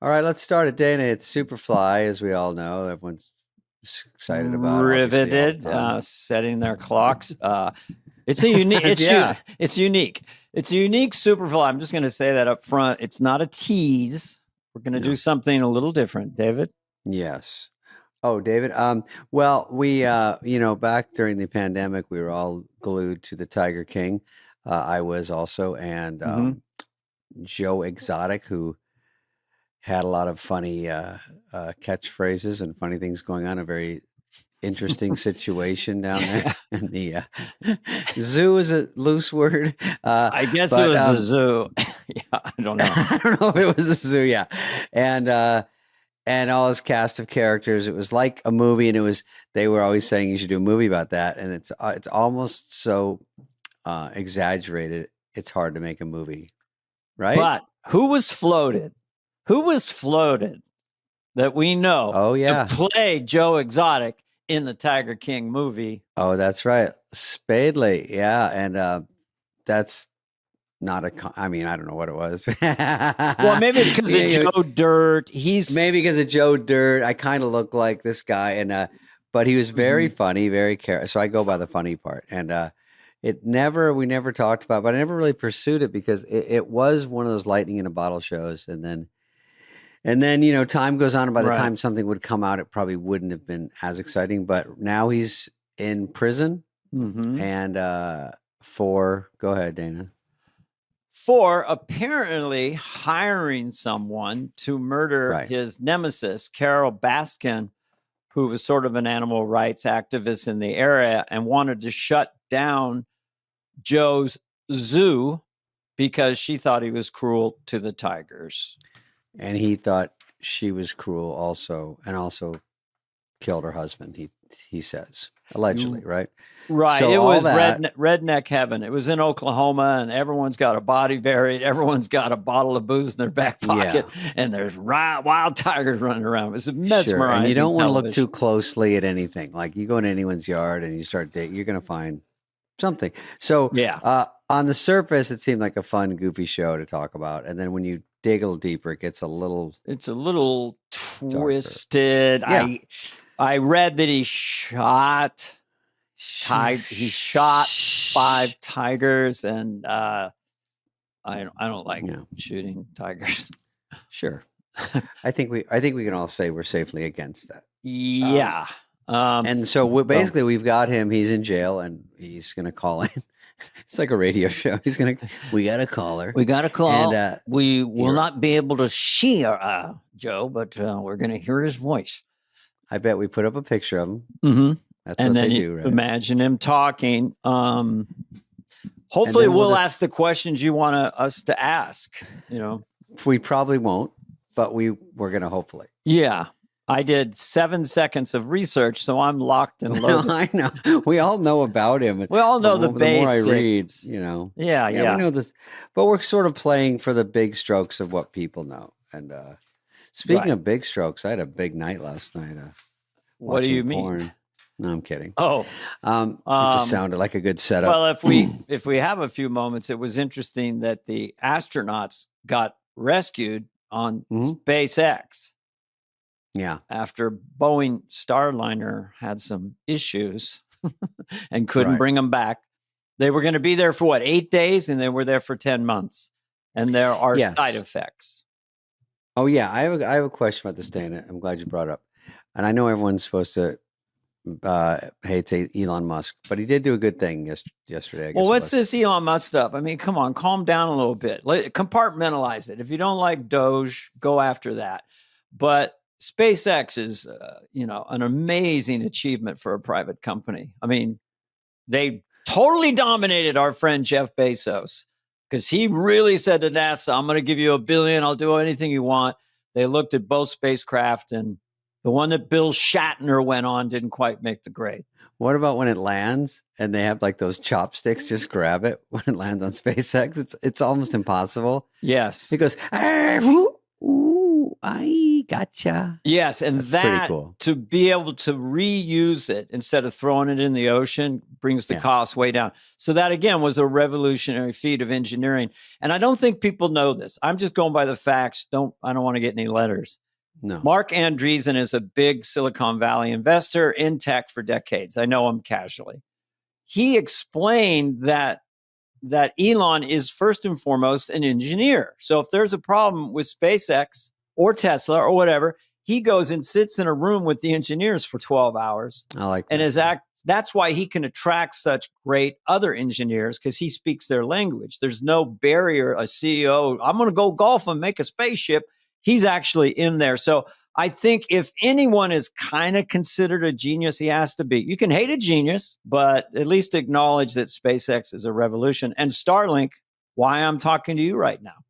All right, let's start it, Dana. It's Superfly, as we all know. Everyone's excited about. Obviously, all the Riveted, time. setting their clocks. It's a unique. Yeah. It's unique. It's a unique Superfly. I'm just going to say that up front. It's not a tease. We're going to No. do something a little different, David. Yes. Oh, David. Well, we, back during the pandemic, we were all glued to the Tiger King. I was also, and Mhm. Joe Exotic, who had a lot of funny catchphrases and funny things going on. A very interesting situation down there. And the zoo is a loose word. I guess but, it was a zoo. Yeah, I don't know. I don't know if it was a zoo. Yeah. And all his cast of characters, it was like a movie, and they were always saying you should do a movie about that. And it's almost so exaggerated. It's hard to make a movie. Right. But who was floated? Who was floated that we know to play Joe Exotic in the Tiger King movie? Oh, that's right. Spadely. Yeah. And that's not I don't know what it was. Well, maybe it's because of Joe Dirt. Maybe because of Joe Dirt. I kind of look like this guy. And but he was very funny, very so I go by the funny part. And we never talked about, but I never really pursued it because it was one of those lightning in a bottle shows. And then, time goes on, and by the time something would come out, it probably wouldn't have been as exciting. But now he's in prison, and go ahead, Dana. For apparently hiring someone to murder his nemesis, Carol Baskin, who was sort of an animal rights activist in the area and wanted to shut down Joe's zoo because she thought he was cruel to the tigers. And he thought she was cruel also, and also killed her husband, he says. Allegedly, right? Right. So it was redneck heaven. It was in Oklahoma, and everyone's got a body buried. Everyone's got a bottle of booze in their back pocket, and there's wild tigers running around. It was mesmerizing. Sure. And you don't want to look too closely at anything. Like you go into anyone's yard and you start dating, you're going to find something. So on the surface, it seemed like a fun, goofy show to talk about. And then when you dig a little deeper, it gets a little twisted. Yeah. I read that he shot 5 tigers, and I don't like shooting tigers. Sure. I think we can all say we're safely against that. Yeah. And so we've got him. He's in jail, and he's going to call in. It's like a radio show. We got a caller. We got a call. And, we will not be able to see Joe, but we're going to hear his voice. I bet we put up a picture of him. Mm-hmm. That's and what they do, right? Imagine him talking. Hopefully we'll ask the questions you want us to ask. We probably won't, but we're going to hopefully. Yeah. I did 7 seconds of research, so I'm locked and loaded. No, I know. We all know about him. We all know the basics. The more I read, Yeah. We know this, but we're sort of playing for the big strokes of what people know. And speaking of big strokes, I had a big night last night. What do you porn. mean? No, I'm kidding. Oh, it just sounded like a good setup. Well, if we have a few moments, it was interesting that the astronauts got rescued on SpaceX. Yeah. After Boeing Starliner had some issues and couldn't bring them back. They were going to be there for 8 days, and they were there for 10 months. And there are side effects. Oh yeah. I have a question about this, Dana. I'm glad you brought it up. And I know everyone's supposed to hate Elon Musk, but he did do a good thing yesterday. I guess. Well, what's this Elon Musk stuff? I mean, come on, calm down a little bit. Compartmentalize it. If you don't like Doge, go after that. But SpaceX is, an amazing achievement for a private company. I mean, they totally dominated our friend Jeff Bezos because he really said to NASA, I'm going to give you $1 billion. I'll do anything you want. They looked at both spacecraft, and the one that Bill Shatner went on didn't quite make the grade. What about when it lands and they have like those chopsticks? Just grab it when it lands on SpaceX. It's almost impossible. Yes. He goes, I gotcha. Yes, and that's pretty cool. To be able to reuse it instead of throwing it in the ocean brings the cost way down. So that, again, was a revolutionary feat of engineering. And I don't think people know this. I'm just going by the facts. I don't want to get any letters. No. Mark Andreessen is a big Silicon Valley investor in tech for decades. I know him casually. He explained that Elon is first and foremost an engineer. So if there's a problem with SpaceX or Tesla or whatever, he goes and sits in a room with the engineers for 12 hours. I like that. And that's why he can attract such great other engineers, because he speaks their language. There's no barrier. A CEO, I'm going to go golf and make a spaceship. He's actually in there. So I think if anyone is kind of considered a genius, he has to be. You can hate a genius, but at least acknowledge that SpaceX is a revolution. And Starlink, why I'm talking to you right now.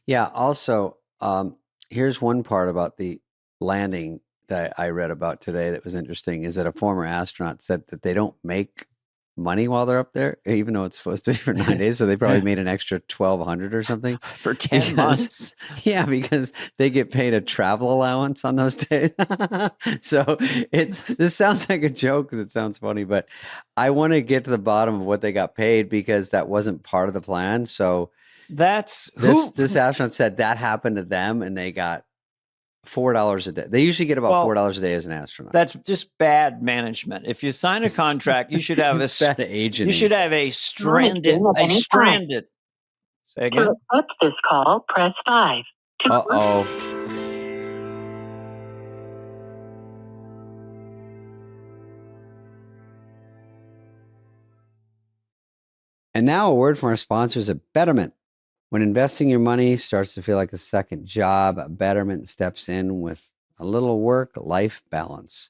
Yeah. Also, here's one part about the landing that I read about today that was interesting, is that a former astronaut said that they don't make money while they're up there, even though it's supposed to be for 9 days. So they probably made an extra $1,200 or something for 10 months. Yeah, because they get paid a travel allowance on those days. So this sounds like a joke because it sounds funny, but I want to get to the bottom of what they got paid, because that wasn't part of the plan. So this astronaut said that happened to them, and they got $4 a day. They usually get about $4 a day as an astronaut. That's just bad management. If you sign a contract, you should have bad agent. You should have a stranded. Say again. To accept this call, press 5. Uh-oh. And now a word from our sponsors at Betterment. When investing your money starts to feel like a second job, Betterment steps in with a little work-life balance.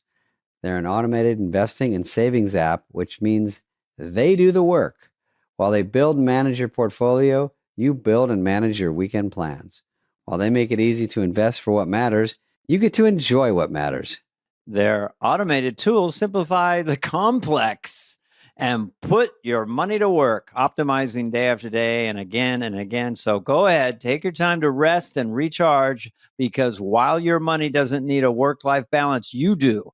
They're an automated investing and savings app, which means they do the work. While they build and manage your portfolio, you build and manage your weekend plans. While they make it easy to invest for what matters, you get to enjoy what matters. Their automated tools simplify the complex and put your money to work, optimizing day after day and again. So go ahead, take your time to rest and recharge, because while your money doesn't need a work-life balance, you do.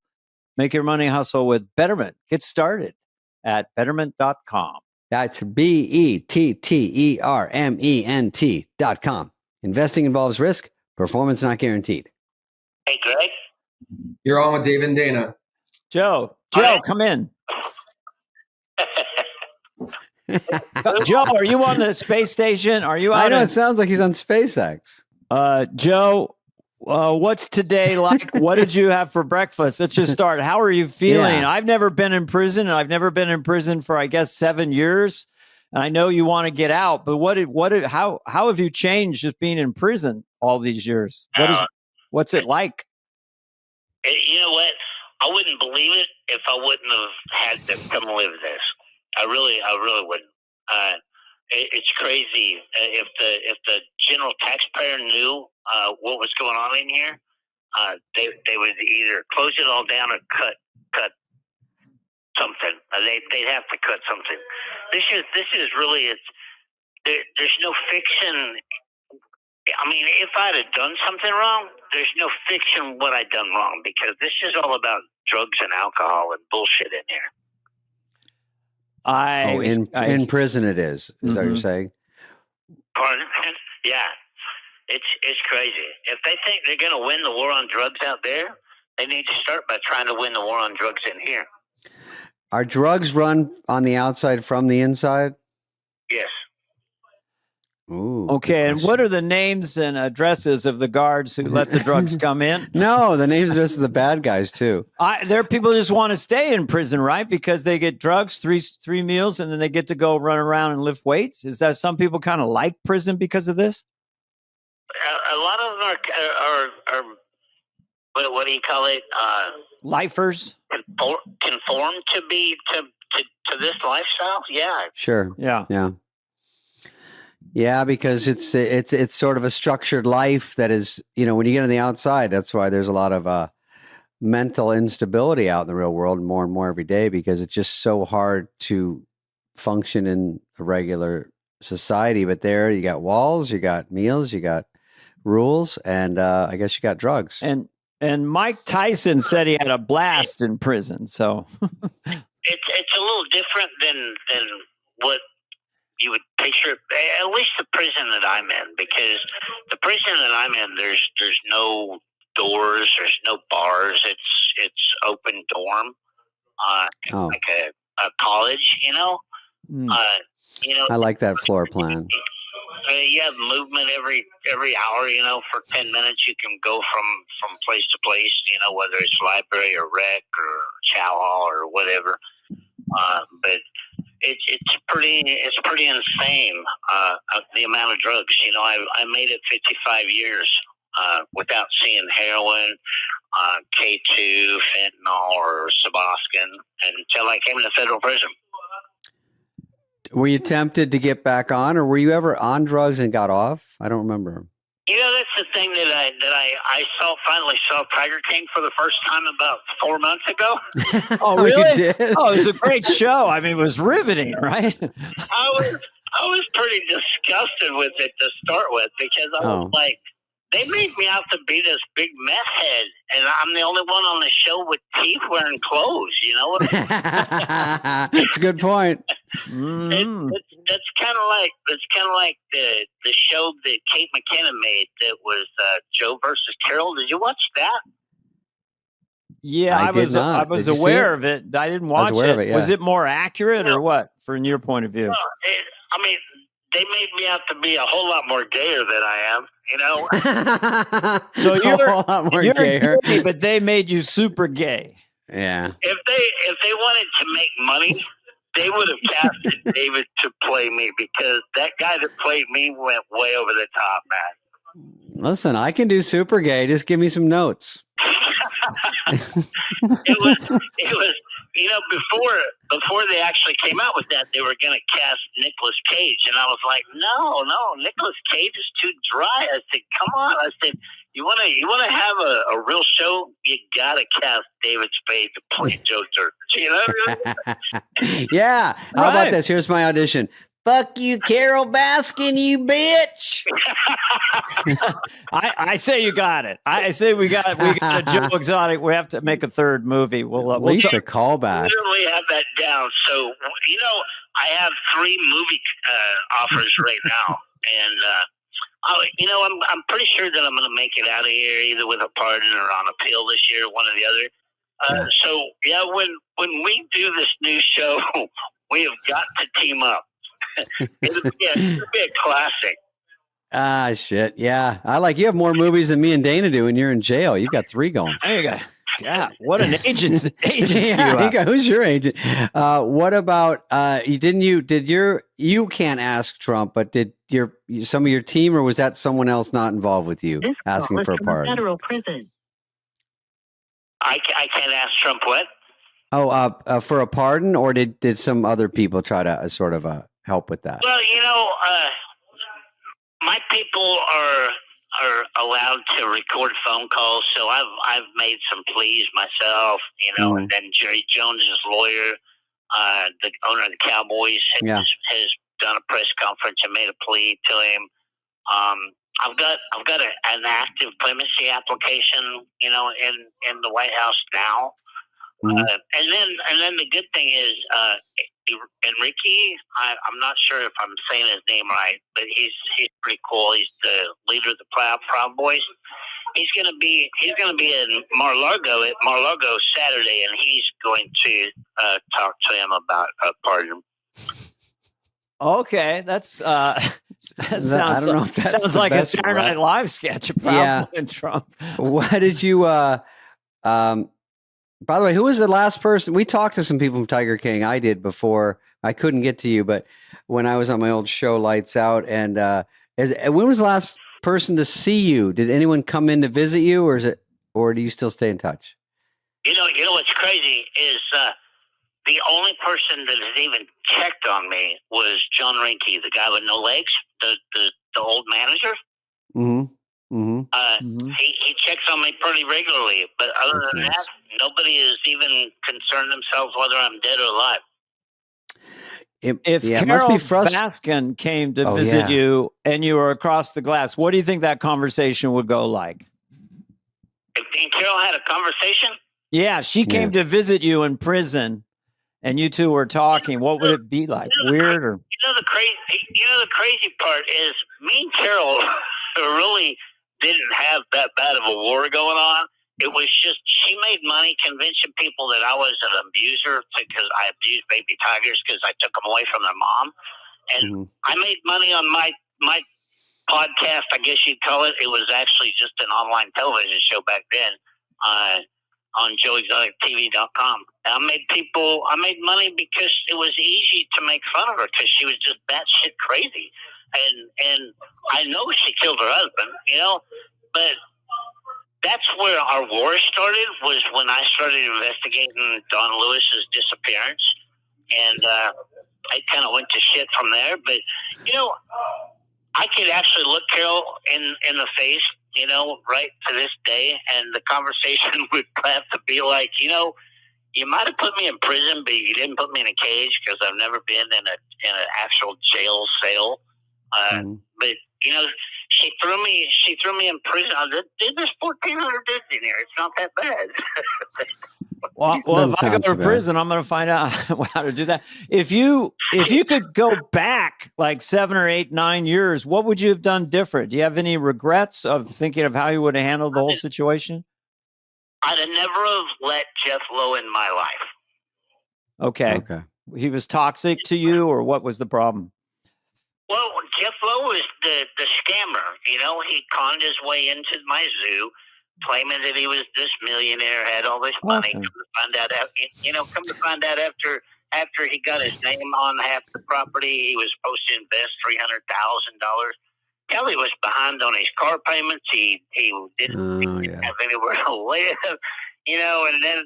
Make your money hustle with Betterment. Get started at betterment.com. That's BETTERMENT.com. Investing involves risk, performance not guaranteed. Hey, Greg. You're on with David and Dana. Joe, come in. Joe, are you on the space station? Are you out? I know, it sounds like he's on SpaceX. Joe, what's today like? What did you have for breakfast? Let's just start. How are you feeling? Yeah. I've never been in prison, and I've never been in prison for, I guess, 7 years. And I know you want to get out, but how have you changed just being in prison all these years? What's it like? You know what? I wouldn't believe it if I wouldn't have had to come live this. I really wouldn't. It's crazy. If the general taxpayer knew what was going on in here, they would either close it all down or cut something. They'd have to cut something. This is really there's no fiction. I mean, if I'd have done something wrong, there's no fiction what I'd done wrong, because this is all about drugs and alcohol and bullshit in here. In prison it is. Is that what you're saying? Pardon? Yeah. It's crazy. If they think they're going to win the war on drugs out there, they need to start by trying to win the war on drugs in here. Are drugs run on the outside from the inside? Yes. Ooh, okay, and what are the names and addresses of the guards who let the drugs come in? No, the names and addresses of the bad guys too. There are people who just want to stay in prison, right? Because they get drugs, three meals, and then they get to go run around and lift weights. Is that some people kind of like prison because of this? A lot of them are what do you call it? Lifers. Conform to this lifestyle. Yeah. Sure. Yeah. Yeah. Yeah, because it's sort of a structured life that is, when you get on the outside, that's why there's a lot of mental instability out in the real world more and more every day, because it's just so hard to function in a regular society. But there you got walls, you got meals, you got rules, and I guess you got drugs. And Mike Tyson said he had a blast in prison. So it's a little different than what you would picture. At least the prison that I'm in, because the prison that I'm in, there's no doors, there's no bars. It's open dorm, like a college, you know. I like that floor plan. You have movement every hour, you know. For 10 minutes, you can go from place to place, you know, whether it's library or rec or chow hall or whatever. But it's pretty insane. The amount of drugs, you know. I made it 55 years without seeing heroin, K2, fentanyl, or Saboskin until I came to federal prison. Were you tempted to get back on, or were you ever on drugs and got off? I don't remember. You know, that's the thing that I finally saw Tiger King for the first time about 4 months ago. Oh, really? You did? Oh, it was a great show. I mean, it was riveting, right? I was pretty disgusted with it to start with, because I was like, they made me out to be this big meth head, and I'm the only one on the show with teeth wearing clothes, you know? That's a good point. That's kind of like the show that Kate McKinnon made that was Joe versus Carol. Did you watch that? Yeah, I was aware of it. I didn't watch it. Yeah. Was it more accurate or what, from your point of view? I mean, they made me out to be a whole lot more gayer than I am, you know? So you're gayer. gay, but they made you super gay. Yeah. If they wanted to make money, they would have casted David to play me, because that guy that played me went way over the top, man. Listen, I can do super gay. Just give me some notes. It was, you know, before they actually came out with that, they were going to cast Nicolas Cage, and I was like, no, Nicolas Cage is too dry. I said, come on. I said, you want to have a real show, you got to cast David Spade to play Joe Dirt. You know what I mean? Yeah. How about this? Here's my audition. Fuck you, Carol Baskin, you bitch. I say you got it. I say we got a Joe Exotic. We have to make a third movie. At least a callback. Literally have that down. So, you know, I have 3 movie offers right now, and you know, I'm pretty sure that I'm going to make it out of here either with a pardon or on appeal this year, one or the other. So yeah, when we do this new show, we have got to team up. It'll be a classic. Ah, shit. Yeah. You have more movies than me and Dana do, and you're in jail. You've got 3 going. There you go. Yeah. What an agent. Who's your agent? What about, you can't ask Trump, but did some of your team, or was that someone else not involved with you asking for a pardon? Federal prison. I can't ask Trump what? Oh, for a pardon, or did some other people try to sort of help with that? Well, you know, my people are allowed to record phone calls, so I've made some pleas myself, you know, and then Jerry Jones's lawyer, the owner of the Cowboys, has done a press conference and made a plea to him. I've got an active clemency application, you know, in the White House now. And then the good thing is, Enrique, I'm not sure if I'm saying his name right, but he's pretty cool. He's the leader of the Proud Boys. He's gonna be in Mar-a-Lago at Mar-a-Lago Saturday, and he's going to talk to him about a pardon. Okay, that's sounds like a Saturday Night Live sketch about Trump. What did you? By the way, who was the last person? We talked to some people from Tiger King. I did before. I couldn't get to you, but when I was on my old show, Lights Out, and when was the last person to see you? Did anyone come in to visit you, or do you still stay in touch? You know what's crazy is the only person that has even checked on me was John Rinke, the guy with no legs, the old manager. He checks on me pretty regularly, but other than that, nobody has even concerned themselves whether I'm dead or alive. If Carol Baskin came to visit you and you were across the glass, what do you think that conversation would go like? If me and Carol had a conversation? Yeah, she came to visit you in prison, and you two were talking, what would it be like? Weird or? The crazy part is me and Carol really didn't have that bad of a war going on. It was just she made money convincing people that I was an abuser because I abused baby tigers because I took them away from their mom, and I made money on my podcast, I guess you'd call it. It was actually just an online television show back then on joeexotictv.com. I made money because it was easy to make fun of her because she was just batshit crazy. And I know she killed her husband, but that's where our war started, was when I started investigating Don Lewis's disappearance. And I kind of went to shit from there. But, I could actually look Carol in the face, right to this day, and the conversation would have to be like, you might have put me in prison, but you didn't put me in a cage because I've never been in an actual jail cell. But she threw me in prison. There's 1,400 dudes in here. It's not that bad. Well, if I go to prison, I'm going to find out how to do that. If you could go back like 7 or 8, 9 years, what would you have done different? Do you have any regrets of thinking of how you would have handled the whole situation? I'd have never have let Jeff Lowe in my life. Okay. He was toxic to you, or what was the problem? Well, Jeff Lowe was the scammer. He conned his way into my zoo, claiming that he was this millionaire, had all this money. Come to find out, after he got his name on half the property, he was supposed to invest $300,000. Kelly was behind on his car payments. He didn't have anywhere to live, and then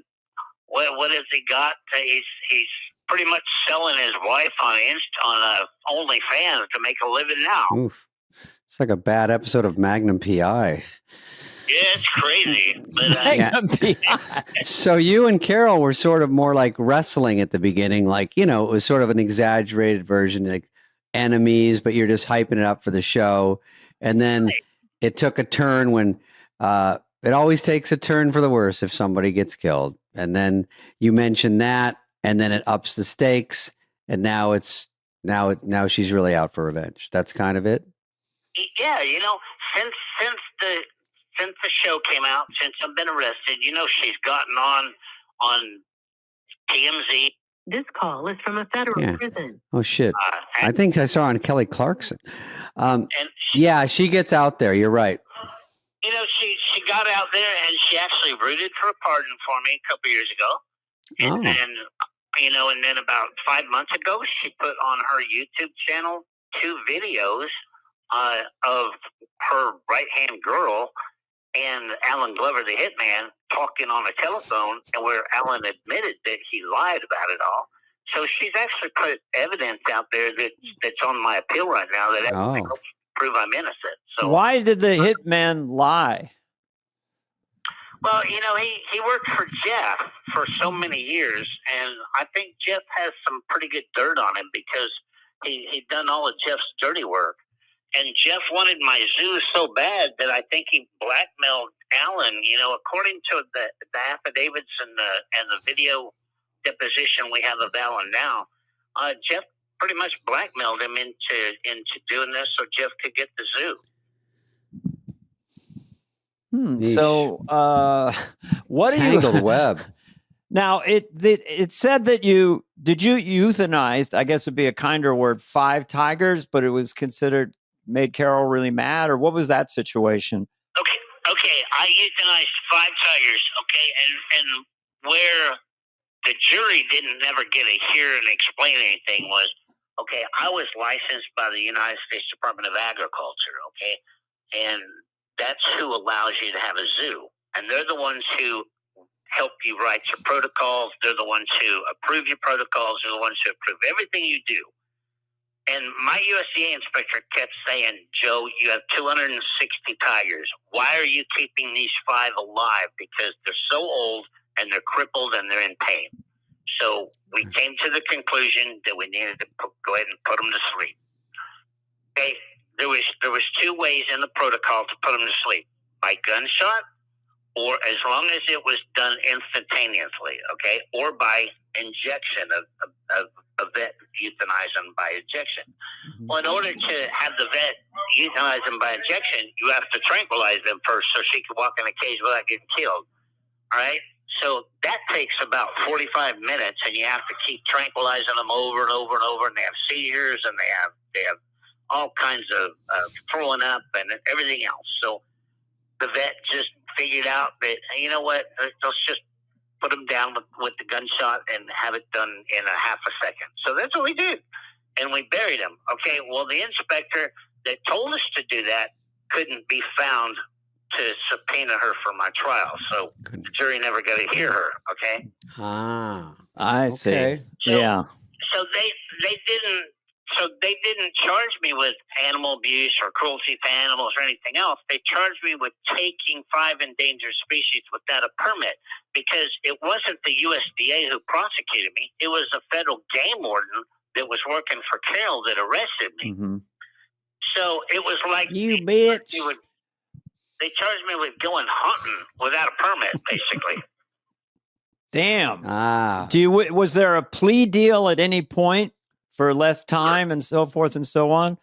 what has he got? He's pretty much selling his wife on OnlyFans to make a living now. Oof. It's like a bad episode of Magnum P.I. Yeah, it's crazy. But, So you and Carol were sort of more like wrestling at the beginning. Like, it was sort of an exaggerated version, like enemies, but you're just hyping it up for the show. And then it took a turn when it always takes a turn for the worse if somebody gets killed. And then you mentioned that, and then it ups the stakes. And now now she's really out for revenge. That's kind of it. Yeah, since the show came out, since I've been arrested, she's gotten on TMZ. This call is from a federal prison. Oh, shit. I think I saw on Kelly Clarkson. She gets out there. You're right. She got out there, and she actually rooted for a pardon for me a couple years ago. And then about 5 months ago, she put on her YouTube channel 2 videos of her right-hand girl and Alan Glover, the hitman, talking on a telephone, and where Alan admitted that he lied about it all. So she's actually put evidence out there that's on my appeal right now that actually helps prove I'm innocent. So why did the hitman lie? Well, he worked for Jeff for so many years, and I think Jeff has some pretty good dirt on him because he'd done all of Jeff's dirty work. And Jeff wanted my zoo so bad that I think he blackmailed Alan. According to the affidavits and the video deposition we have of Alan now, Jeff pretty much blackmailed him into doing this so Jeff could get the zoo. So, what Tangled web. Now, it said that you euthanized, I guess would be a kinder word, 5 tigers, but it was considered made Carol really mad, or what was that situation? Okay, I euthanized 5 tigers, and where the jury didn't never get to hear and explain anything was, I was licensed by the United States Department of Agriculture, and that's who allows you to have a zoo, and they're the ones who help you write your protocols, they're the ones who approve your protocols, they're the ones who approve everything you do. And my USDA inspector kept saying, Joe, you have 260 tigers. Why are you keeping these 5 alive? Because they're so old and they're crippled and they're in pain. So we came to the conclusion that we needed to go ahead and put them to sleep. There was 2 ways in the protocol to put them to sleep: by gunshot or as long as it was done instantaneously, okay, or by injection of a vet euthanize them by injection. Well, in order to have the vet euthanize them by injection, you have to tranquilize them first so she can walk in a cage without getting killed. All right? So that takes about 45 minutes, and you have to keep tranquilizing them over and over and over, and they have seizures, and they have all kinds of throwing up and everything else. So the vet just figured out that, you know what, let's just put them down with the gunshot and have it done in a half a second. So that's what we did. And we buried him. Okay, well, the inspector that told us to do that couldn't be found to subpoena her for my trial. So the jury never got to hear her, okay? Ah, I see. So, yeah. So they didn't charge me with animal abuse or cruelty to animals or anything else. They charged me with taking 5 endangered species without a permit, because it wasn't the USDA who prosecuted me. It was a federal game warden that was working for Carroll that arrested me. Mm-hmm. So it was like you bitch. They charged me with going hunting without a permit, basically. Damn. Ah. Was there a plea deal at any point for less time and so forth and so on?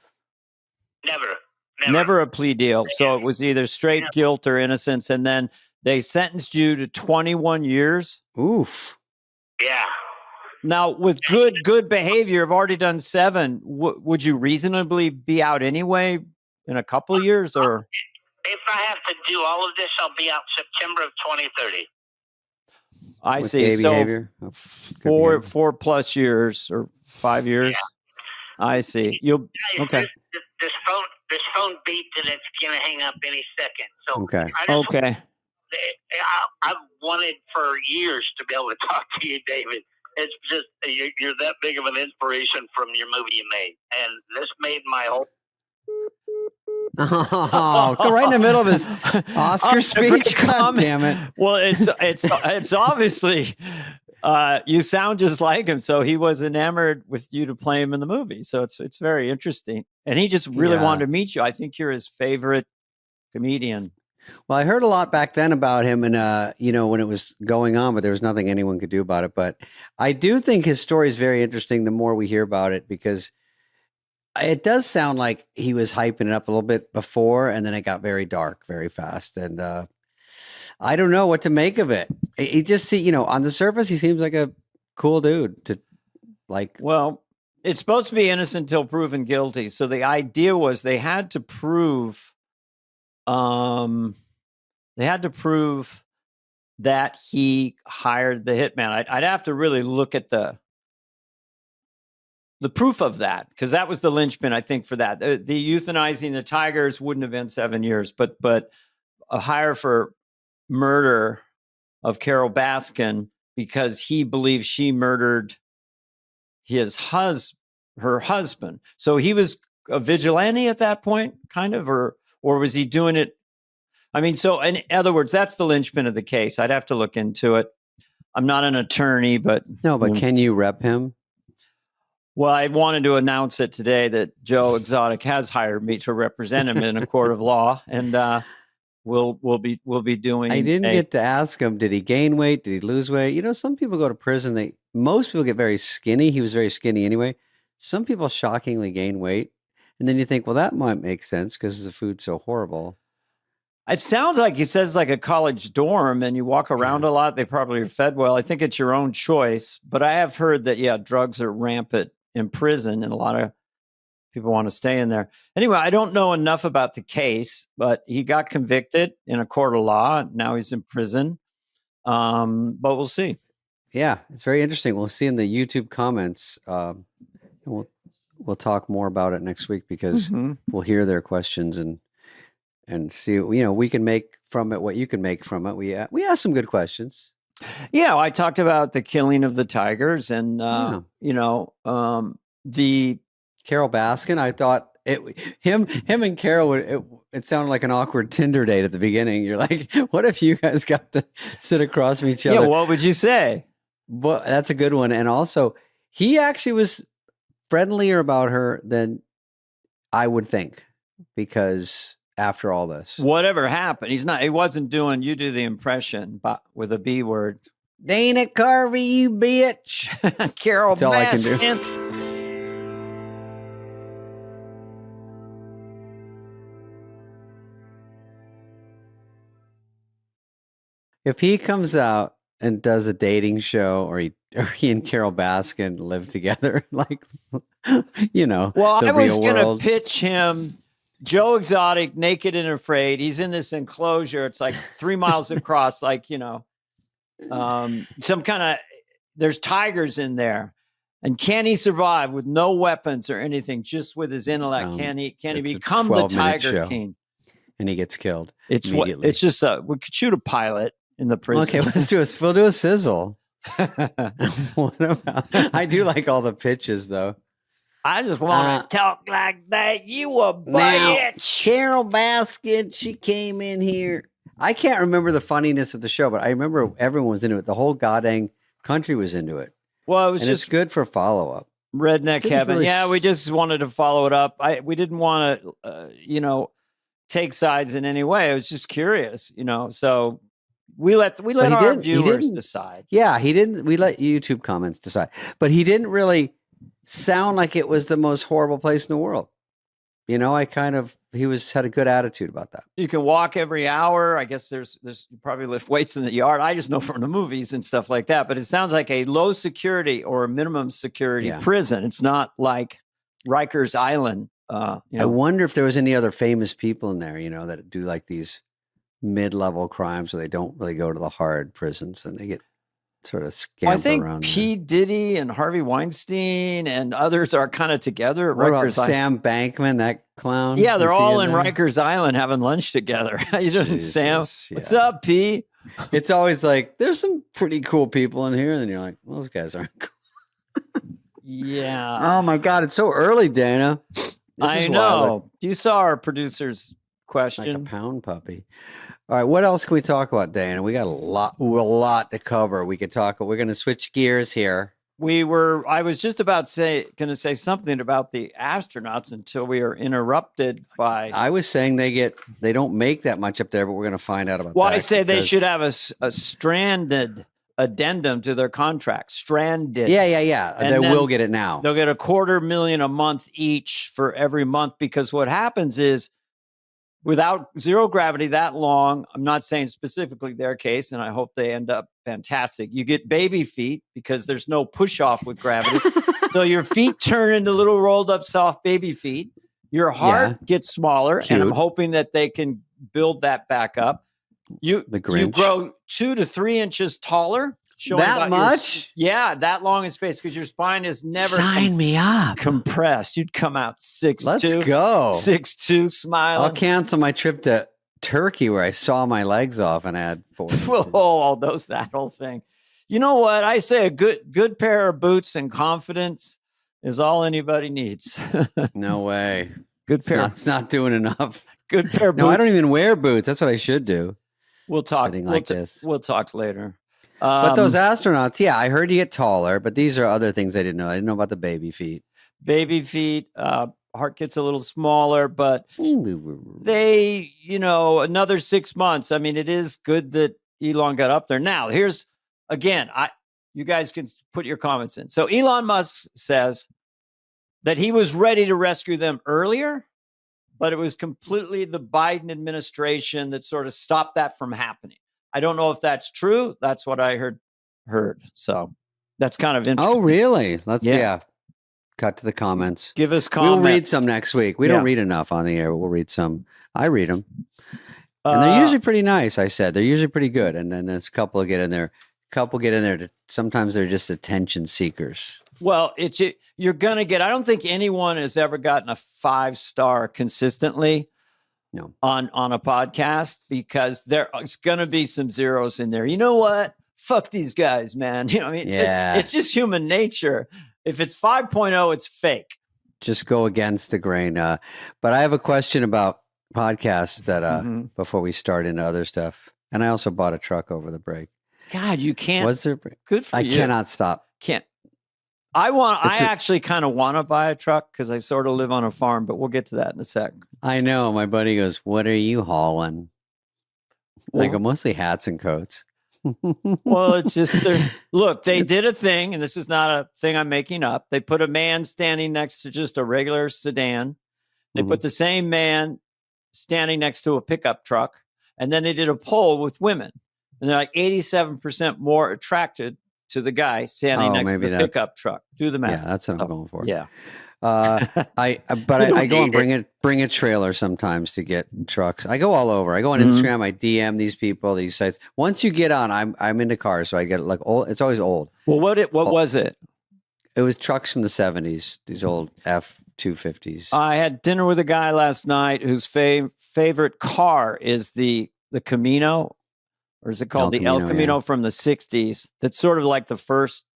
Never a plea deal. So it was either straight guilt or innocence, and then they sentenced you to 21 years. Oof. Yeah. Now, with good behavior, I've already done 7. Would you reasonably be out anyway in a couple of years, or? If I have to do all of this, I'll be out September of 2030. I With see. So behavior. 4+ years or 5 years. Yeah. I see. You'll okay. This phone beeps and it's gonna hang up any second. So okay. I've wanted for years to be able to talk to you, David. It's just you're that big of an inspiration from your movie you made, and this made my whole. Oh, go right in the middle of his Oscar speech. God damn it. Well, it's obviously you sound just like him, so he was enamored with you to play him in the movie. So it's very interesting. And he just really wanted to meet you. I think you're his favorite comedian. Well, I heard a lot back then about him and when it was going on, but there was nothing anyone could do about it. But I do think his story is very interesting the more we hear about it, because it does sound like he was hyping it up a little bit before, and then it got very dark very fast. And I don't know what to make of it. He just on the surface, he seems like a cool dude to like. Well, it's supposed to be innocent until proven guilty. So the idea was they had to prove, that he hired the hitman. I'd have to really look at the proof of that, because that was the linchpin, I think, for that. The euthanizing the tigers wouldn't have been 7 years, but a hire for murder of Carol Baskin because he believes she murdered her husband. So he was a vigilante at that point, kind of, or was he doing it? I mean, so in other words, that's the linchpin of the case. I'd have to look into it. I'm not an attorney, but no, but can you rep him? Well, I wanted to announce it today that Joe Exotic has hired me to represent him in a court of law, and we'll be doing. I didn't get to ask him. Did he gain weight? Did he lose weight? Some people go to prison. Most people get very skinny. He was very skinny anyway. Some people shockingly gain weight, and then you think, well, that might make sense because the food's so horrible. It sounds like he says like a college dorm, and you walk around a lot. They probably are fed well. I think it's your own choice, but I have heard that drugs are rampant in prison, and a lot of people want to stay in there. Anyway, I don't know enough about the case, but he got convicted in a court of law. Now he's in prison. But we'll see. Yeah, it's very interesting. We'll see in the YouTube comments. We'll talk more about it next week, because we'll hear their questions and see. We can make from it what you can make from it. We asked some good questions. Yeah, I talked about the killing of the tigers, and the Carol Baskin. I thought him and Carol it sounded like an awkward Tinder date at the beginning. You're like, what if you guys got to sit across from each other? Yeah, what would you say? Well, that's a good one. And also, he actually was friendlier about her than I would think, because after all this? Whatever happened, he wasn't doing, you do the impression but with a B word. Dana Carvey, you bitch. Carol That's all I can do. Baskin. If he comes out and does a dating show, or he and Carol Baskin live together, like, you know, well, the I was real going world. to pitch him Joe Exotic, naked and afraid. He's in this enclosure. It's like 3 miles across, like, you know, some kind of, there's tigers in there. And can he survive with no weapons or anything, just with his intellect? Can he it's a become the 12-minute Tiger show. King? And he gets killed It's immediately. it's just we could shoot a pilot in the prison. Okay, we'll do a sizzle. What about? I do like all the pitches, though. I just want to talk like that. You a Now, bitch. Carol Baskin, she came in here. I can't remember the funniness of the show, but I remember everyone was into it. The whole goddamn country was into it. Well, it was And it's just good for follow-up. redneck Didn't heaven. really Yeah, we just wanted to follow it up. We didn't want to, take sides in any way. I was just curious, So we let our viewers decide. Yeah, he didn't. We let YouTube comments decide. But he didn't really sound like it was the most horrible place in the world. He had a good attitude about that. You can walk every hour. I guess there's you probably lift weights in the yard. I just know from the movies and stuff like that. But it sounds like a low security or a minimum security prison. It's not like Rikers Island. I wonder if there was any other famous people in there, that do like these mid-level crimes where they don't really go to the hard prisons and they get sort of scamper I think around. P. Diddy and Harvey Weinstein and others are kind of together at What about Rikers Island. Sam Bankman, that clown? Yeah, they're Is he all in there? Rikers Island having lunch together. How you doing, Sam? Jesus, What's yeah. up, P? It's always like, there's some pretty cool people in here. And then you're like, well, those guys aren't cool. Yeah. Oh my God, it's so early, Dana. This I is know. You saw our producer's wild. Like a question. pound puppy. All right, what else can we talk about, Dana? We got a lot to cover. We're going to switch gears here. I was just about going to say something about the astronauts until we are interrupted by. I was saying they don't make that much up there, but we're going to find out about Well, that. I say they because- should have a stranded addendum to their contract. Stranded. Yeah. And They then will get it now. They'll get $250,000 a month each for every month, because what happens is, without zero gravity that long, I'm not saying specifically their case, and I hope they end up fantastic. You get baby feet because there's no push off with gravity. So your feet turn into little rolled up soft baby feet. Your heart gets smaller, Cute. and I'm hoping that they can build that back up. You grow 2 to 3 inches taller. That much? That long in space, because your spine is never Sign me up. compressed. You'd come out 6'2". Let's go. 6'2", smiling. I'll cancel my trip to Turkey where I saw my legs off and had 4 inches. That whole thing. You know what? I say a good pair of boots and confidence is all anybody needs. No way. Good pair. It's not doing enough. Good pair of boots. No, I don't even wear boots. That's what I should do. We'll talk. Sitting like this. We'll talk later. But those astronauts, I heard you get taller, but these are other things I didn't know. I didn't know about the baby feet. Baby feet, heart gets a little smaller, but they, another 6 months. I mean, it is good that Elon got up there. Now, here's, again, you guys can put your comments in. So Elon Musk says that he was ready to rescue them earlier, but it was completely the Biden administration that sort of stopped that from happening. I don't know if that's true. That's what I heard. So that's kind of interesting. Oh, really? Let's cut to the comments. Give us comments. We'll read some next week. We don't read enough on the air, but we'll read some. I read them. And they're usually pretty nice, I said. They're usually pretty good. And then there's a couple get in there. Sometimes they're just attention seekers. Well, you're going to get, I don't think anyone has ever gotten a 5-star consistently. No. On a podcast, because there's going to be some zeros in there. You know what? Fuck these guys, man. It's just human nature. If it's 5.0, it's fake. Just go against the grain. But I have a question about podcasts that before we start into other stuff. And I also bought a truck over the break. God, you can't. Was there? Good for you. I cannot stop. Can't. I actually kind of want to buy a truck because I sort of live on a farm, but we'll get to that in a sec. I know. My buddy goes, "What are you hauling?" I go, Well, mostly hats and coats. well, it's just look, they did a thing, and this is not a thing I'm making up. They put a man standing next to just a regular sedan. They put the same man standing next to a pickup truck, and then they did a poll with women, and they're like 87% more attracted to the guy standing next to the pickup truck. Do the math. Yeah, that's what I'm going for. Yeah. I go and bring a trailer sometimes to get trucks. I go all over. I go on Instagram. I DM these people, these sites. Once you get on, I'm into cars, so I get like old. It's always old. Well, what was it? It was trucks from the 70s. These old F-250s. I had dinner with a guy last night whose favorite car is the Camino, or is it called the El Camino from the 60s? That's sort of like the first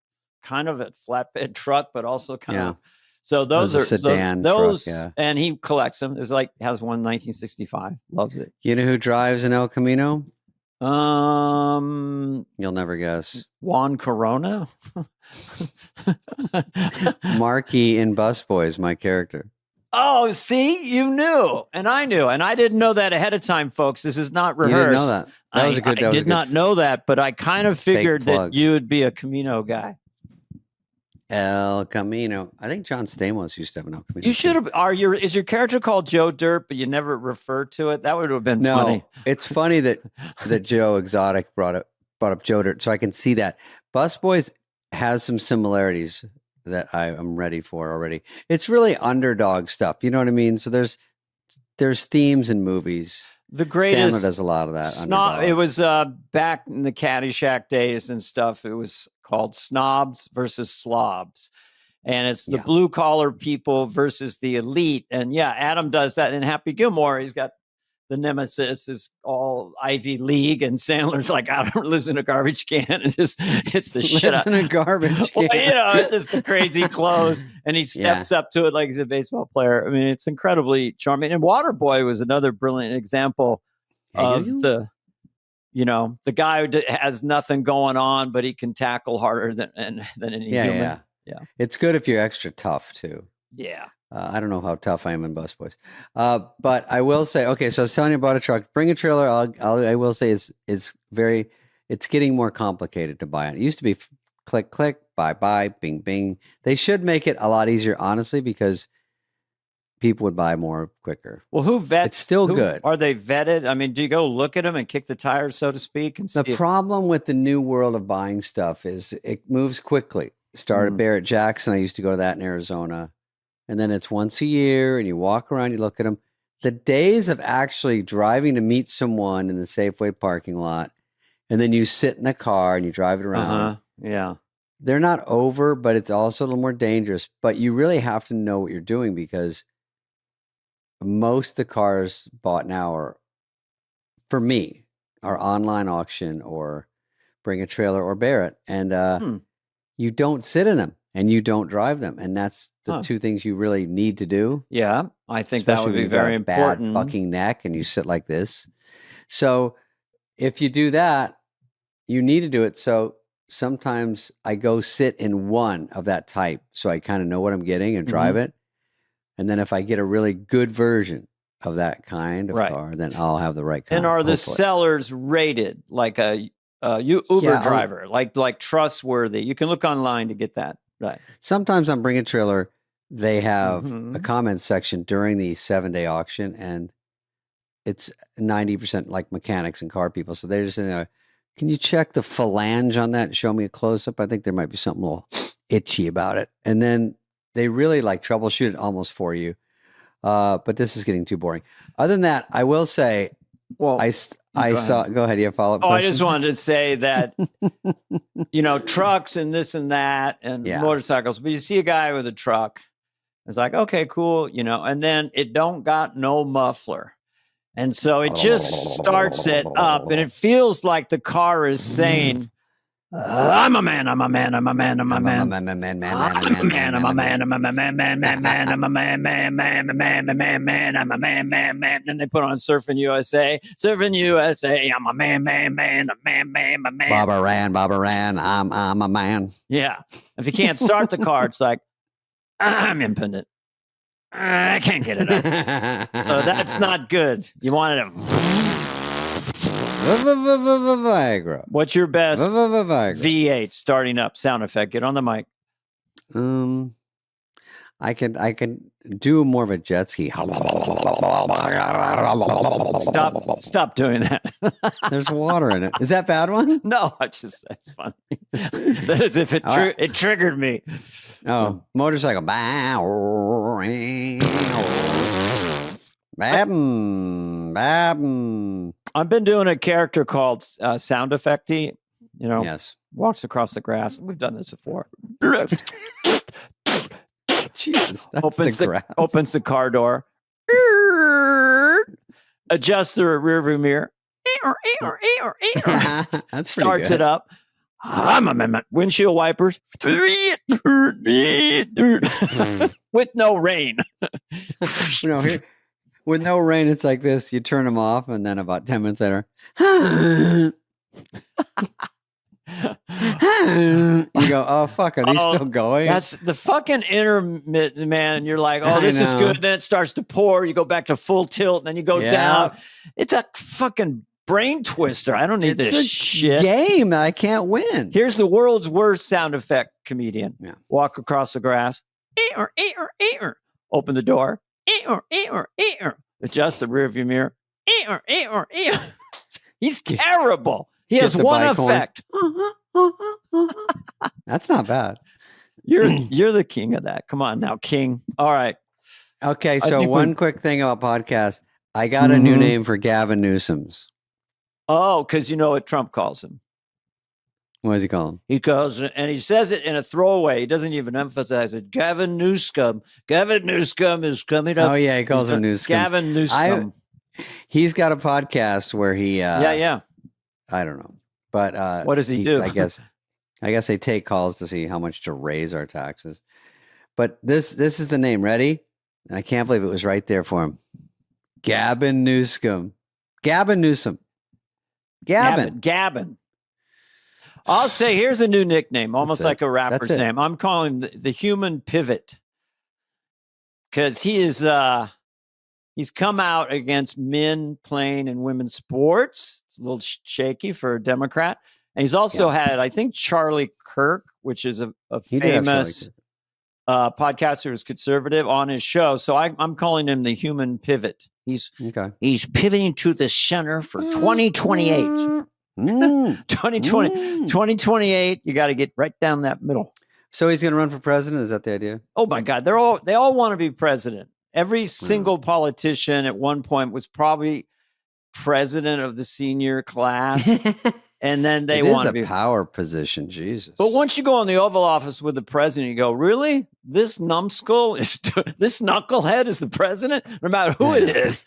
kind of a flatbed truck, but also kind of. So those are sedan those, and he collects them. There's like has one 1965, loves it. You know who drives an El Camino? You'll never guess. Juan Corona, Marky in Busboys, my character. Oh, see, you knew, and I knew, and I didn't know that ahead of time, folks. This is not rehearsed. You didn't know that. That was a good. I did not know that, but I kind of figured that you would be a Camino guy. El Camino. I think John Stamos used to have an El Camino. You should have. Is your character called Joe Dirt, but you never referred to it? That would have been funny. It's funny that Joe Exotic brought up Joe Dirt, so I can see that. Busboys has some similarities that I am ready for already. It's really underdog stuff. You know what I mean? So there's themes in movies. The greatest Sandler does a lot of that. It was back in the Caddyshack days and stuff. It was called Snobs versus Slobs. And it's the blue collar people versus the elite. And Adam does that in Happy Gilmore. He's got the nemesis is all Ivy League, and Sandler's like, Adam lives in a garbage can and just hits the shit out. In a garbage can. Well, it's just the crazy clothes. And he steps up to it like he's a baseball player. I mean, it's incredibly charming. And Waterboy was another brilliant example of the guy who has nothing going on, but he can tackle harder than any human. Yeah. It's good if you're extra tough too. Yeah. I don't know how tough I am in Busboys. But I will say, okay, so I was telling you about a truck. Bring a trailer. I will say it's getting more complicated to buy it. It used to be click, click, buy, bing, bing. They should make it a lot easier, honestly, because people would buy more quicker. Well, who vets? It's still good. Are they vetted? I mean, do you go look at them and kick the tires, so to speak? And the problem with the new world of buying stuff is it moves quickly. Started Barrett Jackson. I used to go to that in Arizona. And then it's once a year and you walk around, you look at them. The days of actually driving to meet someone in the Safeway parking lot, and then you sit in the car and you drive it around. Yeah. They're not over, but it's also a little more dangerous. But you really have to know what you're doing, because most of the cars bought now are, for me, are online auction or Bring a Trailer or Barrett. And you don't sit in them. And you don't drive them. And that's the two things you really need to do. Yeah, I think that would be very important. Bad fucking neck and you sit like this. So if you do that, you need to do it. So sometimes I go sit in one of that type, so I kind of know what I'm getting and drive it. And then if I get a really good version of that kind of car, then I'll have the right kind. And are the sellers rated like a Uber driver, like trustworthy? You can look online to get that. Right. Sometimes on Bring a Trailer, they have a comment section during the 7-day auction, and it's 90% like mechanics and car people. So they're just in there. Can you check the phalange on that and show me a close up? I think there might be something a little itchy about it. And then they really like troubleshoot it almost for you. But this is getting too boring. Other than that, I will say, well, I saw. Go ahead. You have follow up. I just wanted to say that, trucks and this and that and motorcycles. But you see a guy with a truck, it's like, okay, cool, and then it don't got no muffler, and so it just starts it up, and it feels like the car is saying, I'm a man. I'm a man. I'm a man. I'm a man. Man, I'm a man. I'm a man. I'm a man. Man. I'm a man. I'm a man. And they put on Surfing USA. Surfing USA. I'm a man. A man. Barbara Ran. I'm a man. Yeah. If you can't start the car, it's like, I'm impotent. I can't get it up. So that's not good. You wanted to. Viagra. What's your best Viagra. V8 starting up sound effect? Get on the mic. I can do more of a jet ski. Stop doing that. There's water in it. Is that a bad one? No, it's funny. That is if it triggered me. Oh, motorcycle. I've been doing a character called Sound Effecty. You know, Yes. walks across the grass. We've done this before. Jesus, that's opens the grass. opens the car door. Adjusts the rear view mirror. That's Starts it up. Windshield wipers. With no rain. Here, with no rain, it's like this. You turn them off, and then about 10 minutes later, you go, oh, fuck, are these still going? That's the fucking intermittent, man. And you're like, oh, this is good. Then it starts to pour. You go back to full tilt, and then you go down. It's a fucking brain twister. I don't need this shit. Game. I can't win. Here's the world's worst sound effect comedian. Yeah. Walk Walk across the grass. Open the door. Adjust the rearview mirror. He's terrible. He has the one bike horn. effect. That's not bad. You're the king of that. Come on now, king. All right. Okay, I so think one quick thing about podcasts. I got a new name for Gavin Newsom's. Oh, because you know what Trump calls him. What does he call him? He calls, and he says it in a throwaway. He doesn't even emphasize it. Gavin Newsom. Gavin Newsom is coming up. Oh, yeah, he calls him Newsom. Gavin Newsom. He's got a podcast where he... yeah. I don't know. But what does he do? I guess they take calls to see how much to raise our taxes. But this is the name. Ready? And I can't believe it was right there for him. Gavin Newsom. Gavin Newsom. Gavin. I'll say here's a new nickname, almost like a rapper's That's it. name. I'm calling him the Human Pivot because he's come out against men playing in women's sports. It's a little shaky for a Democrat, and he's also had, I think, Charlie Kirk, which is a famous podcaster who's conservative, on his show. So I'm calling him the Human Pivot. He's pivoting to the center for 2028. 2028, you got to get right down that middle. So he's going to run for president? Is that the idea? Oh my God, they all want to be president. Every single politician at one point was probably president of the senior class, and then they want to be a power position. Jesus! But once you go in the Oval Office with the president, you go, "Really? This numbskull this knucklehead is the president, no matter who it is."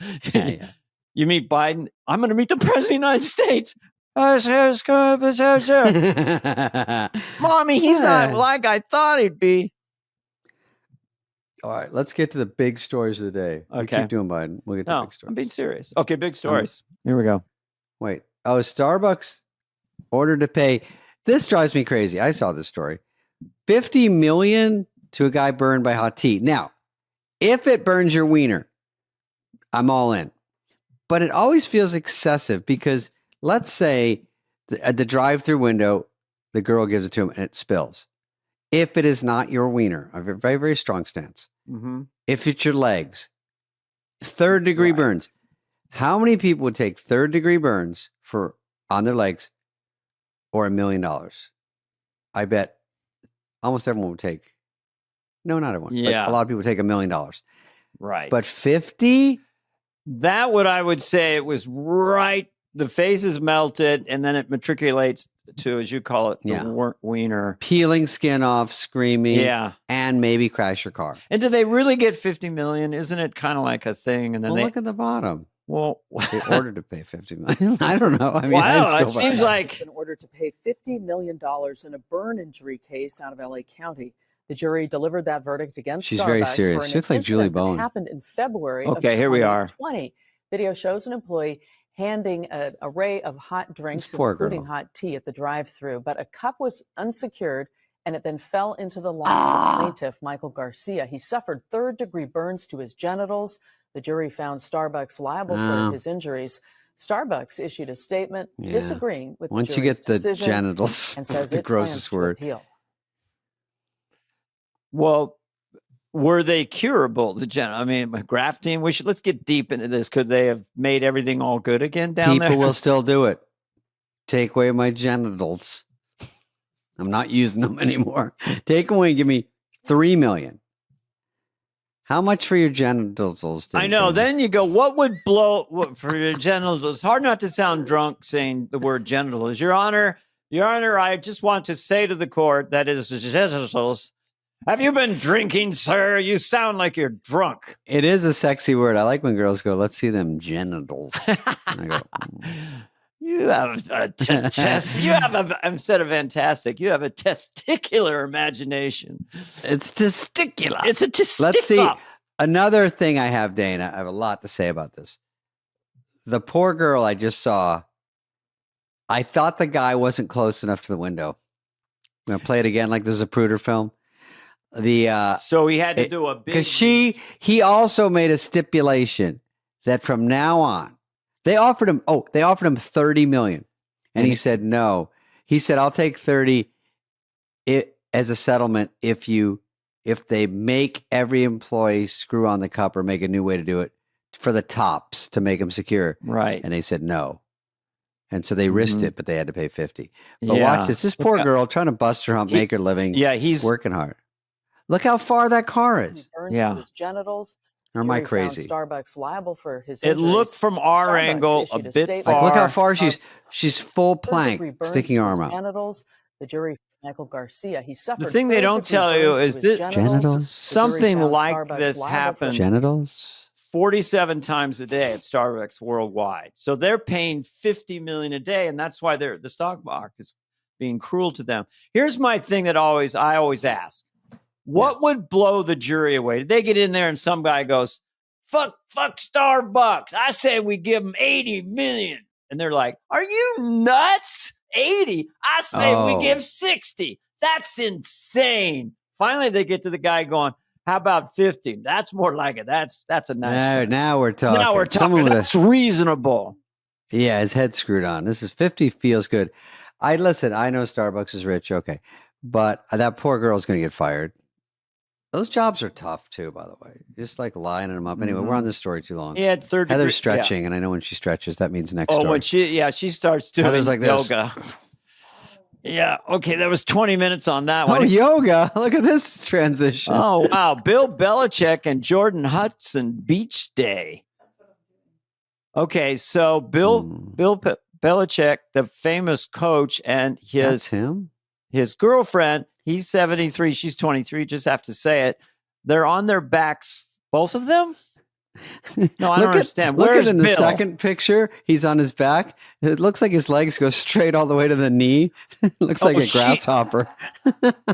You meet Biden. I'm going to meet the president of the United States. Mommy, he's not like I thought he'd be. All right, let's get to the big stories of the day. Okay. Keep doing Biden. We'll get to the big stories. I'm being serious. Okay, big stories. Here we go. Wait. Oh, Starbucks ordered to pay. This drives me crazy. I saw this story. $50 million to a guy burned by hot tea. Now, if it burns your wiener, I'm all in. But it always feels excessive because let's say at the drive-through window, the girl gives it to him and it spills. If it is not your wiener, I have a very, very strong stance. Mm-hmm. If it's your legs, third-degree burns. How many people would take third-degree burns on their legs or $1 million? I bet almost everyone would take. No, not everyone. Yeah. But a lot of people take $1 million. Right. But 50? That I would say it was right. The face is melted and then it matriculates to, as you call it, the wiener. Peeling skin off, screaming. Yeah. And maybe crash your car. And do they really get 50 million? Isn't it kind of like a thing? And then look at the bottom. Well, they ordered to pay $50 million. I don't know. I mean, well, I don't know. It seems like ordered to pay $50 million in a burn injury case out of LA County. The jury delivered that verdict against She's Starbucks very serious. for an She looks like Julie incident that Bowen. happened in February of Okay, here we are. 2020. Video shows an employee handing an array of hot drinks, This poor including girl. hot tea, at the drive-thru, but a cup was unsecured and it then fell into the lap of the plaintiff, Michael Garcia. He suffered third-degree burns to his genitals. The jury found Starbucks liable for his injuries. Starbucks issued a statement disagreeing with the Once you jury's get the decision genitals, and says the it plans grossest to word. appeal. Well, were they curable? I mean, grafting. Let's get deep into this. Could they have made everything all good again down there? People will still do it. Take away my genitals. I'm not using them anymore. Take away and give me $3 million. How much for your genitals? I know. Then you go, what would blow for your genitals? It's hard not to sound drunk saying the word genitals. Your Honor, I just want to say to the court that is genitals. Have you been drinking, sir? You sound like you're drunk. It is a sexy word. I like when girls go, let's see them genitals. And I go, You have instead of fantastic, you have a testicular imagination. it's testicular. It's a testicular. Let's see. Another thing I have, Dana, I have a lot to say about this. The poor girl I just saw, I thought the guy wasn't close enough to the window. I'm going to play it again like this is a Pruder film. So he had to do a big... Because he also made a stipulation that from now on, they offered him $30 million. And he said, no. He said, I'll take 30 as a settlement if they make every employee screw on the cup or make a new way to do it for the tops to make them secure. Right. And they said no. And so they risked it, but they had to pay 50. But watch this poor girl trying to bust her hump, make her living. Yeah, he's working hard. Look how far that car is. Burns to his genitals. Or am I Jury found crazy? Starbucks liable for his It injuries. looked from our Starbucks angle a issued bit statement far. Like, look how far Starbucks she's full plank, third-degree burns sticking to her his arm out. genitals. The jury, Michael Garcia, he suffered. The thing they don't tell you is that Genitals? something like this happens Genitals? 47 times a day at Starbucks worldwide. So they're paying $50 million a day, and that's why the stock market is being cruel to them. Here's my thing that I always ask. What would blow the jury away? Did they get in there and some guy goes, fuck Starbucks. I say we give them 80 million. And they're like, are you nuts? 80? I say we give 60. That's insane. Finally, they get to the guy going, how about 50? That's more like it. That's a nice. Now we're talking. Now we're talking. That's reasonable. Yeah, his head's screwed on. This is 50 feels good. I know Starbucks is rich. Okay. But that poor girl's going to get fired. Those jobs are tough too, by the way. Just like lining them up. Anyway, we're on this story too long. Yeah, third degree. Heather's stretching, and I know when she stretches, that means next story. When she starts doing Heather's like this. yoga. Yeah, okay, that was 20 minutes on that one. Oh, yoga. Look at this transition. Oh, wow. Bill Belichick and Jordan Hudson beach day. Okay, so Bill Belichick, the famous coach, and That's him? his girlfriend, he's 73, she's 23, just have to say it. They're on their backs, both of them? No, I don't understand. Where's in the Bill? second picture, he's on his back. It looks like his legs go straight all the way to the knee. Looks like a grasshopper.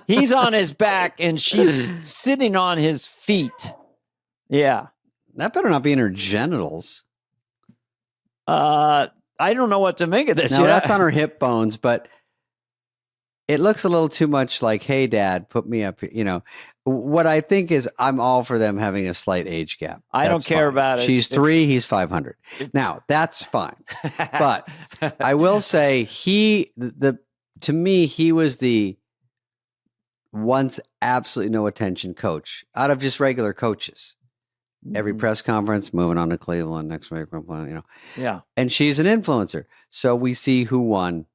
He's on his back and she's sitting on his feet. Yeah. That better not be in her genitals. I don't know what to make of this. No, that's on her hip bones, but it looks a little too much like, hey, Dad, put me up here. You know, what I think is I'm all for them having a slight age gap. I don't care about it. She's 3, he's 500. Now, that's fine. But I will say to me, he was the once absolutely no attention coach out of just regular coaches. Every press conference, moving on to Cleveland, next week, you know. Yeah. And she's an influencer. So we see who won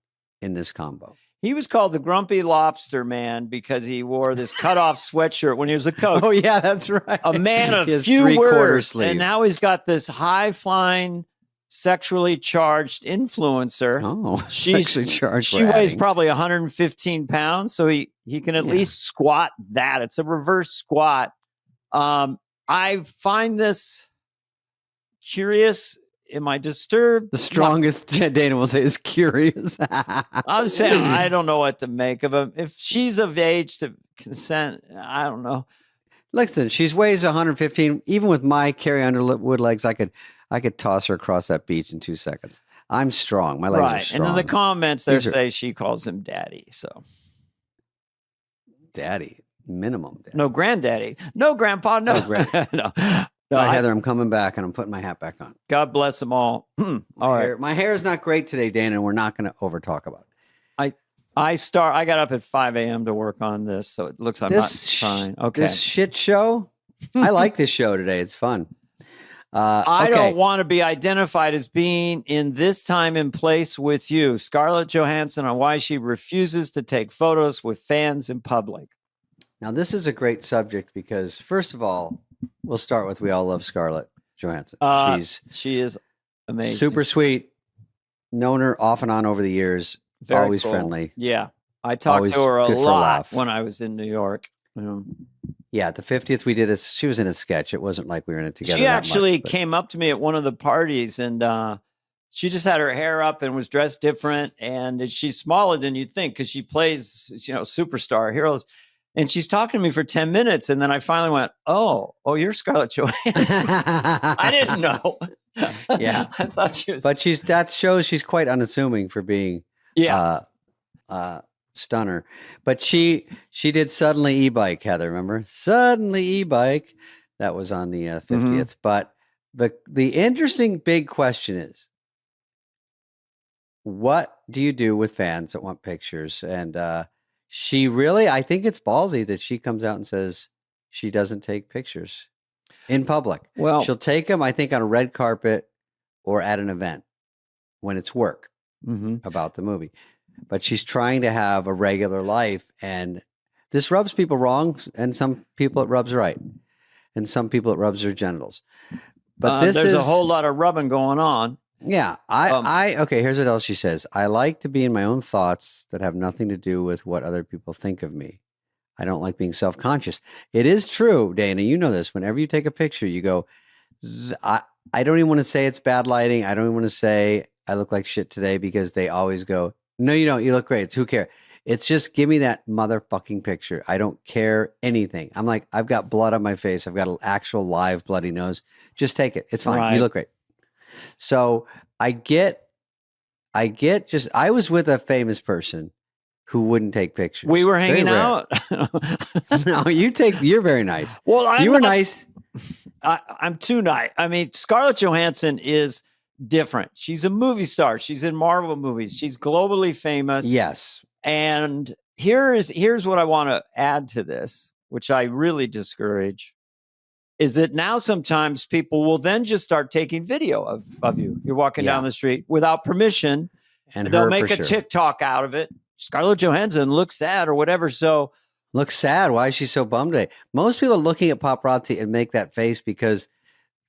in this combo. He was called the Grumpy Lobster Man because he wore this cutoff sweatshirt when he was a coach. Oh, yeah, that's right. A man of He has few 3/4 words. sleeve. And now he's got this high-flying, sexually charged influencer. Oh, She's sexually charged. She weighs probably 115 pounds, so he can at least squat that. It's a reverse squat. I find this curious. am I disturbed? The strongest Dana will say is curious. I'll say I don't know what to make of him. If she's of age to consent, I don't know. Listen, she weighs 115. Even with my Carrie Underwood legs, I could toss her across that beach in 2 seconds. I'm strong. My legs are strong. And in the comments there say she calls him daddy. So daddy, minimum daddy. No granddaddy. No grandpa. No. No. All right, Heather, I'm coming back and I'm putting my hat back on. God bless them all. All right. My hair is not great today, Dana, and we're not going to over talk about it. I got up at 5 a.m. to work on this, so it looks like I'm not trying. Okay. This shit show? I like this show today. It's fun. I don't want to be identified as being in this time and place with you. Scarlett Johansson on why she refuses to take photos with fans in public. Now, this is a great subject because, first of all, we'll start with we all love Scarlett Johansson. She is amazing. Super sweet. Known her off and on over the years. Very always cool. Friendly. Yeah. I talked to her a lot when I was in New York. Yeah, at the 50th, she was in a sketch. It wasn't like we were in it together. She actually came up to me at one of the parties and she just had her hair up and was dressed different. And she's smaller than you'd think because she plays, superstar heroes. And she's talking to me for 10 minutes. And then I finally went, oh, you're Scarlett Johansson. I didn't know. Yeah. I thought she was. But that shows she's quite unassuming for being stunner. But she did Suddenly E-Bike, Heather, remember? Suddenly E-Bike. That was on the 50th. Mm-hmm. But the interesting big question is, what do you do with fans that want pictures? And she really, I think it's ballsy that she comes out and says she doesn't take pictures in public. Well, she'll take them, I think, on a red carpet or at an event when it's work about the movie. But she's trying to have a regular life, and this rubs people wrong, and some people it rubs right, and some people it rubs their genitals. But there's a whole lot of rubbing going on. Yeah, okay, here's what else she says. I like to be in my own thoughts that have nothing to do with what other people think of me. I don't like being self-conscious. It is true, Dana, you know this. Whenever you take a picture, you go, I don't even want to say it's bad lighting. I don't even want to say I look like shit today because they always go, no, you don't. You look great. It's who cares? It's just give me that motherfucking picture. I don't care anything. I'm like, I've got blood on my face. I've got an actual live bloody nose. Just take it. It's fine. Right. You look great. So I was with a famous person who wouldn't take pictures. We were hanging out. No, you're very nice. Well, you were nice. I'm too nice. I mean, Scarlett Johansson is different. She's a movie star. She's in Marvel movies. She's globally famous. Yes. And here's what I want to add to this, which I really discourage, is that now sometimes people will then just start taking video of you. You're walking down the street without permission, and they'll make a TikTok out of it. Scarlett Johansson looks sad or whatever. So looks sad. Why is she so bummed today? Most people are looking at paparazzi and make that face because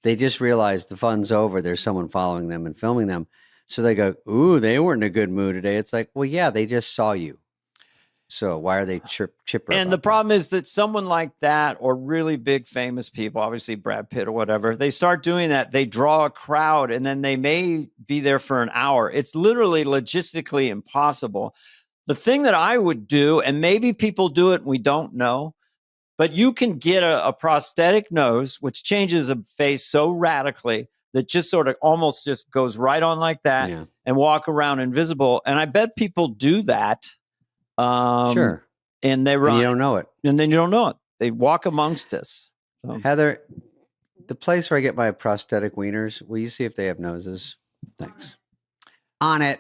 they just realize the fun's over. There's someone following them and filming them. So they go, ooh, they weren't in a good mood today. It's like, well, yeah, they just saw you. So why are they chipper? And the problem is that someone like that, or really big famous people, obviously Brad Pitt or whatever, they start doing that. They draw a crowd and then they may be there for an hour. It's literally logistically impossible. The thing that I would do, and maybe people do it and we don't know, but you can get a prosthetic nose, which changes a face so radically that just sort of almost just goes right on like that and walk around invisible. And I bet people do that. Sure. And they run. And you don't know it. And then you don't know it. They walk amongst us. So. Heather, the place where I get my prosthetic wieners, will you see if they have noses? Thanks. On it.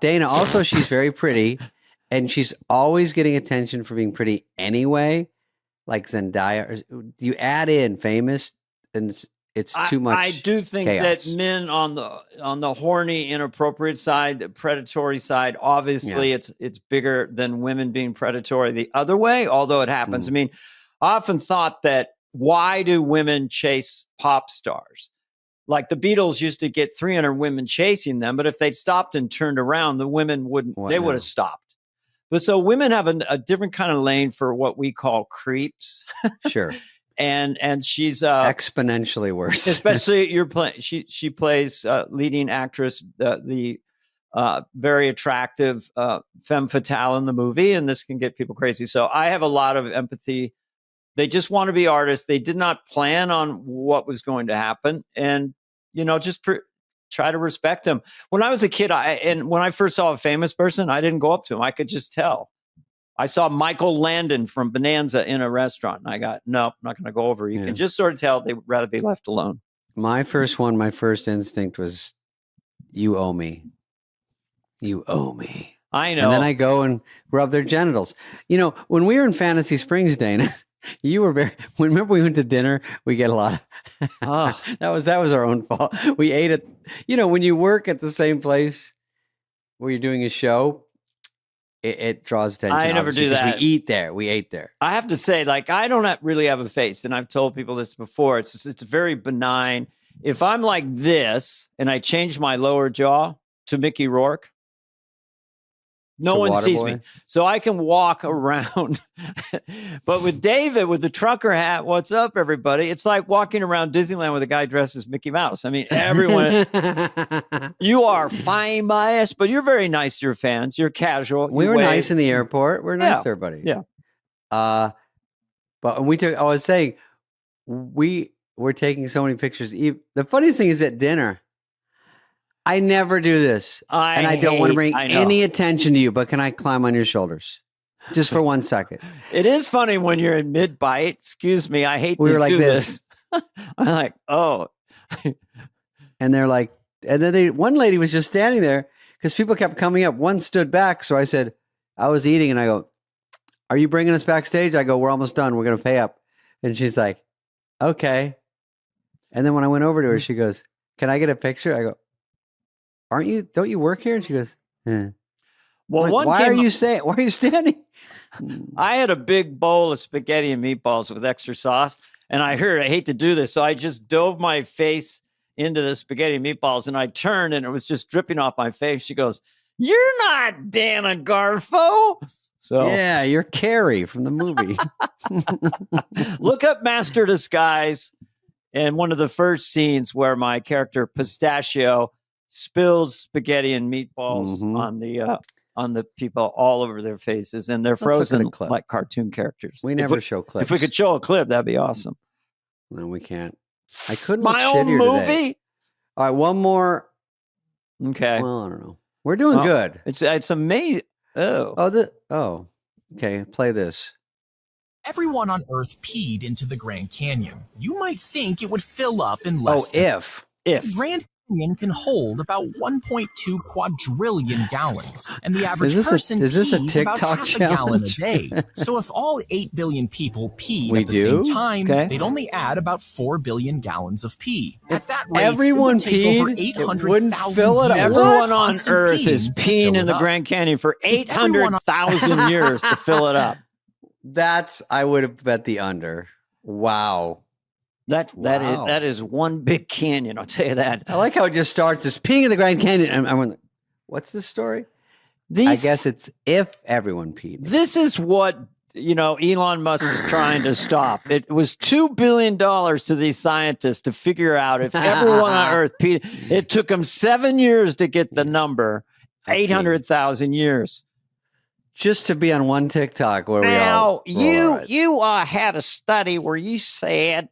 Dana, also, she's very pretty. And she's always getting attention for being pretty anyway. Like Zendaya. You add in famous and it's too much. I do think chaos. that men on the horny, inappropriate side, the predatory side, obviously it's bigger than women being predatory the other way, although it happens. I mean, I often thought that why do women chase pop stars? Like the Beatles used to get 300 women chasing them, but if they'd stopped and turned around, the women would have stopped. But so women have a different kind of lane for what we call creeps. Sure. and she's exponentially worse. Especially you're playing. She plays leading actress, the very attractive femme fatale in the movie, and this can get people crazy. So I have a lot of empathy. They just want to be artists. They did not plan on what was going to happen, and just try to respect them. When I was a kid, when I first saw a famous person, I didn't go up to him. I could just tell. I saw Michael Landon from Bonanza in a restaurant, and I got, nope, I'm not going to go over. You can just sort of tell they would rather be left alone. My first instinct was, you owe me. You owe me. I know. And then I go and rub their genitals. When we were in Fantasy Springs, Dana, you were remember we went to dinner, we get a lot of, that was our own fault. We ate it. When you work at the same place where you're doing a show, it draws attention. I never do that. We ate there. I have to say, I don't really have a face, and I've told people this before. It's very benign. If I'm like this and I change my lower jaw to Mickey Rourke, no one sees me. So I can walk around. But with David, with the trucker hat, what's up, everybody? It's like walking around Disneyland with a guy dressed as Mickey Mouse. I mean, everyone, you are famous, but you're very nice to your fans. You're casual. We were nice in the airport. We're nice to everybody. Yeah. But I was saying, we were taking so many pictures. The funniest thing is at dinner, I never do this. I don't want to bring any attention to you, but can I climb on your shoulders? Just for 1 second. It is funny when you're in mid-bite. Excuse me, I hate we to were like do this. I'm like, oh. And they're like, and then one lady was just standing there because people kept coming up. One stood back. So I said, I was eating and I go, are you bringing us backstage? I go, we're almost done. We're going to pay up. And she's like, okay. And then when I went over to her, she goes, can I get a picture? I go, don't you work here? And she goes, well, like, why are you standing? I had a big bowl of spaghetti and meatballs with extra sauce, and I hate to do this, so I just dove my face into the spaghetti and meatballs, and I turned, and it was just dripping off my face. She goes, you're not Dana Garfo. So yeah, you're Carrie from the movie. Look up Master Disguise, and one of the first scenes where my character Pistachio spills spaghetti and meatballs on the people all over their faces, and they're frozen like cartoon characters. We never show clips. If we could show a clip, that'd be awesome. No, we can't. I couldn't. My own movie. Today. All right, one more. Okay. Well, I don't know. We're doing good. It's amazing. Okay. Play this. Everyone on Earth peed into the Grand Canyon. You might think it would fill up in less than... if. The Grand Canyon can hold about 1.2 quadrillion gallons, and the average person pees about half a gallon a day. So if all 8 billion people peed at the same time, they'd only add about 4 billion gallons of pee. At that rate, everyone it would take over peed, 800,000 years. Everyone on Earth is peeing in the Grand Canyon for 800,000 years to fill it up. I would have bet the under. Wow. That is one big canyon. I'll tell you that. I like how it just starts as peeing in the Grand Canyon. And I went, what's the story? I guess it's if everyone peed. This is what Elon Musk is trying to stop. It was $2 billion to these scientists to figure out if everyone on Earth peed. It took them 7 years to get the number, 800,000 years. Just to be on one TikTok where you had a study where you said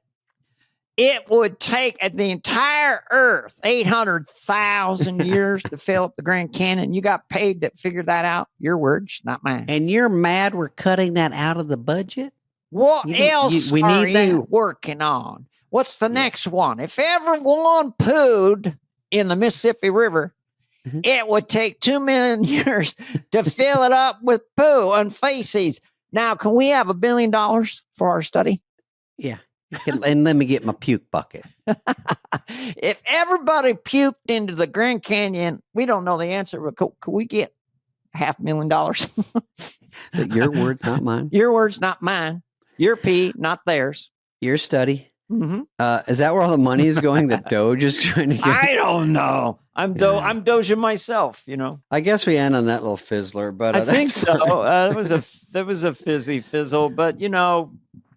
it would take the entire Earth 800,000 years to fill up the Grand Canyon. You got paid to figure that out. Your words, not mine. And you're mad we're cutting that out of the budget? What else are you working on? What's the next one? If everyone pooed in the Mississippi River, it would take 2 million years to fill it up with poo and feces. Now, can we have $1 billion for our study? Yeah. And let me get my puke bucket. If everybody puked into the Grand Canyon, we don't know the answer, but could we get $500,000? Your words, not mine. Your words, not mine. Your pee, not theirs. Your study. Mm-hmm. Is that where all the money is going? That Doge is trying to get? I don't know. I'm Doja myself, I guess we end on that little fizzler, but I think so. That was a fizzy fizzle, but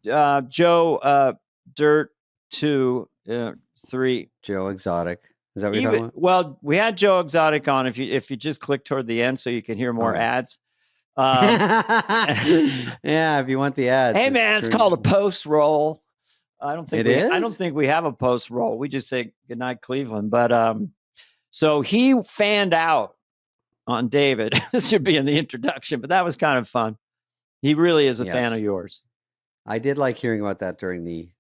Joe Dirt 2, 3. Joe Exotic. Is that what you're talking about? Well, we had Joe Exotic on. If you just click toward the end, so you can hear more ads. Yeah, if you want the ads. Hey man, it's called a post roll. I don't think we have a post roll. We just say goodnight, Cleveland. But so he fanned out on David. This should be in the introduction, but that was kind of fun. He really is a fan of yours. I did like hearing about that during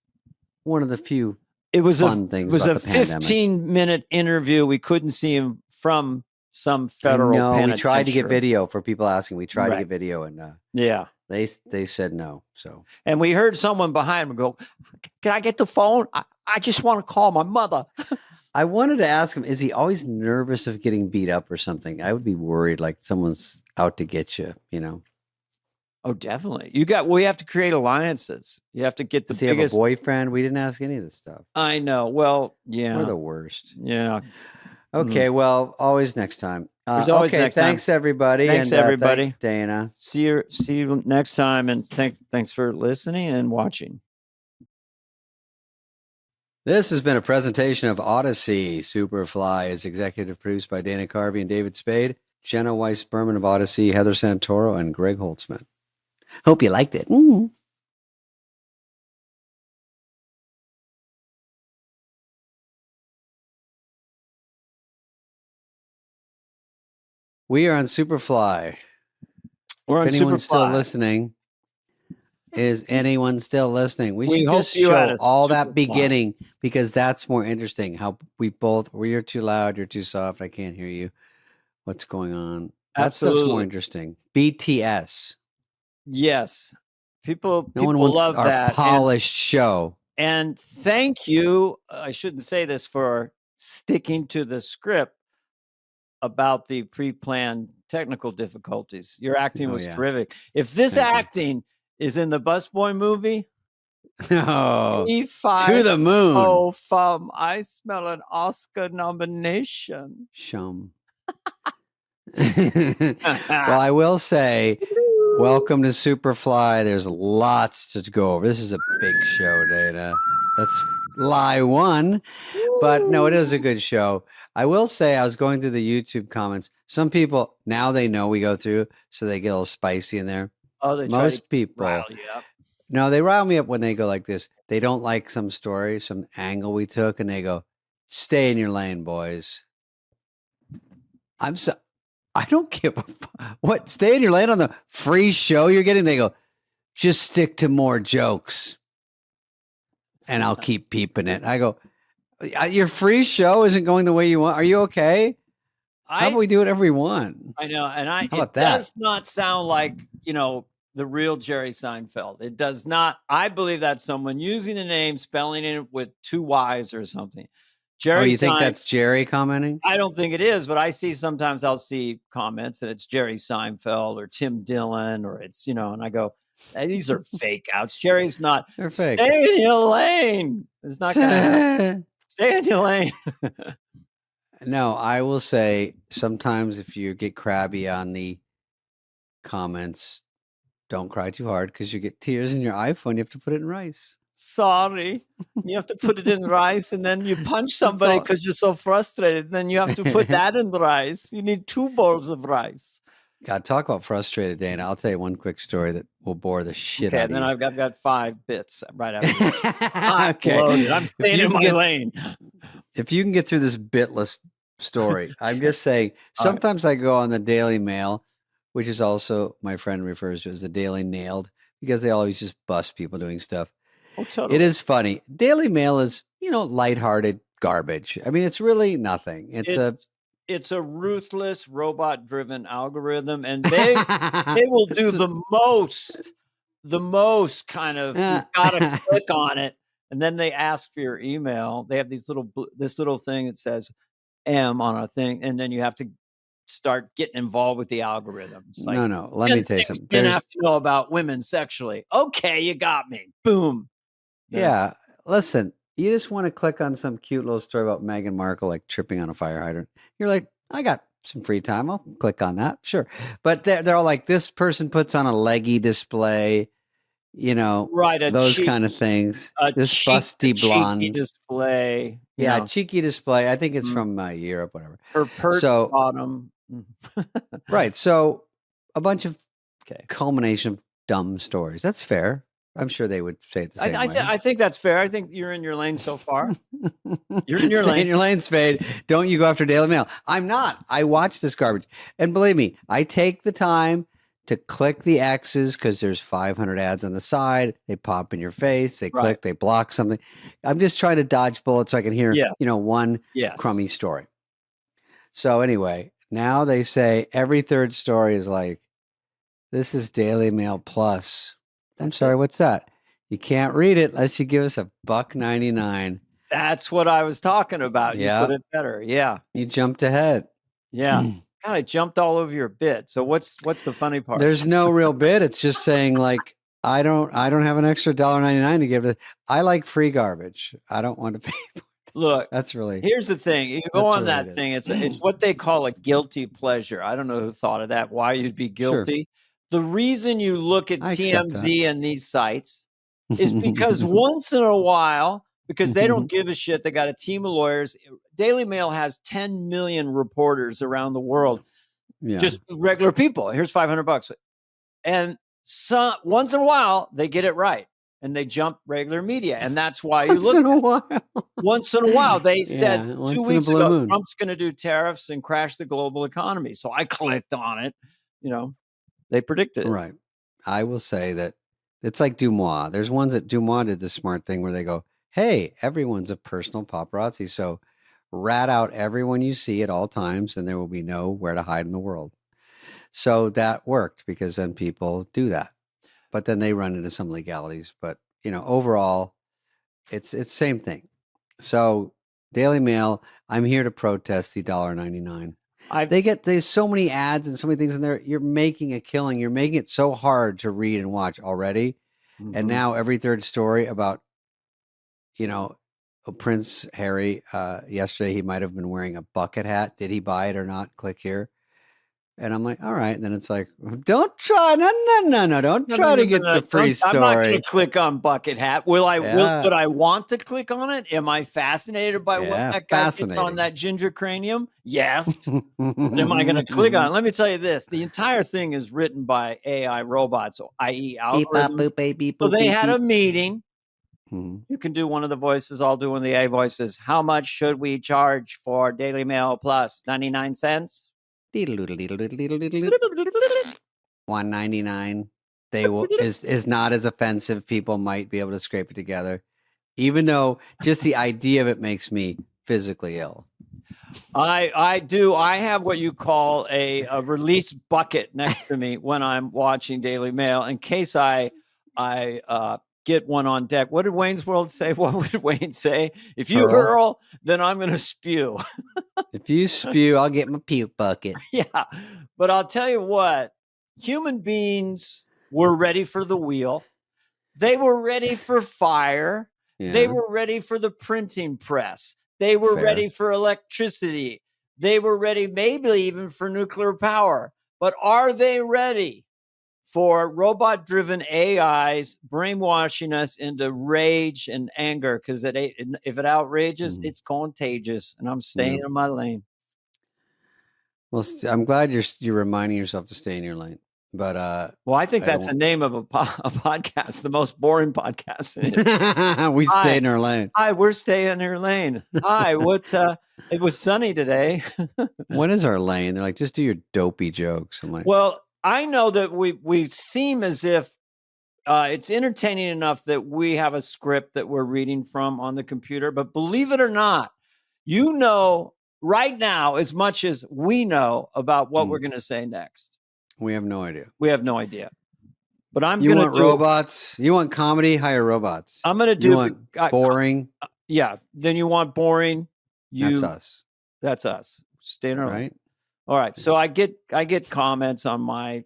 one of the few fun things. It was a 15-minute interview. We couldn't see him from some federal penitentiary. We tried to get video for people asking. We tried to get video, and they said no. So, and we heard someone behind him go, "Can I get the phone? I just want to call my mother." I wanted to ask him, is he always nervous of getting beat up or something? I would be worried, like someone's out to get you, you know? Oh, definitely. We have to create alliances. You have to get the biggest. Does he have a boyfriend? We didn't ask any of this stuff. I know. Well, yeah. We're the worst. Yeah. Okay. Well, always next time. There's always next time. Thanks everybody. Thanks everybody. Thanks, Dana. See you next time. And thanks for listening and watching. This has been a presentation of Odyssey. Superfly is executive produced by Dana Carvey and David Spade, Jenna Weiss-Berman of Odyssey, Heather Santoro, and Greg Holtzman. Hope you liked it. Mm-hmm. We are on Superfly. We're on if anyone's Superfly. Still listening. Is anyone still listening? We should hope just you show all Superfly. that beginning, because that's more interesting. How you're too loud, you're too soft, I can't hear you. What's going on? That stuff's more interesting. BTS. Yes. People wants love our that. Polished show. And thank you. I shouldn't say this, for sticking to the script about the pre-planned technical difficulties. Your acting was terrific. If this acting is in the Busboy movie, to the moon. Oh, I smell an Oscar nomination. Shum. Well, I will say, welcome to Superfly. There's lots to go over. This is a big show, Dana. That's lie one. But no, it is a good show. I will say, I was going through the YouTube comments. Some people, now they know we go through, so they get a little spicy in there. Oh, Most people. Rile you up. No, they rile me up when they go like this. They don't like some story, some angle we took, and they go, "Stay in your lane, boys." I don't give a what. Stay in your lane on the free show you're getting. They go, "Just stick to more jokes, and I'll keep peeping it." I go, "Your free show isn't going the way you want. Are you okay? How about we do whatever we want?" I know, and How about it that? does not sound like, the real Jerry Seinfeld. It does not. I believe that's someone using the name, spelling it with 2 Y's or something. Jerry. You think that's Jerry commenting? I don't think it is, but sometimes I'll see comments and it's Jerry Seinfeld or Tim Dillon, or it's, and I go, hey, these are fake outs. Jerry's not. They're fake. Stay in your lane. It's not going to stay in your lane. No, I will say, sometimes if you get crabby on the comments, don't cry too hard, because you get tears in your iPhone. You have to put it in rice. Sorry. You have to put it in rice, and then you punch somebody because you're so frustrated. Then you have to put that in the rice. You need 2 bowls of rice. God, talk about frustrated, Dana. I'll tell you one quick story that will bore the shit out of you. And then I've got 5 bits right after. Okay. I'm staying in my lane. If you can get through this bitless story, I'm just saying, sometimes I go on the Daily Mail, which is also, my friend refers to as the Daily Nailed, because they always just bust people doing stuff. Oh, totally. It is funny. Daily Mail is, lighthearted garbage. I mean, it's really nothing. It's a ruthless, robot-driven algorithm, and they will do the most kind of, you've got to click on it, and then they ask for your email. They have this little thing that says M on a thing, and then you have to start getting involved with the algorithms. Like, no. Let me tell you something. You have to know about women sexually. Okay, you got me. Boom. Yeah. Listen, you just want to click on some cute little story about Meghan Markle, like tripping on a fire hydrant. You're like, I got some free time. I'll click on that. Sure. But they're all like, this person puts on a leggy display. right, those kind of things. This busty blonde cheeky display. Yeah, cheeky display. I think it's from Europe, whatever. Her pert bottom. Right. So a bunch of culmination of dumb stories. That's fair. I'm sure they would say it the same way. I think that's fair. I think you're in your lane so far. You're in your Stay lane. in your lane, Spade. Don't you go after Daily Mail. I'm not. I watch this garbage. And believe me, I take the time to click the X's because there's 500 ads on the side. They pop in your face. They click. They block something. I'm just trying to dodge bullets so I can hear, one crummy story. So anyway, now they say every third story is like, this is Daily Mail Plus. I'm sorry, what's that? You can't read it unless you give us $1.99. That's what I was talking about. Yeah. You put it better. Yeah. You jumped ahead. Yeah. God, I jumped all over your bit. So what's the funny part? There's no real bit. It's just saying like, I don't have an extra $1.99 to give it. I like free garbage. I don't want to pay for it. Look, here's the thing. You go on that thing. It's what they call a guilty pleasure. I don't know who thought of that. Why you'd be guilty. Sure. The reason you look at TMZ and these sites is because once in a while, because they don't give a shit, they got a team of lawyers. Daily Mail has 10 million reporters around the world, just regular people. Here's $500. And once in a while, they get it right. And they jump regular media. And that's why you look once in a while. They said 2 weeks ago, Trump's going to do tariffs and crash the global economy. So I clicked on it, They predicted it. Right. I will say that it's like Dumois. There's ones that Dumois did the smart thing where they go, hey, everyone's a personal paparazzi. So rat out everyone you see at all times and there will be nowhere to hide in the world. So that worked because then people do that. But then they run into some legalities. But, overall, it's the same thing. So Daily Mail, I'm here to protest the $1.99. There's so many ads and so many things in there. You're making a killing. You're making it so hard to read and watch already. And now every third story about, Prince Harry, yesterday, he might have been wearing a bucket hat. Did he buy it or not? Click here. And I'm like, all right. And then it's like, don't try. No. Don't try to get the free story. I'm not going to click on bucket hat. Would I want to click on it? Am I fascinated by what that guy gets on that ginger cranium? Yes. Am I going to click on it? Let me tell you this. The entire thing is written by AI robots, i.e. algorithms. So they had a meeting. You can do one of the voices. I'll do one of the AI voices. How much should we charge for Daily Mail Plus? 99 cents? $1.99. They will is not as offensive. People might be able to scrape it together, even though just the idea of it makes me physically ill. I do. I have what you call a release bucket next to me when I'm watching Daily Mail in case I get one on deck. What did Wayne's World say? What would Wayne say? If you hurl, then I'm going to spew. If you spew, I'll get my puke bucket. Yeah. But I'll tell you what, human beings were ready for the wheel. They were ready for fire. Yeah. They were ready for the printing press. They were ready for electricity. They were ready maybe even for nuclear power. But are they ready for robot-driven AIs brainwashing us into rage and anger? Because if it outrages, it's contagious, and I'm staying in my lane. Well, I'm glad you're reminding yourself to stay in your lane. But I think that's the name of a podcast, the most boring podcast. We stay in our lane. Hi, we're staying in our lane. Hi, it was sunny today. What is our lane? They're like, just do your dopey jokes. I'm like, well, I know that we seem as if it's entertaining enough that we have a script that we're reading from on the computer. But believe it or not, right now as much as we know about what we're going to say next. We have no idea. But I'm going to do robots. You want comedy? Hire robots. I'm going to do. You want boring? Yeah. Then you want boring. That's us. That's us. Stay in our right. All right. So I get comments on my,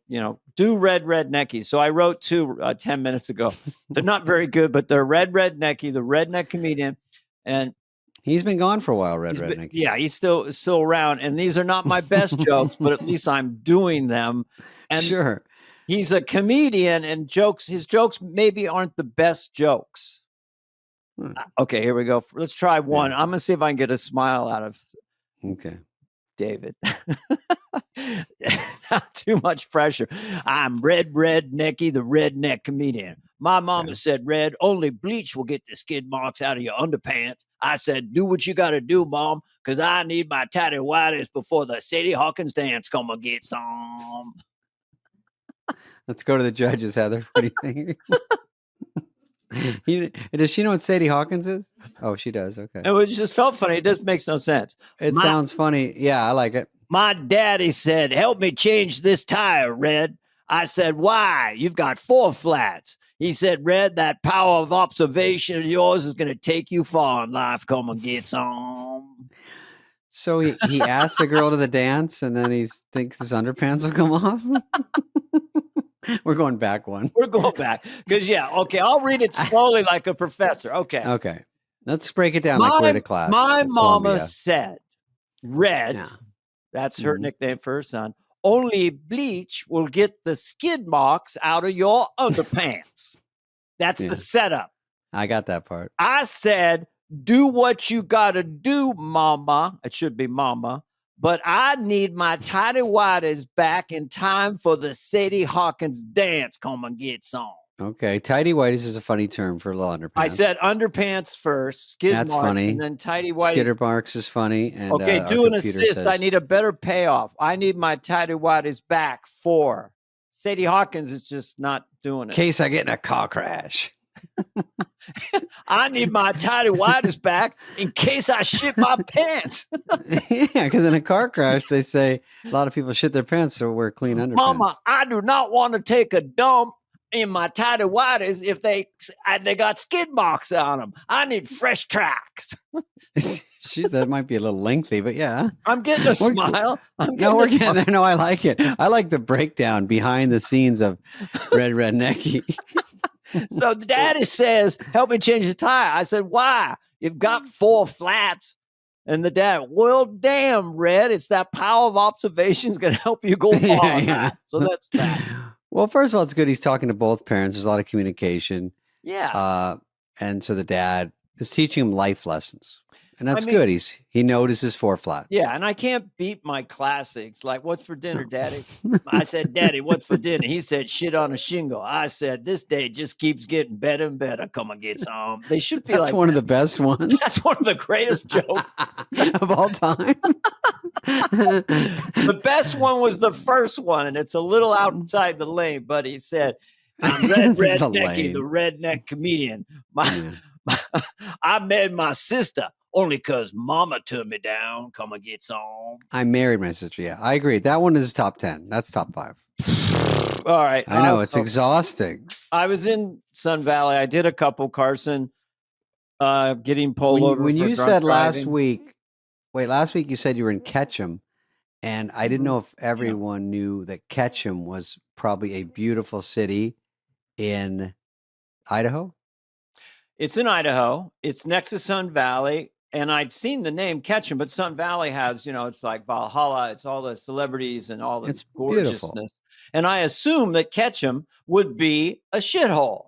do red necky. So I wrote 2 10 minutes ago. They're not very good, but they're red necky, the redneck comedian. And he's been gone for a while, red necky. Yeah, he's still around. And these are not my best jokes, but at least I'm doing them. And sure. He's a comedian, and his jokes maybe aren't the best jokes. Okay, here we go. Let's try one. I'm going to see if I can get a smile out of David. Not too much pressure. I'm Red Necky, the redneck comedian. My mama said, Red, only bleach will get the skid marks out of your underpants. I said, do what you got to do, Mom, because I need my tighty whities before the Sadie Hawkins dance come and get some. Let's go to the judges, Heather. What do you think? Does she know what Sadie Hawkins is? Oh, she does. Okay. It just felt funny. It just makes no sense. It sounds funny. Yeah, I like it. My daddy said, help me change this tire, Red. I said, why? You've got 4 flats. He said, Red, that power of observation of yours is going to take you far in life. Come and get some. So he asked the girl to the dance, and then he thinks his underpants will come off? We're going back one. We're going back. Because, okay, I'll read it slowly like a professor. Okay. Let's break it down like we're at a class. My mama said, Red, that's her nickname for her son, only bleach will get the skid marks out of your underpants. That's the setup. I got that part. I said, do what you got to do, Mama. It should be Mama. But I need my tighty whities back in time for the Sadie Hawkins dance. Come and get some. Okay, tighty whities is a funny term for little underpants. I said underpants first, skid marks, funny. And then tighty whities. Skidder marks is funny. And, do an assist. I need a better payoff. I need my tighty whities back for Sadie Hawkins is just not doing it. In case I get in a car crash. I need my tighty whities back in case I shit my pants. Yeah, because in a car crash, they say a lot of people shit their pants, so wear clean underpants. Mama, I do not want to take a dump in my tighty whities if they got skid marks on them. I need fresh tracks. Jeez, that might be a little lengthy, but yeah. I'm getting a smile. We're getting there. No, I like it. I like the breakdown behind the scenes of Red Necky. So the daddy says, help me change the tire. I said, why? You've got 4 flats. And the dad, well, damn, Red, it's that power of observation is going to help you go far. So that's that. Well, first of all, it's good he's talking to both parents. There's a lot of communication. Yeah. And so the dad is teaching him life lessons. And that's good. He notices 4 flats. Yeah, and I can't beat my classics. Like, what's for dinner, Daddy? I said, Daddy, what's for dinner? He said, shit on a shingle. I said, this day just keeps getting better and better. Come and get some. They should be That's one of the best ones. That's one of the greatest jokes of all time. The best one was the first one, and it's a little outside the lane, but he said, I'm Red Necky, the redneck comedian. I met my sister. Only because Mama turned me down. Come and get some. I married my sister. Yeah, I agree. That one is top 10. That's top 5. All right. I know. It's exhausting. I was in Sun Valley. I did a couple, Carson, getting pulled over. When you said last week you said you were in Ketchum, and I didn't know if everyone knew that Ketchum was probably a beautiful city in Idaho. It's in Idaho. It's next to Sun Valley. And I'd seen the name Ketchum, but Sun Valley has, it's like Valhalla. It's all the celebrities and all the gorgeousness. Beautiful. And I assumed that Ketchum would be a shithole.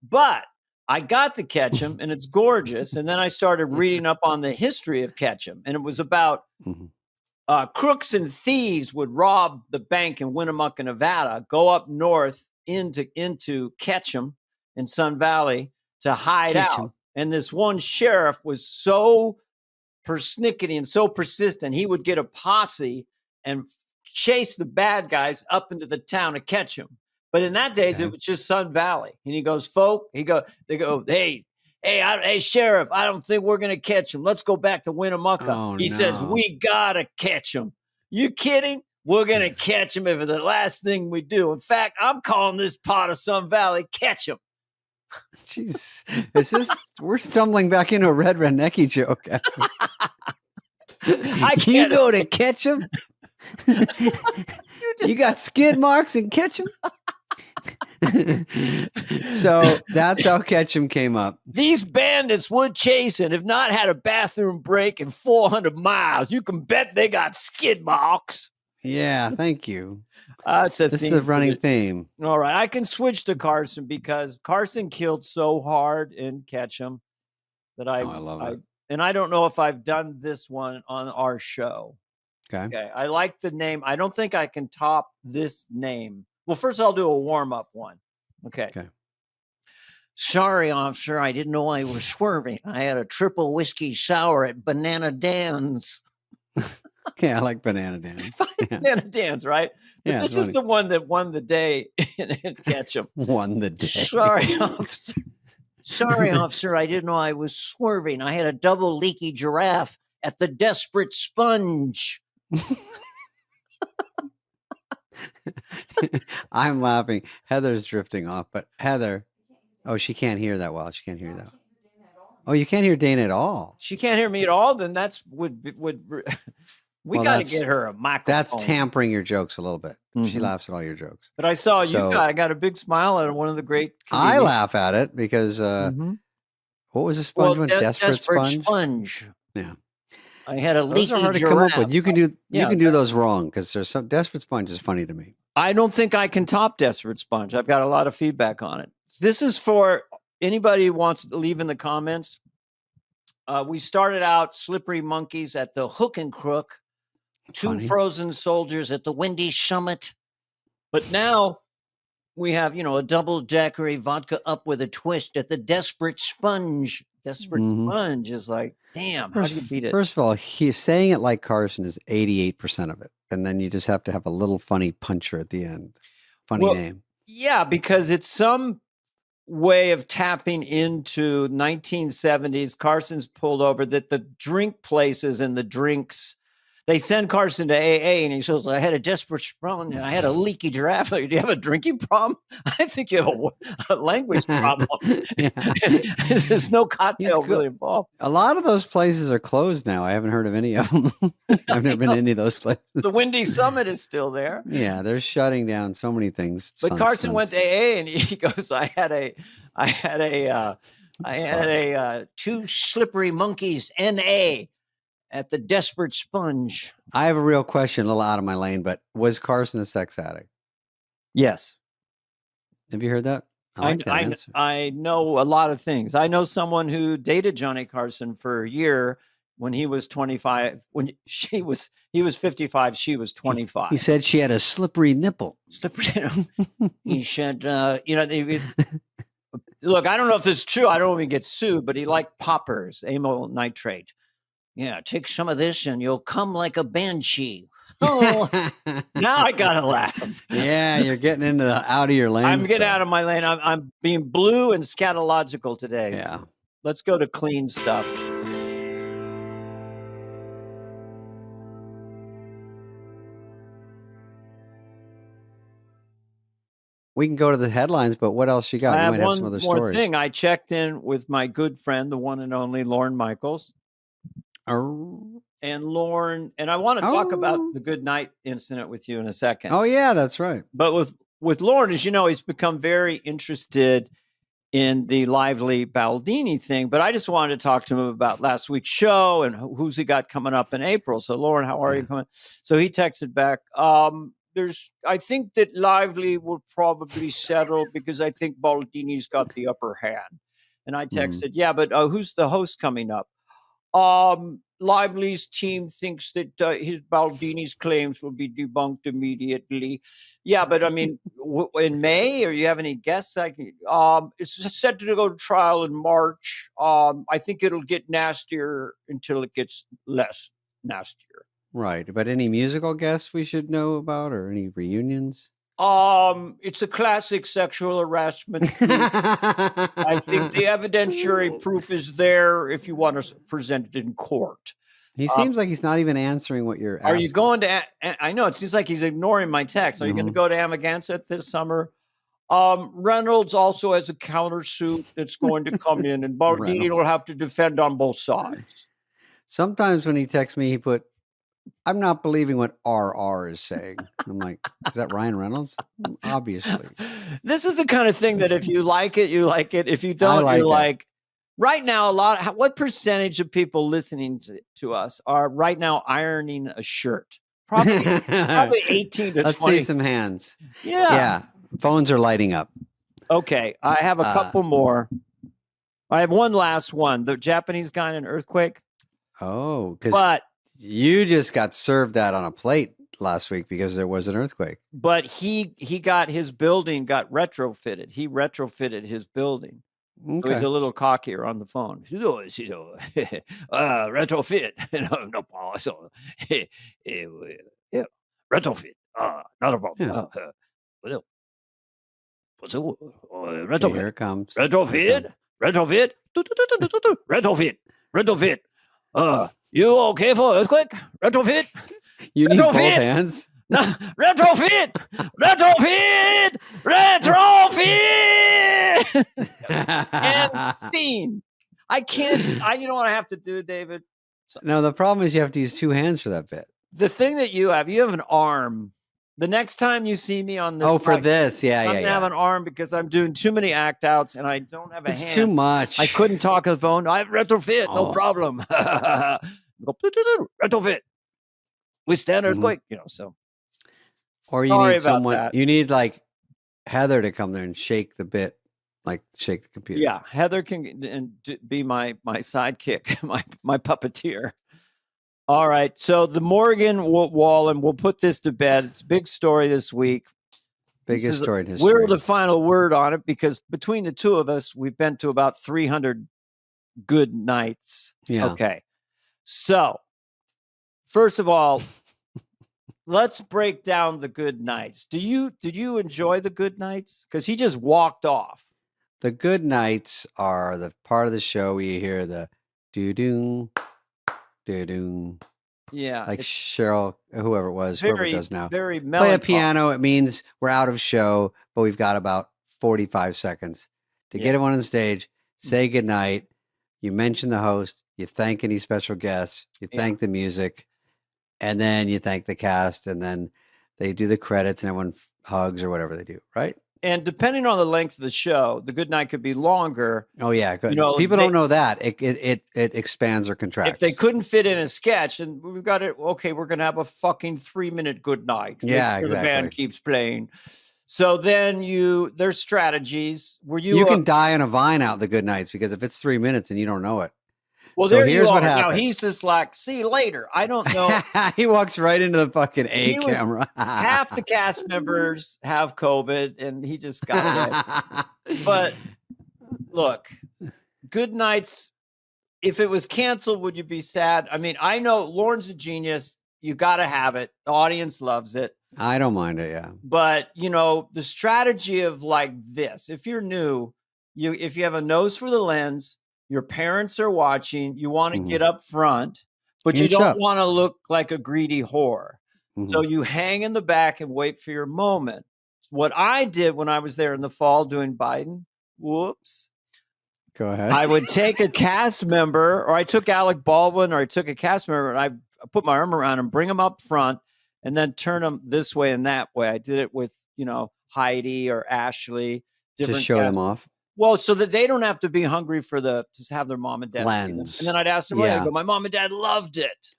But I got to Ketchum and it's gorgeous. And then I started reading up on the history of Ketchum. And it was about crooks and thieves would rob the bank in Winnemucca, Nevada, go up north into Ketchum in Sun Valley to hide out. And this one sheriff was so persnickety and so persistent, he would get a posse and chase the bad guys up into the town to catch them. But in that days, it was just Sun Valley. And he goes, they go, hey, sheriff, I don't think we're going to catch him. Let's go back to Winnemucca. He says, we got to catch him. You kidding? We're going to catch him if it's the last thing we do. In fact, I'm calling this part of Sun Valley Catch him. Jeez, we're stumbling back into a Red Necky joke. You go to Ketchum? You got skid marks in Ketchum? So that's how Ketchum came up. These bandits would chase and have not had a bathroom break in 400 miles. You can bet they got skid marks. Yeah, thank you. This is a running theme. All right, I can switch to Carson because Carson killed so hard in Ketchum that I love it. And I don't know if I've done this one on our show. Okay. I like the name. I don't think I can top this name. Well, first I'll do a warm-up one. Okay. Sorry, officer. I didn't know I was swerving. I had a triple whiskey sour at Banana Dan's. Yeah, I like Banana Dan's. Banana Dan's, right? But Yeah, this is the one that won the day in Ketchum. Won the day. Sorry, officer. Sorry, officer. I didn't know I was swerving. I had a double leaky giraffe at the Desperate Sponge. I'm laughing. Heather's drifting off, but Heather, she can't hear that well. She can't hear that. Oh, you can't hear Dana at all. She can't hear me at all. Then we got to get her a microphone. That's tampering your jokes a little bit. She laughs at all your jokes. But I saw I got a big smile at one of the great comedians. I laugh at it because what was the sponge one? Desperate Sponge. Yeah. I had a leaky Those are hard to come up with. You can do those wrong because there's some Desperate Sponge is funny to me. I don't think I can top Desperate Sponge. I've got a lot of feedback on it. This is for anybody who wants to leave in the comments. We started out Slippery Monkeys at the Hook and Crook, Two Frozen Soldiers at the Windy Summit. But now we have, a double-decker vodka up with a twist at the Desperate Sponge. Desperate Sponge is like, damn, how do you beat it? First of all, he's saying it like Carson is 88% of it. And then you just have to have a little funny puncher at the end. Funny name. Yeah, because it's some way of tapping into 1970s. Carson's pulled over that the drink places and the drinks, they send Carson to AA and he says, I had a desperate sprung and I had a leaky giraffe. Do you have a drinking problem? I think you have a language problem. There's no cocktail really involved. A lot of those places are closed now. I haven't heard of any of them. I've never been to any of those places. The Windy Summit is still there. Yeah, they're shutting down so many things. But Carson went to AA and he goes, I had a Two Slippery Monkeys NA at the Desperate Sponge. I have a real question, a little out of my lane, but was Carson a sex addict? Yes. Have you heard that? I know a lot of things. I know someone who dated Johnny Carson for a year when he was 25. When he was 55, she was 25. He said she had a slippery nipple. He said, look, I don't know if this is true. I don't know if he gets sued, but he liked poppers, amyl nitrate. Yeah, take some of this and you'll come like a banshee. Oh, now I gotta laugh. Yeah, you're getting into out of your lane. I'm getting out of my lane. I'm being blue and scatological today. Yeah. Let's go to clean stuff. We can go to the headlines, but what else you got? I you might have some other stories. One more thing. I checked in with my good friend, the one and only Lorne Michaels. And Lorne, and I want to talk about the good night incident with you in a second. Oh, yeah, that's right. But with Lorne, as you know, he's become very interested in the Lively Baldini thing. But I just wanted to talk to him about last week's show and who's he got coming up in April. So, Lorne, how are you coming? So he texted back, I think that Lively will probably settle because I think Baldini's got the upper hand. And I texted, yeah, but who's the host coming up? Lively's team thinks that his Baldini's claims will be debunked immediately. Yeah, but I mean, in May, or you have any guesses? It's set to go to trial in March. I think it'll get nastier until it gets less nastier. Right, but any musical guests we should know about, or any reunions? It's a classic sexual harassment. I think the evidentiary proof is there if you want to present it in court. He seems like he's not even answering what you're asking. Are you going to, I know it seems like he's ignoring my text. Are you going to go to Amagansett this summer? Reynolds also has a countersuit that's going to come in, and Baldini will have to defend on both sides. Sometimes when he texts me, he put, I'm not believing what RR is saying. I'm like, is that Ryan Reynolds? Obviously. This is the kind of thing that if you like it, you like it. If you don't, you're like, right now, what percentage of people listening to us are right now ironing a shirt? Probably 18 to 20. Let's see some hands. Yeah. Phones are lighting up. Okay, I have a couple more. I have one last one. The Japanese guy in an earthquake. Oh, because you just got served that on a plate last week because there was an earthquake. But he got his building got retrofitted. He retrofitted his building. Okay. So he's a little cockier on the phone. Retrofit. No problem. So, yeah, retrofit. Not a problem. Yeah. Retrofit. Okay, here it comes. Retrofit. Retrofit. Retrofit. You okay for earthquake? Retrofit. You need both hands. No, retrofit. And scene. I can't. You know what I have to do, David? No, the problem is you have to use two hands for that bit. The thing that you have an arm. The next time you see me on this, for this, I'm gonna have an arm because I'm doing too many act outs and I don't have a hand. It's too much. I couldn't talk on the phone. I have retrofit, no problem. Retrofit. Withstand earthquake, so. Or you need someone. You need like Heather to come there and shake the bit, like shake the computer. Yeah, Heather can be my sidekick, my puppeteer. All right, so the Morgan wall, and we'll put this to bed. It's a big story this week. Biggest story in history. We're the final word on it because between the two of us, we've been to about 300 good nights. Yeah. Okay. So, first of all, let's break down the good nights. Did you enjoy the good nights? Because he just walked off. The good nights are the part of the show where you hear the doo-doo. Yeah. Like Cheryl, whoever it was, whoever it does now. Very play a piano. It means we're out of show, but we've got about 45 seconds to get everyone on the stage, say goodnight. You mention the host, you thank any special guests, you thank the music, and then you thank the cast, and then they do the credits and everyone hugs or whatever they do, right? And depending on the length of the show, the good night could be longer. Oh yeah, good. People don't know that it expands or contracts. If they couldn't fit in a sketch, and we've got it. Okay, we're gonna have a fucking 3-minute good night. Yeah, exactly. The band keeps playing. So then there's strategies where you can die on a vine out the good nights because if it's 3 minutes and you don't know it. Well, so here's what happened. Now he's just like, see you later. I don't know. He walks right into the fucking camera. Half the cast members have COVID, and he just got it. But look, good nights. If it was canceled, would you be sad? I mean, I know Lauren's a genius. You got to have it. The audience loves it. I don't mind it, yeah. But the strategy of like this, if you're new, if you have a nose for the lens. Your parents are watching. You want to get up front, but you don't want to look like a greedy whore. So you hang in the back and wait for your moment. What I did when I was there in the fall doing Biden, whoops. Go ahead. I would take a cast member, or I took Alec Baldwin, or I took a cast member, and I put my arm around him, bring him up front, and then turn them this way and that way. I did it with, Heidi or Ashley. Just show them off. Well, so that they don't have to be hungry to have their mom and dad. Lens. And then I'd ask them, but my mom and dad loved it.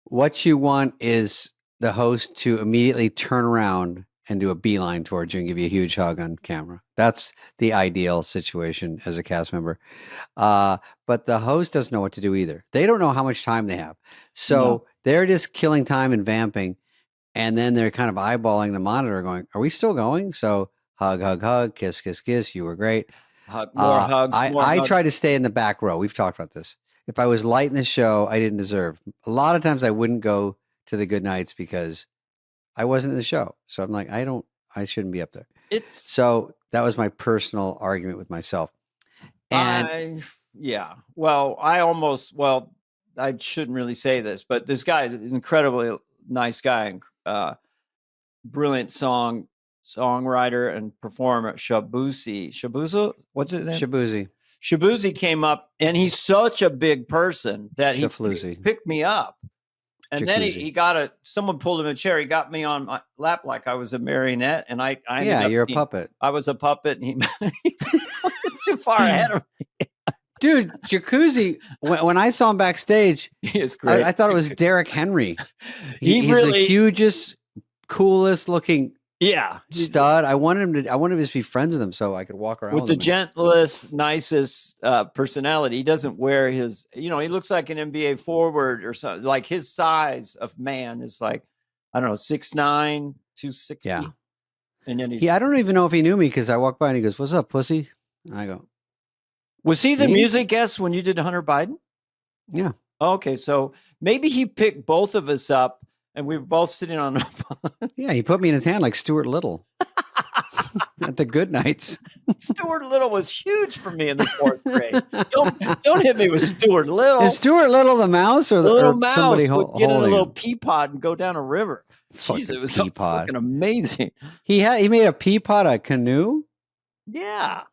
What you want is the host to immediately turn around and do a beeline towards you and give you a huge hug on camera. That's the ideal situation as a cast member. But the host doesn't know what to do either. They don't know how much time they have. So they're just killing time and vamping. And then they're kind of eyeballing the monitor going, are we still going? So hug, hug, hug, kiss, kiss, kiss. You were great. More hugs. I try to stay in the back row. We've talked about this. If I was light in the show, I didn't deserve. A lot of times I wouldn't go to the good nights because I wasn't in the show. So I'm like, I shouldn't be up there. So that was my personal argument with myself. And I shouldn't really say this, but this guy is an incredibly nice guy and brilliant songwriter and performer. Shabuzi, what's his name? Shabuzi came up, and he's such a big person that he picked me up. And then he got someone pulled him a chair. He got me on my lap like I was a marionette. And you're a puppet. I was a puppet, and he was too far ahead of me. Dude, Jacuzzi, when I saw him backstage, He is great. I thought it was Derrick Henry. He's really, the hugest, coolest looking stud. I wanted him to be friends with him so I could walk around with the gentlest, nicest personality. He doesn't wear his, he looks like an NBA forward or something. Like his size of man is like, I don't know, 6'9", 260. Yeah. And then I don't even know if he knew me because I walked by and he goes, "What's up, pussy?" And I go, was he the music guest when you did Hunter Biden? Yeah. Okay, so maybe he picked both of us up, and we were both sitting on. Yeah, he put me in his hand like Stuart Little at the good nights. Stuart Little was huge for me in the 4th grade. Don't hit me with Stuart Little. Is Stuart Little the mouse or the little mouse somebody would get in a little him? pea pod and go down a river? Jeez, it was so fucking amazing. He made a pea pod a canoe. Yeah.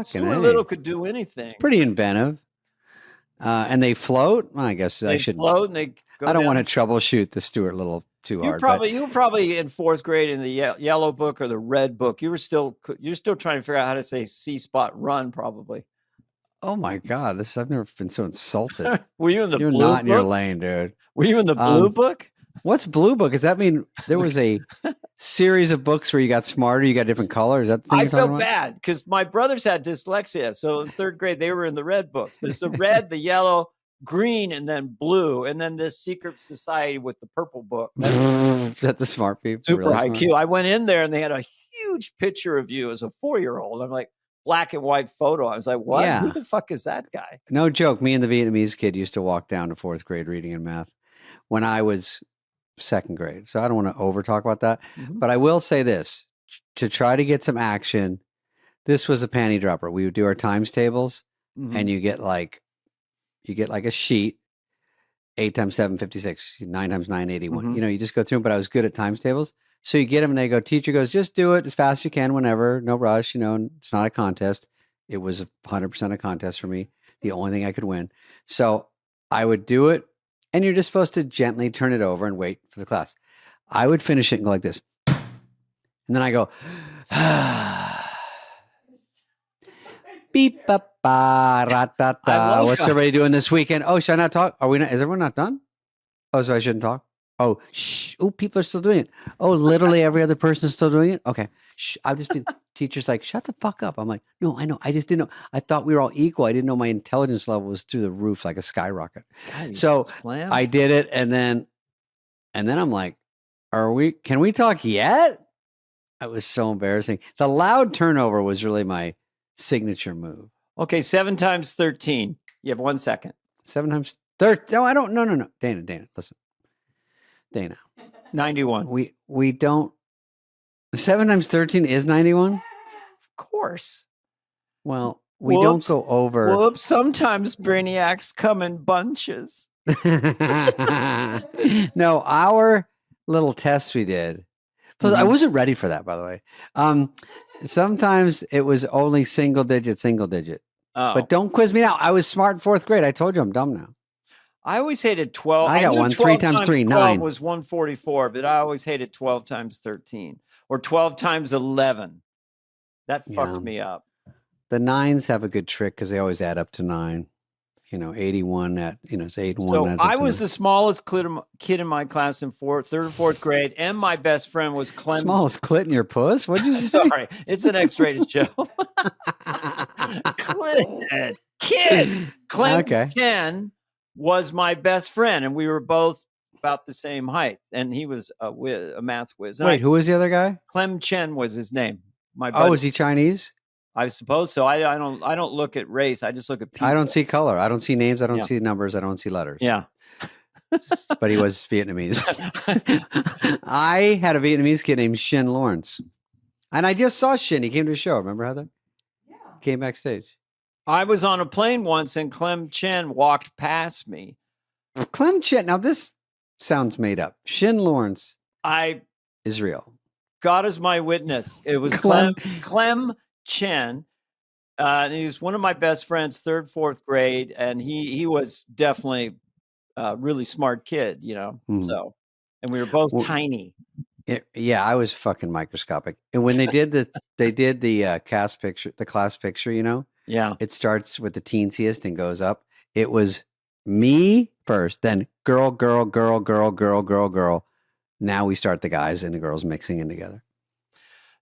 Stuart Little could do anything. It's pretty inventive. And they float. Well, I guess I should float and they go I don't down. want to troubleshoot the Stuart Little too hard. You were probably in 4th grade in the yellow book or the red book. You're still trying to figure out how to say C spot run, probably. Oh my God, I've never been so insulted. Were you in the You're blue not book? in your lane, dude. Were you in the blue book? What's blue book? Does that mean there was a series of books where you got smarter, you got different colors? Is that the thing I you're talking felt about? bad because my brothers had dyslexia. So in 3rd grade, they were in the red books. There's the red, the yellow, green, and then blue. And then this secret society with the purple book. Is that the smart people? Super Really high smart? Q. I went in there and they had a huge picture of you as a 4-year-old. I'm like, black and white photo. I was like, what? Yeah. Who the fuck is that guy? No joke. Me and the Vietnamese kid used to walk down to 4th grade reading and math when I was 2nd grade. So I don't want to over talk about that. Mm-hmm. But I will say this to try to get some action. This was a panty dropper. We would do our times tables and you get like a sheet, 8 times 7, 56, 9 times 9, 81. You just go through them, but I was good at times tables. So you get them and they go, teacher goes, just do it as fast as you can, whenever, no rush, it's not a contest. It was 100% a contest for me. The only thing I could win. So I would do it and you're just supposed to gently turn it over and wait for the class. I would finish it and go like this. And then I go, beep, ba, ba, ra, da, da. What's everybody doing this weekend? Oh, should I not talk? Is everyone not done? Oh, so I shouldn't talk? Oh, shh. Oh, people are still doing it. Oh, literally every other person is still doing it? Okay. Shh. I'll just be, teacher's like, shut the fuck up. I'm like, no, I know. I just didn't know. I thought we were all equal. I didn't know my intelligence level was through the roof like a skyrocket. God, so I did it. And then I'm like, can we talk yet? It was so embarrassing. The loud turnover was really my signature move. Okay. 7 times 13. You have 1 second. 7 times 13. No, I don't. No. Dana, listen. Dana. 91. We don't. 7 times 13 is 91? Of course. Well, we don't go over. Whoops. Sometimes brainiacs come in bunches. No, our little test we did. Plus, I wasn't ready for that, by the way. Sometimes it was only single digit. Oh. But don't quiz me now. I was smart in 4th grade. I told you I'm dumb now. I always hated 12. I got knew one. 12 3 times 3, 12 9. was 144, but I always hated 12 times 13 or 12 times 11. That fucked me up. The 9s have a good trick because they always add up to 9. 81 it's 8 and 1. So I was the smallest kid in my class in 3rd and 4th grade, and my best friend was Clem. Smallest clit in your puss? What did you say? Sorry, it's an X-rated show. Clem Chen was my best friend, and we were both about the same height, and he was a math whiz. Wait, who was the other guy? Clem Chen was his name. My buddy. Oh, is he Chinese? I suppose so. I don't look at race. I just look at people. I don't see color. I don't see names. I don't see numbers. I don't see letters. Yeah. But he was Vietnamese. I had a Vietnamese kid named Shin Lawrence. And I just saw Shin. He came to the show. Remember, Heather? Yeah. Came backstage. I was on a plane once and Clem Chen walked past me. Clem Chen. Now, this sounds made up. Shin Lawrence is real. God is my witness. It was Clem Chen. And he was one of my best friends, 3rd, 4th grade. And he was definitely a really smart kid, So, and we were both tiny. I was fucking microscopic. And when they did the class picture, Yeah. It starts with the teensiest and goes up. It was me first, then girl, girl, girl, girl, girl, girl, girl. Now we start the guys and the girls mixing in together.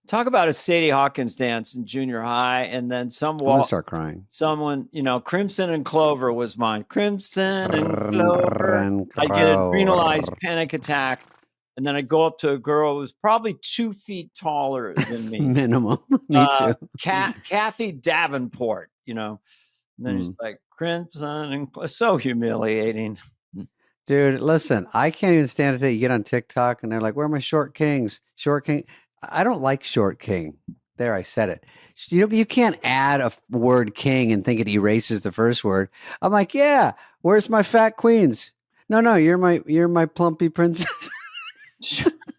Talk about a Sadie Hawkins dance in junior high, and then I'm gonna start crying. Someone, Crimson and Clover was mine. Crimson and Clover. I get an adrenalized panic attack, and then I go up to a girl who was probably 2 feet taller than me. Minimum. Me too. Kathy Davenport, and then it's like Crimson and so humiliating. Dude, listen, I can't even stand it till you get on TikTok and they're like, where are my short kings? Short king. I don't like short king. There, I said it. You can't add a word king and think it erases the first word. I'm like, yeah, where's my fat queens? No, you're my plumpy princess.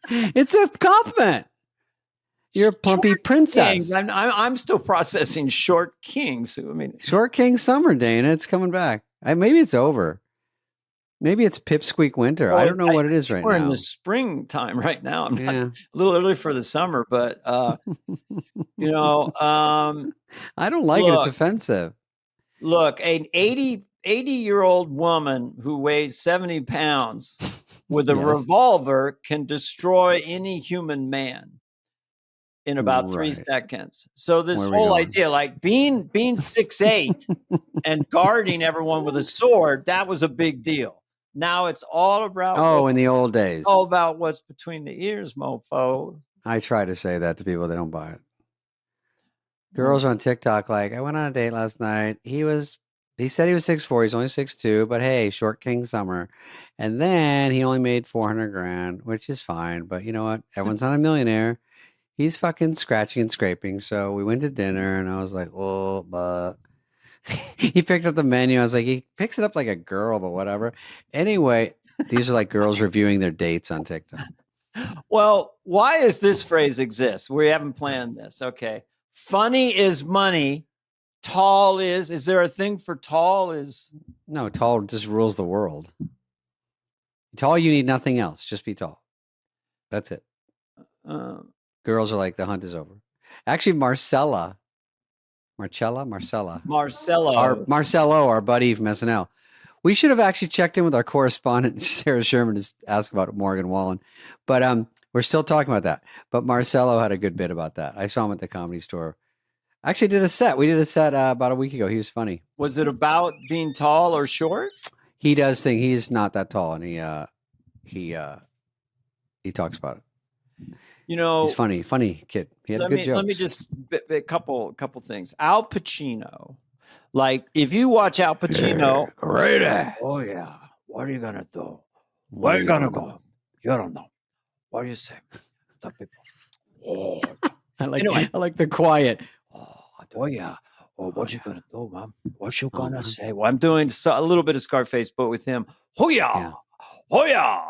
It's a compliment. You're a plumpy Short princess. Kings. I'm still processing short kings. I mean, short king summer, Dana. It's coming back. Maybe it's over. Maybe it's pipsqueak winter. I don't know what it is right now. We're in the springtime right now. I'm not a little early for the summer, but I don't like it. It's offensive. Look, an 80-year-old woman who weighs 70 pounds with a revolver can destroy any human man in about 3 seconds. So this whole idea, like being 6'8" and guarding everyone with a sword, that was a big deal. Now it's all about in the old days. All about what's between the ears, mofo. I try to say that to people, they don't buy it. Girls on TikTok, like, I went on a date last night. He said he was 6'4", he's only 6'2", but hey, short king summer. And then he only made $400,000, which is fine. But you know what? Everyone's not a millionaire. He's fucking scratching and scraping. So we went to dinner and I was like, oh, but he picked up the menu. I was like, he picks it up like a girl, but whatever. Anyway, these are like girls reviewing their dates on TikTok. Well, why does this phrase exist? We haven't planned this. Okay. Funny is money. Tall is there a thing for tall No, tall just rules the world. Tall, you need nothing else. Just be tall. That's it. Girls are like, the hunt is over. Actually, Marcello, our buddy from SNL. We should have actually checked in with our correspondent, Sarah Sherman, to ask about Morgan Wallen. But we're still talking about that. But Marcello had a good bit about that. I saw him at the Comedy Store. Actually did a set. We did a set about a week ago. He was funny. Was it about being tall or short? He does think he's not that tall, and he talks about it. He's funny kid. He had good jokes. Let me just a couple things. Al Pacino, like if you watch Al Pacino, great ass. Oh yeah, what are you gonna do? Where are you gonna go? You don't know. What do you say? The people. Oh, I like the quiet. Oh yeah. Oh, what you gonna do, man? What you gonna say? Well, I'm doing a little bit of Scarface, but with him. Oh yeah. Oh yeah.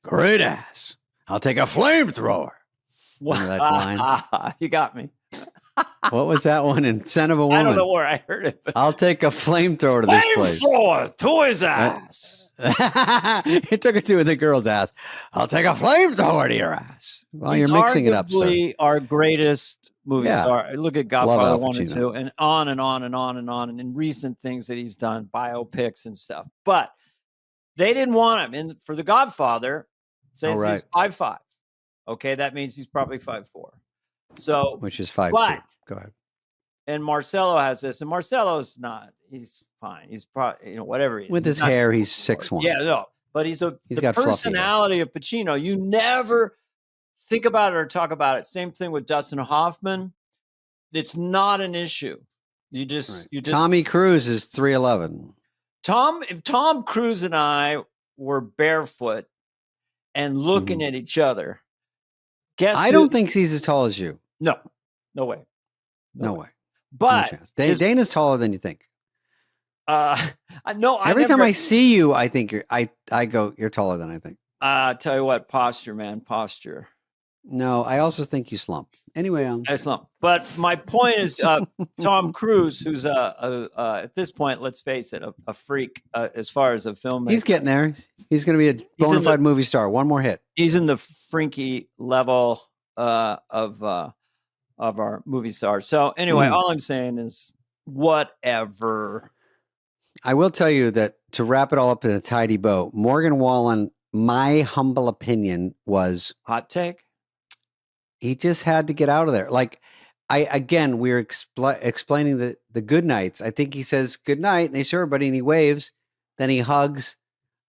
Great ass. I'll take a flamethrower. That line? You got me. What was that one in Son of a Woman? I don't know where I heard it. But... I'll take a flamethrower to this place. Flamethrower to his ass. He took it to the girl's ass. I'll take a flamethrower to your ass. Well, you're mixing it up, sir. Our greatest movie star. Look at Godfather 1 and 2, and on and on and on and on, and in recent things that he's done, biopics and stuff. But they didn't want him. And for The Godfather, it says he's 5'5". Okay, that means he's probably 5'4". So, which is 5'2". Go ahead. And Marcello has this, and Marcello's not. He's fine. He's probably whatever he is. With his hair, he's 6'1". Yeah, no, but he's the got personality of Pacino. You never think about it or talk about it. Same thing with Dustin Hoffman. It's not an issue. You just Tommy Cruise is 3'11". If Tom Cruise and I were barefoot and looking at each other, I don't think he's as tall as you. No way. No way. But Dana's taller than you think. No. Every time I see you, I think I go, you're taller than I think. Tell you what, posture, man, posture. No, I also think you slump. Anyway, I slump. But my point is, Tom Cruise, who's at this point, let's face it, a freak as far as a filmmaker. He's getting there. He's going to be a bona fide movie star. One more hit. He's in the freaky level of our movie stars. So anyway, all I'm saying is whatever. I will tell you that to wrap it all up in a tidy bow, Morgan Wallen, my humble opinion was hot take. He just had to get out of there. Like we're explaining the good nights. I think he says good night and they show everybody and he waves. Then he hugs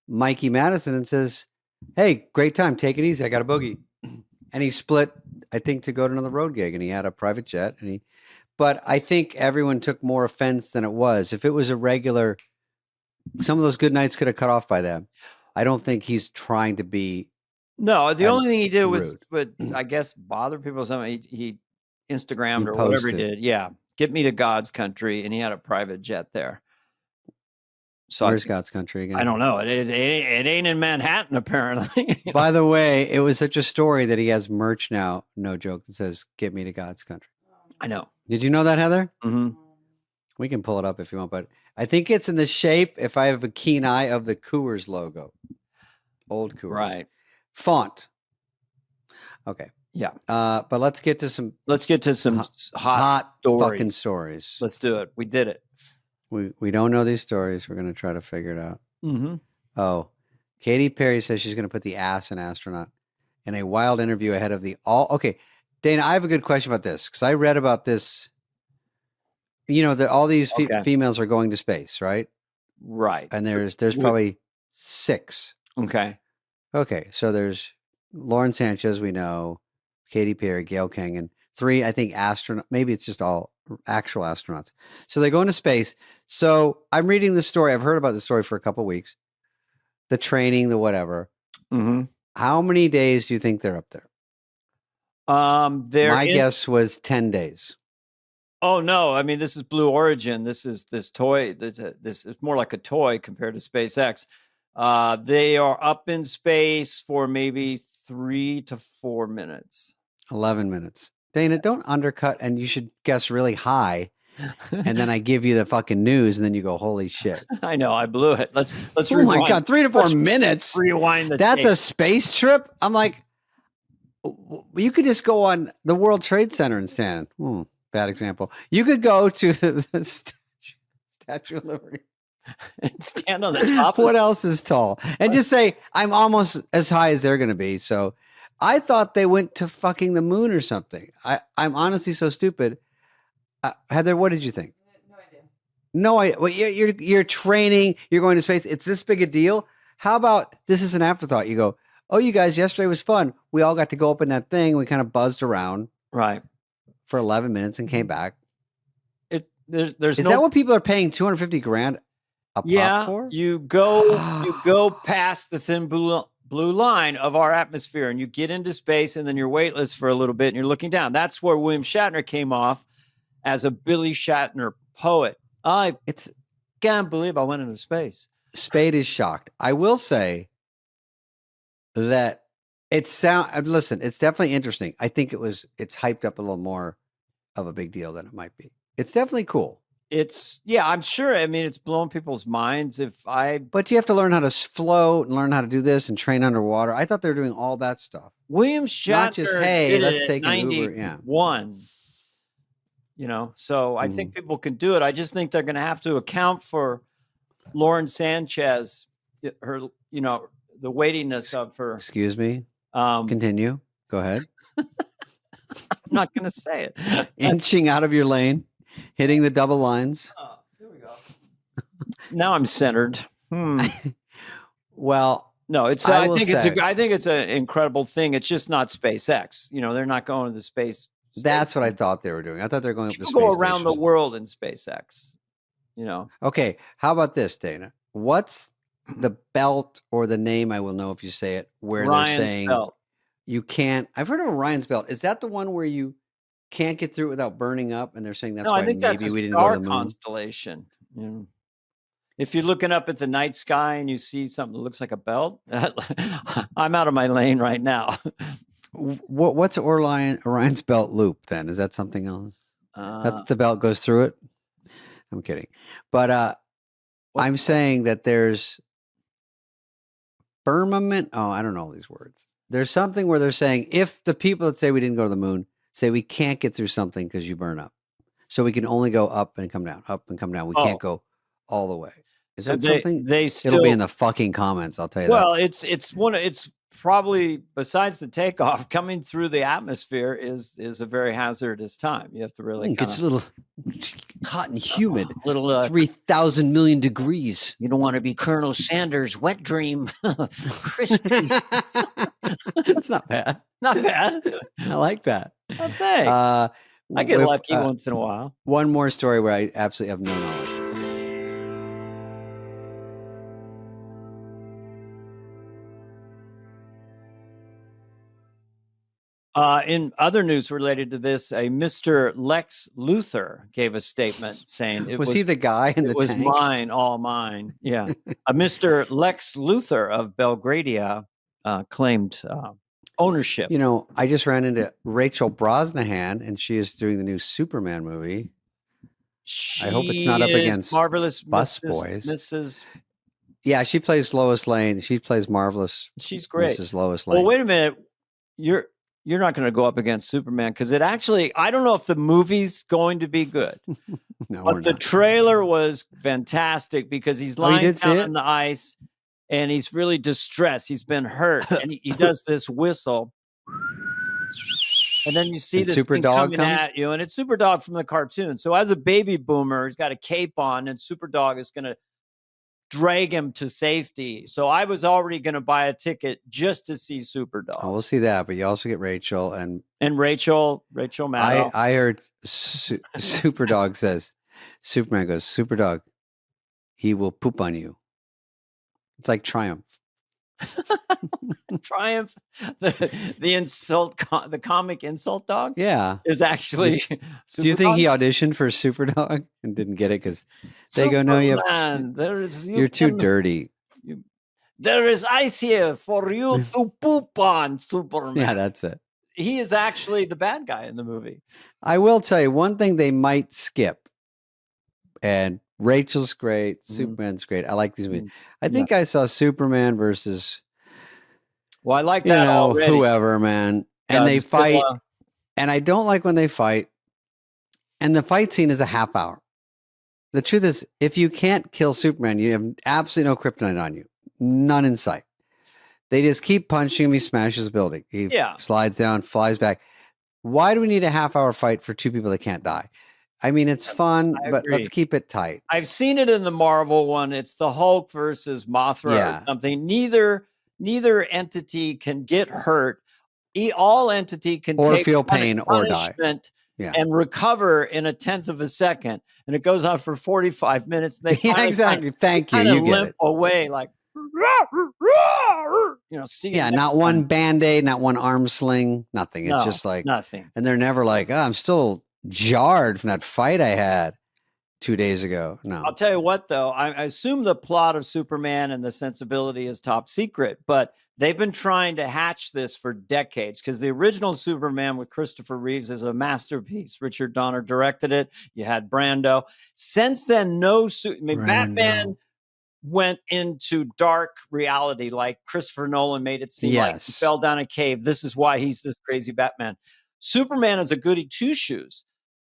Mikey Madison and says, "Hey, great time. Take it easy. I got a boogie." And he split, I think, to go to another road gig and he had a private jet but I think everyone took more offense than it was. If it was a regular, some of those good nights could have cut off by them. I don't think he's trying to be. No, the only thing he did was, but I guess, bother people or something. He Instagrammed or whatever he did. Yeah. Get me to God's country. And he had a private jet there. So where's God's country again? I don't know. It ain't in Manhattan, apparently. By the way, it was such a story that he has merch now, no joke, that says, "Get me to God's country." I know. Did you know that, Heather? Mm-hmm. We can pull it up if you want, but I think it's in the shape, if I have a keen eye, of the Coors logo. Old Coors. Right. Font. Okay. Yeah. But let's get to some hot stories. Fucking stories. Let's do it. We did it. We don't know these stories. We're going to try to figure it out. Mm-hmm. Oh, Katy Perry says she's going to put the ass in astronaut in a wild interview ahead of the all. Okay. Dana, I have a good question about this because I read about this. You know, all these females are going to space, right? Right. And there's probably 6. Okay. Okay. So there's Lauren Sanchez, we know, Katy Perry, Gail King, and 3, I think, astronaut. Maybe it's just all actual astronauts. So they go into space. So I'm reading this story. I've heard about this story for a couple of weeks. The training, the whatever. Mm-hmm. How many days do you think they're up there? My guess was 10 days. Oh no! I mean, this is Blue Origin. This is this toy. This is more like a toy compared to SpaceX. They are up in space for maybe 3 to 4 minutes. 11 minutes. Dana, don't undercut, and you should guess really high. And then I give you the fucking news, and then you go, "Holy shit!" I know, I blew it. Let's. Oh rewind. My god, 3 to 4 minutes. Rewind the. That's tape. A space trip. I'm like, you could just go on the World Trade Center and stand. Bad example. You could go to the Statue of Liberty and stand on the top. What else is tall? And just say, "I'm almost as high as they're going to be." So I thought they went to fucking the moon or something. I'm honestly so stupid. Heather, what did you think? No idea. No idea. Well, you're training. You're going to space. It's this big a deal. How about this is an afterthought? You go, "Oh, you guys, yesterday was fun. We all got to go up in that thing. We kind of buzzed around." Right. For 11 minutes and came back. Is that what people are paying $250,000 a pop for? You go past the thin blue line of our atmosphere and you get into space and then you're weightless for a little bit and you're looking down. That's where William Shatner came off as a Billy Shatner poet. I can't believe I went into space. Spade is shocked. I will say that listen, it's definitely interesting. I think it's hyped up a little more of a big deal than it might be. It's definitely cool. I'm sure. I mean, it's blowing people's minds. But you have to learn how to float and learn how to do this and train underwater. I thought they were doing all that stuff. William Shatner, not just let's take an Uber. Yeah, you know. So I think people can do it. I just think they're going to have to account for Lauren Sanchez, her, the weightiness of her. Excuse me. Continue. Go ahead. I'm not going to say it. Inching out of your lane, hitting the double lines. Oh, here we go. Now I'm centered. Well, no, I think it's an incredible thing. It's just not SpaceX. They're not going to the space. That's what I thought they were doing. I thought they were going up to space. Go around the world in SpaceX. Okay. How about this, Dana? What's the belt or the name? I will know if you say it. Where Ryan's they're saying belt. You can't. I've heard of Orion's belt. Is that the one where you can't get through it without burning up? And they're saying that's why maybe we didn't go to the moon. Constellation. If you're looking up at the night sky and you see something that looks like a belt, I'm out of my lane right now. What's Orion's belt loop then? Is that something else? That's the belt goes through it. I'm kidding, but I'm saying that there's firmament. Oh, I don't know all these words. There's something where they're saying if the people that say we didn't go to the moon say we can't get through something because you burn up. So we can only go up and come down, up and come down. We can't go all the way. Is that something? It'll be in the fucking comments. I'll tell you that. Well, it's probably, besides the takeoff, coming through the atmosphere is a very hazardous time. You have to really. It's a little hot and humid. Little 3,000 million degrees. You don't want to be Colonel Sanders' wet dream. Crispy. It's not bad. Not bad. I like that. Oh, thanks. I get lucky once in a while. One more story where I absolutely have no knowledge. In other news related to this, a Mr. Lex Luthor gave a statement saying it was he the guy in the tank? It was mine, all mine. Yeah. A Mr. Lex Luthor of Belgravia claimed ownership. You know, I just ran into Rachel Brosnahan, and she is doing the new Superman movie. I hope it's not up against Marvelous Busboys. Yeah, she plays Lois Lane. She plays Marvelous. She's great. Mrs. Lois Lane. Well, wait a minute. You're not going to go up against Superman because it actually, I don't know if the movie's going to be good. No, but the trailer was fantastic because he's lying down on the ice and he's really distressed. He's been hurt and he does this whistle. And then you see this Super thing Dog coming at you, and it's Super Dog from the cartoon. So as a baby boomer, he's got a cape on, and Super Dog is going to drag him to safety. So I was already going to buy a ticket just to see Super Dog. Oh, we'll see that, but you also get Rachel and Rachel Maddow. I heard Super Dog says, Superman goes, Super Dog, he will poop on you. It's like Triumph. Triumph, the insult, the comic insult dog. Yeah, is actually. Do you think he auditioned for Super Dog and didn't get it because they go, no, you're too dirty. There is ice here for you to poop on, Superman. Yeah, that's it. He is actually the bad guy in the movie. I will tell you one thing they might skip, and Rachel's great, Superman's great. I like these movies. I think I saw Superman versus. Well, I like that already. Whoever, man. And they fight. And I don't like when they fight. And the fight scene is a half hour. The truth is, if you can't kill Superman, you have absolutely no kryptonite on you. None in sight. They just keep punching him. He smashes the building. He slides down, flies back. Why do we need a half hour fight for two people that can't die? I mean, it's fun, but let's keep it tight. I've seen it in the Marvel one. It's the Hulk versus Mothra or something. Neither entity can get hurt. All entity can take feel pain or die and recover in a tenth of a second. And it goes on for 45 minutes. And they exactly. Thank you. You get it. Away like, not one Band-Aid, not one arm sling, nothing. It's just like nothing. And they're never like, oh, I'm still jarred from that fight I had 2 days ago. No, I'll tell you what, though, I assume the plot of Superman and the sensibility is top secret, but they've been trying to hatch this for decades because the original Superman with Christopher Reeves is a masterpiece. Richard Donner directed it. You had Brando. Since then, Batman went into dark reality, like Christopher Nolan made it seem like he fell down a cave. This is why he's this crazy Batman. Superman is a goody two-shoes.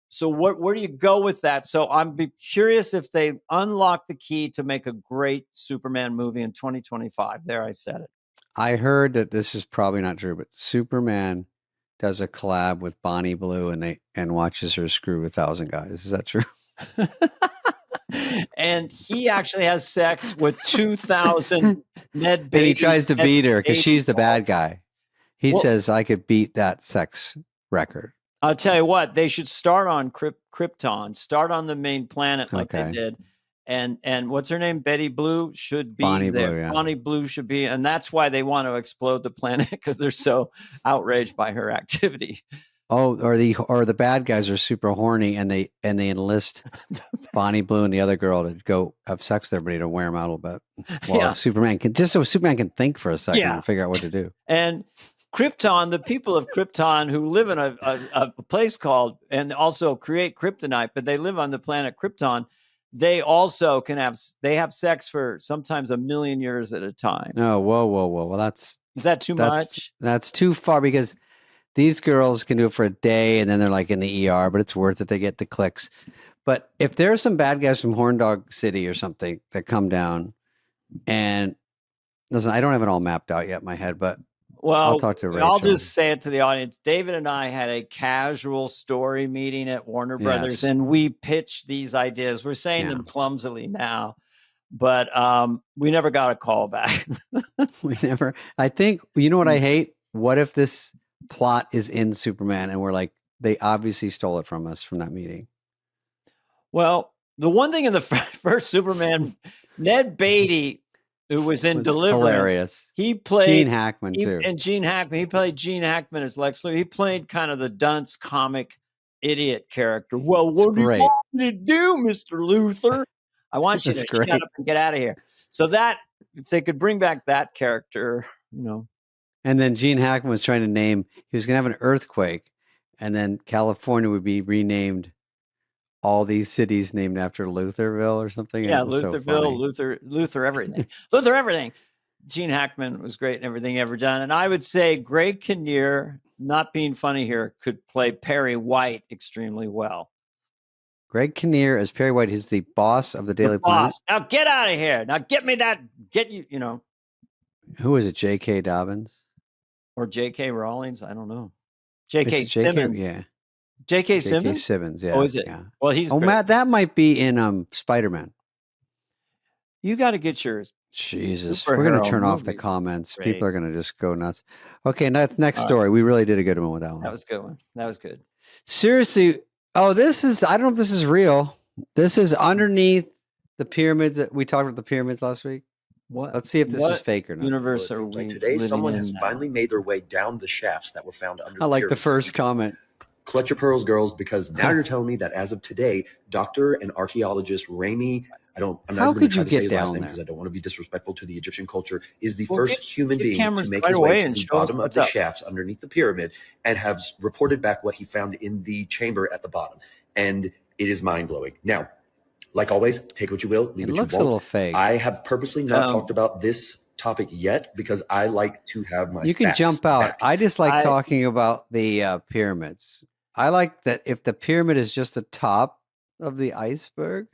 So where do you go with that? So I'm curious if they unlock the key to make a great Superman movie in 2025. There, I said it. I heard that this is probably not true, but Superman does a collab with Bonnie Blue and watches her screw 1,000 guys. Is that true? And he actually has sex with 2,000 Ned Beatty. And he tries to beat her because she's the bad guy. He says, I could beat that sex record. I'll tell you what, they should start on Krypton, start on the main planet like they did. And what's her name? Betty Blue should be Bonnie there. Blue, yeah. Bonnie Blue should be. And that's why they want to explode the planet because they're so outraged by her activity. Oh, or the bad guys are super horny and they enlist Bonnie Blue and the other girl to go have sex with everybody to wear them out a little bit. Well, Superman so Superman can think for a second and figure out what to do. And Krypton, the people of Krypton who live in a place called and also create kryptonite, but they live on the planet Krypton. They also have sex for sometimes 1 million years at a time. Oh, whoa. Well, is that too much? That's too far because these girls can do it for a day and then they're like in the ER, but it's worth it. They get the clicks. But if there are some bad guys from Horn Dog City or something that come down, and listen, I don't have it all mapped out yet in my head, but I'll talk to Rachel. I'll just say it to the audience. David and I had a casual story meeting at Warner Brothers, and we pitched these ideas. We're saying them clumsily now, but we never got a call back. I think, you know what I hate? What if this plot is in Superman and we're like, they obviously stole it from us from that meeting? Well, the one thing in the first Superman, Ned Beatty, who was in Deliverance, hilarious. He played Gene Hackman too. And Gene Hackman, he played Gene Hackman as Lex Luthor. He played kind of the dunce comic idiot character. Well, what do you want me to do, Mr. Luthor? I want you to shut up and get out of here. So that, if they could bring back that character, you know. And then Gene Hackman was trying to name, he was going to have an earthquake, and then California would be renamed all these cities named after Lutherville or something. Yeah, Lutherville, Luther everything. Luther everything. Gene Hackman was great in everything ever done. And I would say Greg Kinnear, not being funny here, could play Perry White extremely well. Greg Kinnear as Perry White. He's the boss of the Daily Planet. Now get out of here. Now get me that. Get you, you know. Who is it? J.K. Dobbins? Or J.K. Rawlings? I don't know. J.K. Simmons. Yeah. J.K. Simmons? Simmons, yeah. Oh, is it? Yeah. Well, he's great. Matt, that might be in Spider-Man. You got to get yours. Jesus. We're going to turn off the comments. Great. People are going to just go nuts. Okay, that's next story. We really did a good one with that one. That was a good one. That was good. Seriously. Oh, this is, I don't know if this is real. This is underneath the pyramids. We talked about the pyramids last week. What? Let's see if this is fake or not. Universe are we today, someone has finally made their way down the shafts that were found under. I like the first comment. Clutch your pearls, girls, because now you're telling me that as of today, Dr. and archaeologist I'm not How going to could try you to say get his last down name there? because I don't want to be disrespectful to the Egyptian culture, is the first human being to make right his way away to and the show us bottom of what's the up. shafts underneath the pyramid and has reported back what he found in the chamber at the bottom. And it is mind-blowing. Now, like always, take what you will, leave It what looks you a won't. little fake. I have purposely not talked about this topic yet because I like to have my You can facts jump out. back. I just like talking about the pyramids. I like that if the pyramid is just the top of the iceberg.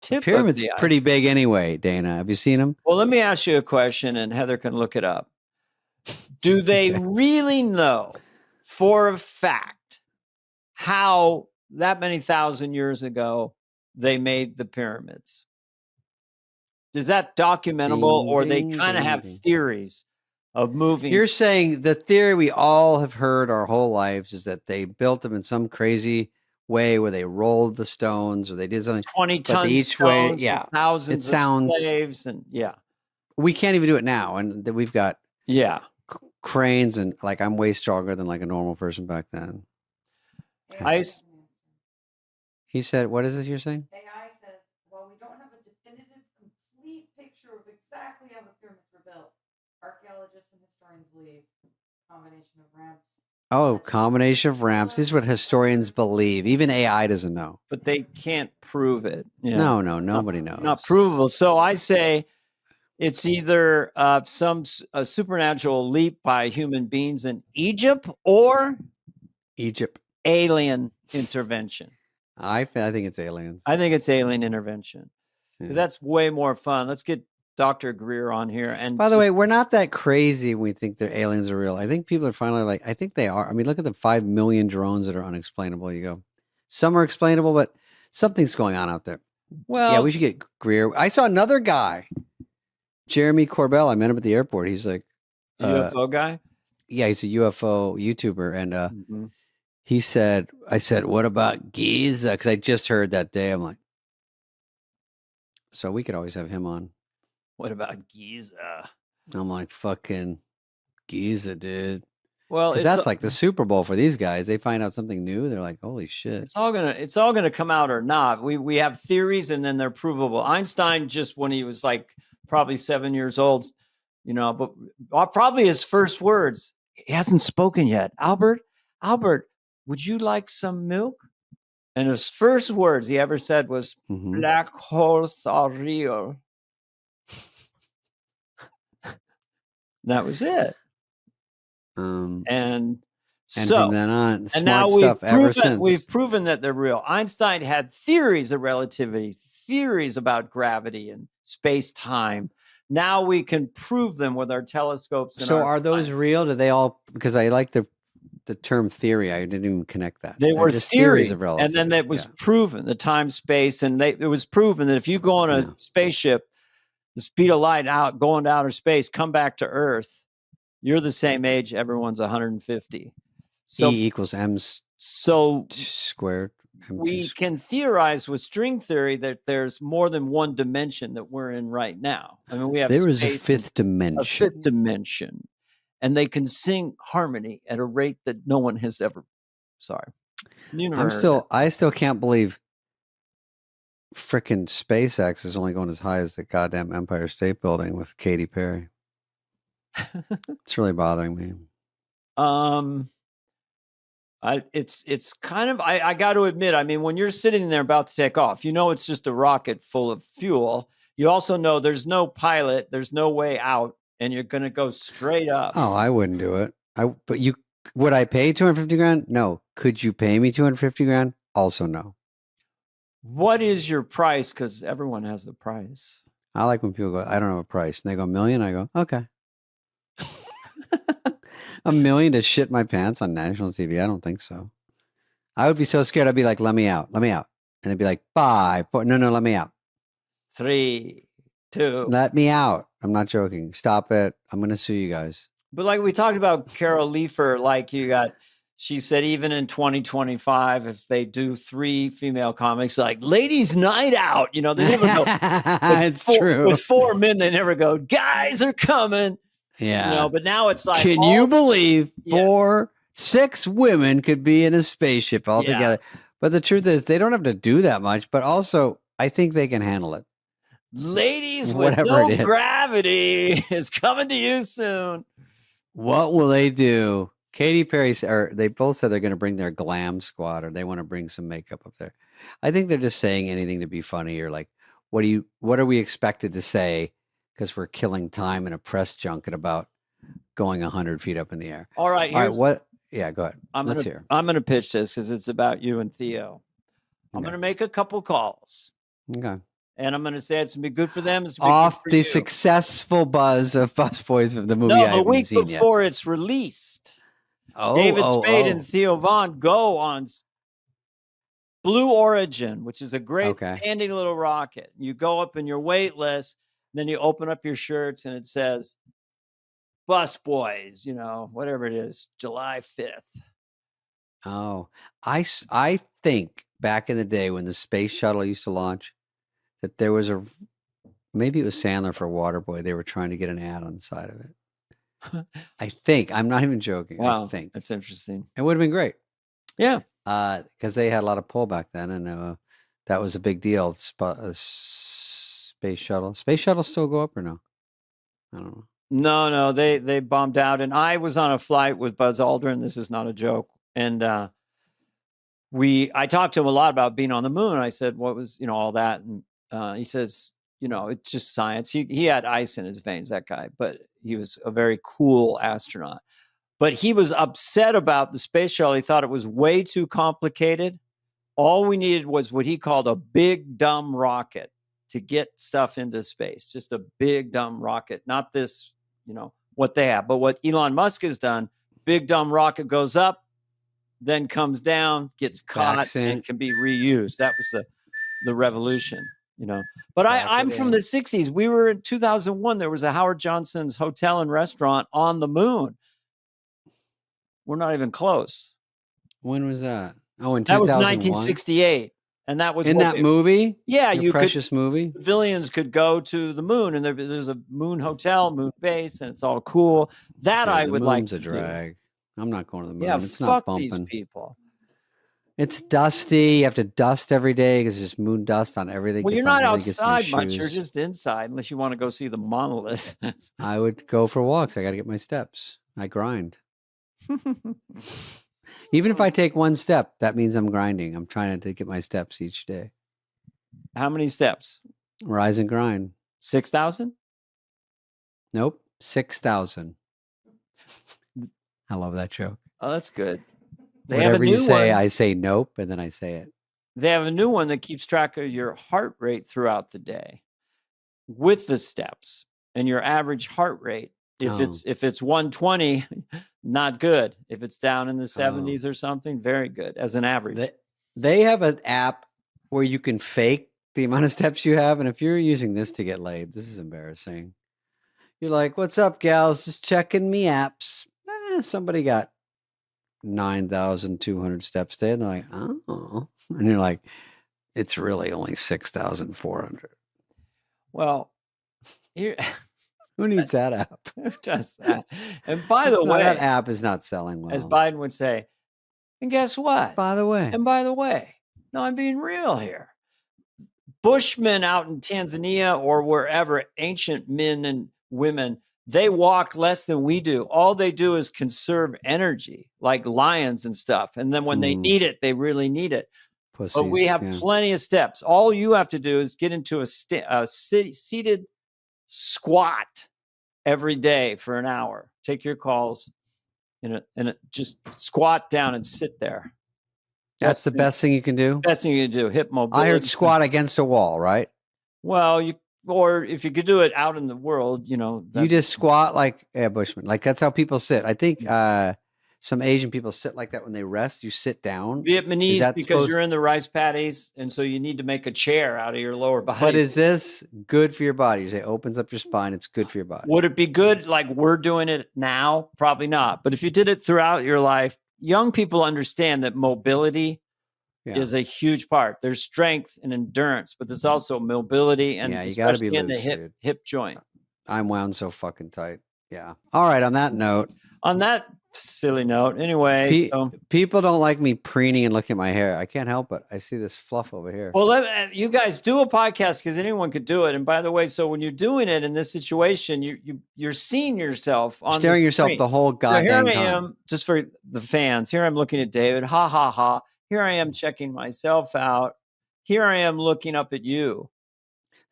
The pyramid's pretty big anyway, Dana. Have you seen them? Well, let me ask you a question, and Heather can look it up. Do they really know for a fact how that many thousand years ago they made the pyramids? Is that documentable, or they kind of have theories of moving? You're saying the theory we all have heard our whole lives is that they built them in some crazy way where they rolled the stones or they did something 20 tons each way, yeah, thousands of slaves, and we can't even do it now, and we've got cranes, and like I'm way stronger than like a normal person back then. He said, "What is this you're saying?" AI says, "Well, we don't have a definitive, complete picture of exactly how the pyramids were built. Archaeologists and historians believe combination of ramps." Oh, combination of ramps. This is what historians believe. Even AI doesn't know. But they can't prove it. No, nobody knows. Not provable. So I say it's either some supernatural leap by human beings in Egypt or alien intervention. I think it's aliens. I think it's alien intervention because that's way more fun. Let's get Dr. Greer on here. And by the way, we're not that crazy when we think the aliens are real. I think people are finally like, I think they are. I mean, look at the 5 million drones that are unexplainable. You go, some are explainable, but something's going on out there. Well, yeah, we should get Greer. I saw another guy, Jeremy Corbell. I met him at the airport. He's like a UFO guy. Yeah, he's a UFO YouTuber, and he said, "I said, what about Giza?" Because I just heard that day. I'm like, so we could always have him on. What about Giza? I'm like, fucking Giza, dude. Well, that's like the Super Bowl for these guys. They find out something new, they're like, holy shit. It's all gonna come out or not. We have theories and then they're provable. Einstein, just when he was like probably 7 years old, but probably his first words, he hasn't spoken yet. Albert, would you like some milk? And his first words he ever said was, black holes are real. That was it. And And from then on, and now stuff ever since. We've proven that they're real. Einstein had theories of relativity, theories about gravity and space-time. Now we can prove them with our telescopes. So are those real? Do they all? Because I like the term theory. I didn't even connect that. They were just theories of relativity. And then it was proven, the time, space, and it was proven that if you go on a spaceship, the speed of light going to outer space, come back to Earth, you're the same age. Everyone's 150. So E equals m squared. We can theorize with string theory that there's more than one dimension that we're in right now. I mean, we have there is a fifth dimension. A fifth dimension. And they can sing harmony at a rate that no one has ever. Sorry. I still can't believe frickin' SpaceX is only going as high as the goddamn Empire State Building with Katy Perry. It's really bothering me. It's kind of, I got to admit, I mean, when you're sitting there about to take off, you know, it's just a rocket full of fuel. You also know there's no pilot, there's no way out, and you're going to go straight up. Oh, I wouldn't do it. Would I pay $250,000? No. Could you pay me $250,000? Also, no. What is your price? Because everyone has a price. I like when people go, I don't have a price. And they go, $1 million. I go, okay. $1 million to shit my pants on national TV? I don't think so. I would be so scared. I'd be like, let me out. Let me out. And they'd be like, 5, 4. No, let me out. 3, 2. Let me out. I'm not joking. Stop it. I'm going to sue you guys. But like we talked about Carol Leifer, like she said, even in 2025, if they do 3 female comics, like ladies' night out, you know, they never go. It's true. With 4 men, they never go, guys are coming. Yeah. You know, but now it's like, can you believe 6 women could be in a spaceship all together? But the truth is, they don't have to do that much. But also, I think they can handle it. Ladies with no gravity is coming to you soon. What will they do? Katy Perry, or they both said they're going to bring their glam squad, or they want to bring some makeup up there. I think they're just saying anything to be funny, or like, what are we expected to say? Because we're killing time in a press junket about going 100 feet up in the air. All right. What? Yeah, go ahead. Let's hear. I'm going to pitch this because it's about you and Theo. I'm going to make a couple calls. Okay. And I'm going to say it's going to be good for them. It's off the successful buzz of Busboys of the movie. No, the week before it's released. David Spade and Theo Vaughn go on Blue Origin, which is a great handy little rocket. You go up and you're weightless. Then you open up your shirts and it says Busboys, you know, whatever it is, July 5th. Oh, I think back in the day when the space shuttle used to launch, that there was maybe it was Sandler for Waterboy. They were trying to get an ad on the side of it. I think. I'm not even joking. Wow, I think. That's interesting. It would have been great. Yeah. Because they had a lot of pull back then, and that was a big deal. Space shuttle. Space shuttles still go up or no? I don't know. No, they bombed out. And I was on a flight with Buzz Aldrin. This is not a joke. And I talked to him a lot about being on the moon. I said, what was, all that? And he says, it's just science. He had ice in his veins, that guy, but he was a very cool astronaut. But he was upset about the space shuttle. He thought it was way too complicated. All we needed was what he called a big, dumb rocket to get stuff into space. Just a big, dumb rocket. Not this, what they have. But what Elon Musk has done, big, dumb rocket goes up, then comes down, gets caught, and can be reused. That was the revolution, But I'm from the 60s. We were in 2001. There was a Howard Johnson's hotel and restaurant on the moon. We're not even close. When was that? Oh, in 2001? That was 1968. And that was in that movie? Yeah. Your precious movie? Civilians could go to the moon, and there's a moon hotel, moon base, and it's all cool. That I would like to do. The moon's a drag. I'm not going to the moon. Yeah, it's not bumping. These people. It's dusty. You have to dust every day because there's moon dust on everything. Well, you're not outside much. You're just inside, unless you want to go see the monolith. I would go for walks. I got to get my steps. I grind. Even if I take one step, that means I'm grinding. I'm trying to get my steps each day. How many steps? Rise and grind. 6,000? Nope. 6,000. I love that joke. Oh, that's good. Whatever you say, I say nope, and then I say it. They have a new one that keeps track of your heart rate throughout the day with the steps and your average heart rate. If it's 120, not good. If it's down in the 70s or something, very good as an average. They have an app where you can fake the amount of steps you have, and if you're using this to get laid, this is embarrassing. You're like, "What's up, gals? Just checking me apps." Somebody got 9,200 steps today, and they're like, "Oh," and you're like, "It's really only 6,400." Well, here. Who needs that app? Who does that? And by the way, that app is not selling well. As Biden would say, and guess what? By the way. No, I'm being real here. Bushmen out in Tanzania or wherever, ancient men and women, they walk less than we do. All they do is conserve energy, like lions and stuff. And then when they need it, they really need it. Pussies, but we have plenty of steps. All you have to do is get into a seated squat every day for an hour. Take your calls and just squat down and sit there. That's the best thing you can do? Best thing you can do. Hip mobility. I heard squat against a wall, right? Well, or if you could do it out in the world, you just squat like a Bushman. Like that's how people sit. I think some Asian people sit like that when they rest. You sit down. Vietnamese, because you're in the rice paddies, and so you need to make a chair out of your lower body. But is this good for your body? You say it opens up your spine. It's good for your body. Would it be good like we're doing it now? Probably not. But if you did it throughout your life, young people understand that mobility is a huge part. There's strength and endurance, but there's also mobility and you got to be loose, in the hip joint. I'm wound so fucking tight. Yeah. All right. On that note. On that silly note, anyway. People don't like me preening and looking at my hair. I can't help it. I see this fluff over here. Well, you guys do a podcast because anyone could do it. And by the way, so when you're doing it in this situation, you're seeing yourself on staring yourself the whole goddamn time. Here I am, just for the fans. Here I'm looking at David. Ha ha ha. Here I am checking myself out. Here I am looking up at you.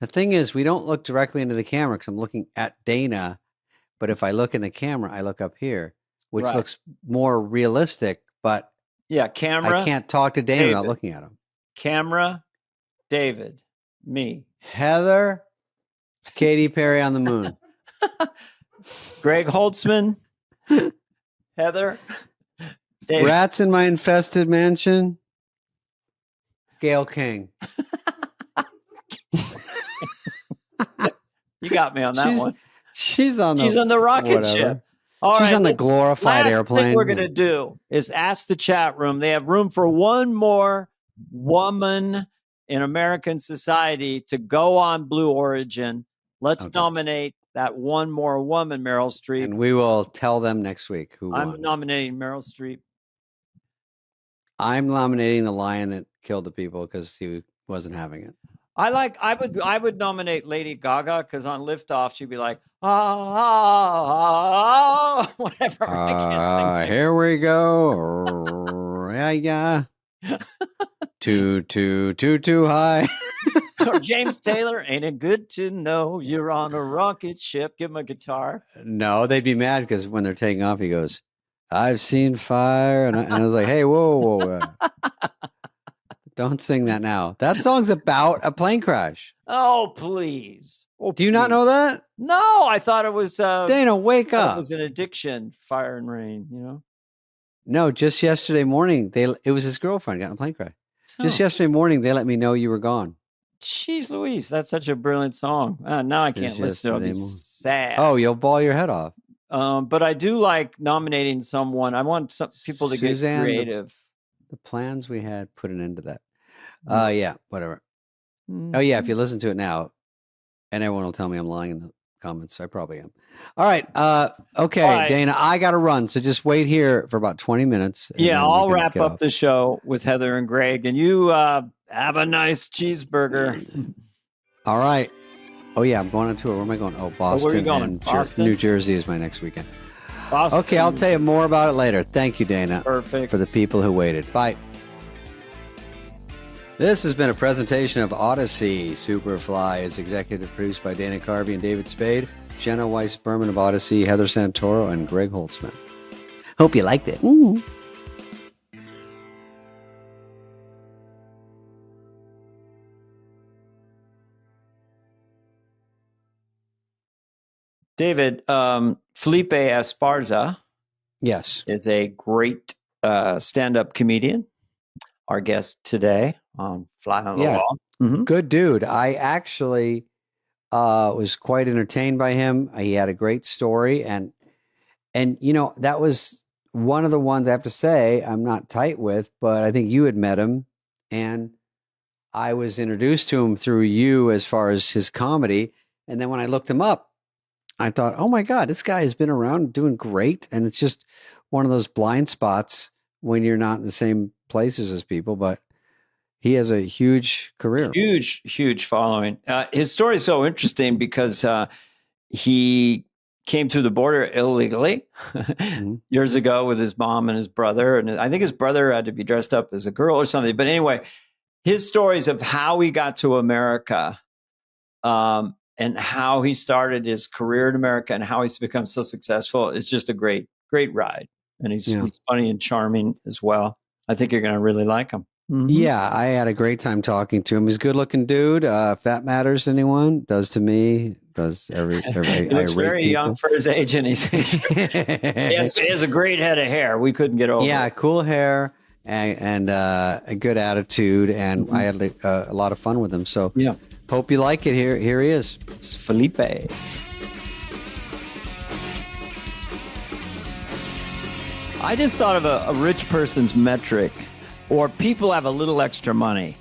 The thing is, we don't look directly into the camera because I'm looking at Dana. But if I look in the camera, I look up here, which looks more realistic. But camera. I can't talk to Dana without looking at him. Camera, David, me, Heather, Katy Perry on the moon, Greg Holtzman, Heather, David. Rats in my infested mansion, Gail King. You got me on that one. She's on the rocket ship. All She's on the glorified airplane. Last thing we're going to do is ask the chat room. They have room for one more woman in American society to go on Blue Origin. Let's nominate that one more woman, Meryl Streep. And we will tell them next week who won. I'm nominating Meryl Streep. I'm nominating the lion that killed the people because he wasn't having it. I would nominate Lady Gaga because on Liftoff she'd be like, whatever. I can't here we go. Yeah. Too high. Or James Taylor, ain't it good to know you're on a rocket ship? Give him a guitar. No, they'd be mad because when they're taking off, he goes, I've seen fire. And I was like, hey, whoa. Don't sing that now. That song's about a plane crash. Oh, please. Do you not know that? No, I thought it was... Dana, wake up. It was an addiction, Fire and Rain, No, just yesterday morning, it was his girlfriend got in a plane crash. Just yesterday morning, they let me know you were gone. Jeez Louise, that's such a brilliant song. Now I can't listen to it. I'll be sad. Oh, you'll bawl your head off. But I do like nominating someone. I want some people to get creative. The plans we had put an end to that. Yeah, whatever. Oh, yeah, if you listen to it now, and everyone will tell me I'm lying in the comments. I probably am. All right. Okay, all right. Dana, I got to run. So just wait here for about 20 minutes. Yeah, I'll wrap up the show with Heather and Greg, and you have a nice cheeseburger. All right. Oh, yeah, I'm going on tour. Where am I going? Oh, Boston. Where are you going? And Boston? New Jersey is my next weekend. Boston. Okay, I'll tell you more about it later. Thank you, Dana. Perfect. For the people who waited. Bye. This has been a presentation of Odyssey. Superfly is executive produced by Dana Carvey and David Spade, Jenna Weiss-Berman of Odyssey, Heather Santoro, and Greg Holtzman. Hope you liked it. David, Felipe Esparza, yes, is a great stand-up comedian. Our guest today on Fly on the Wall. Mm-hmm. Good dude. I actually was quite entertained by him. He had a great story, and you know, that was one of the ones I have to say I'm not tight with, but I think you had met him, and I was introduced to him through you as far as his comedy. And then when I looked him up, I thought, oh my God, this guy has been around doing great. And it's just one of those blind spots when you're not in the same places as people, but he has a huge career. Huge following. His story is so interesting because he came through the border illegally years ago with his mom and his brother. And I think his brother had to be dressed up as a girl or something. But anyway, his stories of how he got to America and how he started his career in America and how he's become so successful is just a great ride. And he's funny and charming as well. I think you're going to really like him. Mm-hmm. Yeah, I had a great time talking to him. He's a good-looking dude. If that matters to anyone, does to me. Does every he looks very people. Young for his age, and he has a great head of hair. We couldn't get over. Yeah, cool hair and a good attitude, and I had a lot of fun with him. So hope you like it. Here he is. It's Felipe. I just thought of a rich person's metric, or people have a little extra money.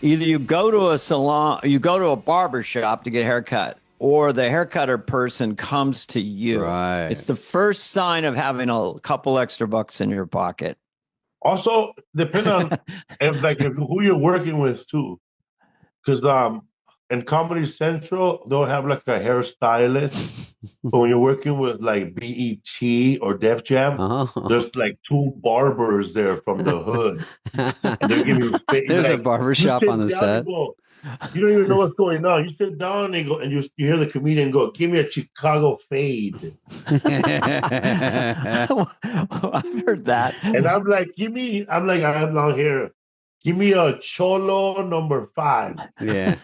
Either you go to a salon, you go to a barber shop to get a haircut, or the haircutter person comes to you. Right. It's the first sign of having a couple extra bucks in your pocket. Also, depend on who you're working with too, because in Comedy Central they'll have like a hairstylist. But when you're working with like BET or Def Jam, there's like two barbers there from the hood. And they're giving you there's a barber shop on the set. You don't even know what's going on. You sit down and go, and you hear the comedian go, "Give me a Chicago fade." I've heard that. And I'm like, I have long hair. Give me a Cholo number 5. Yeah.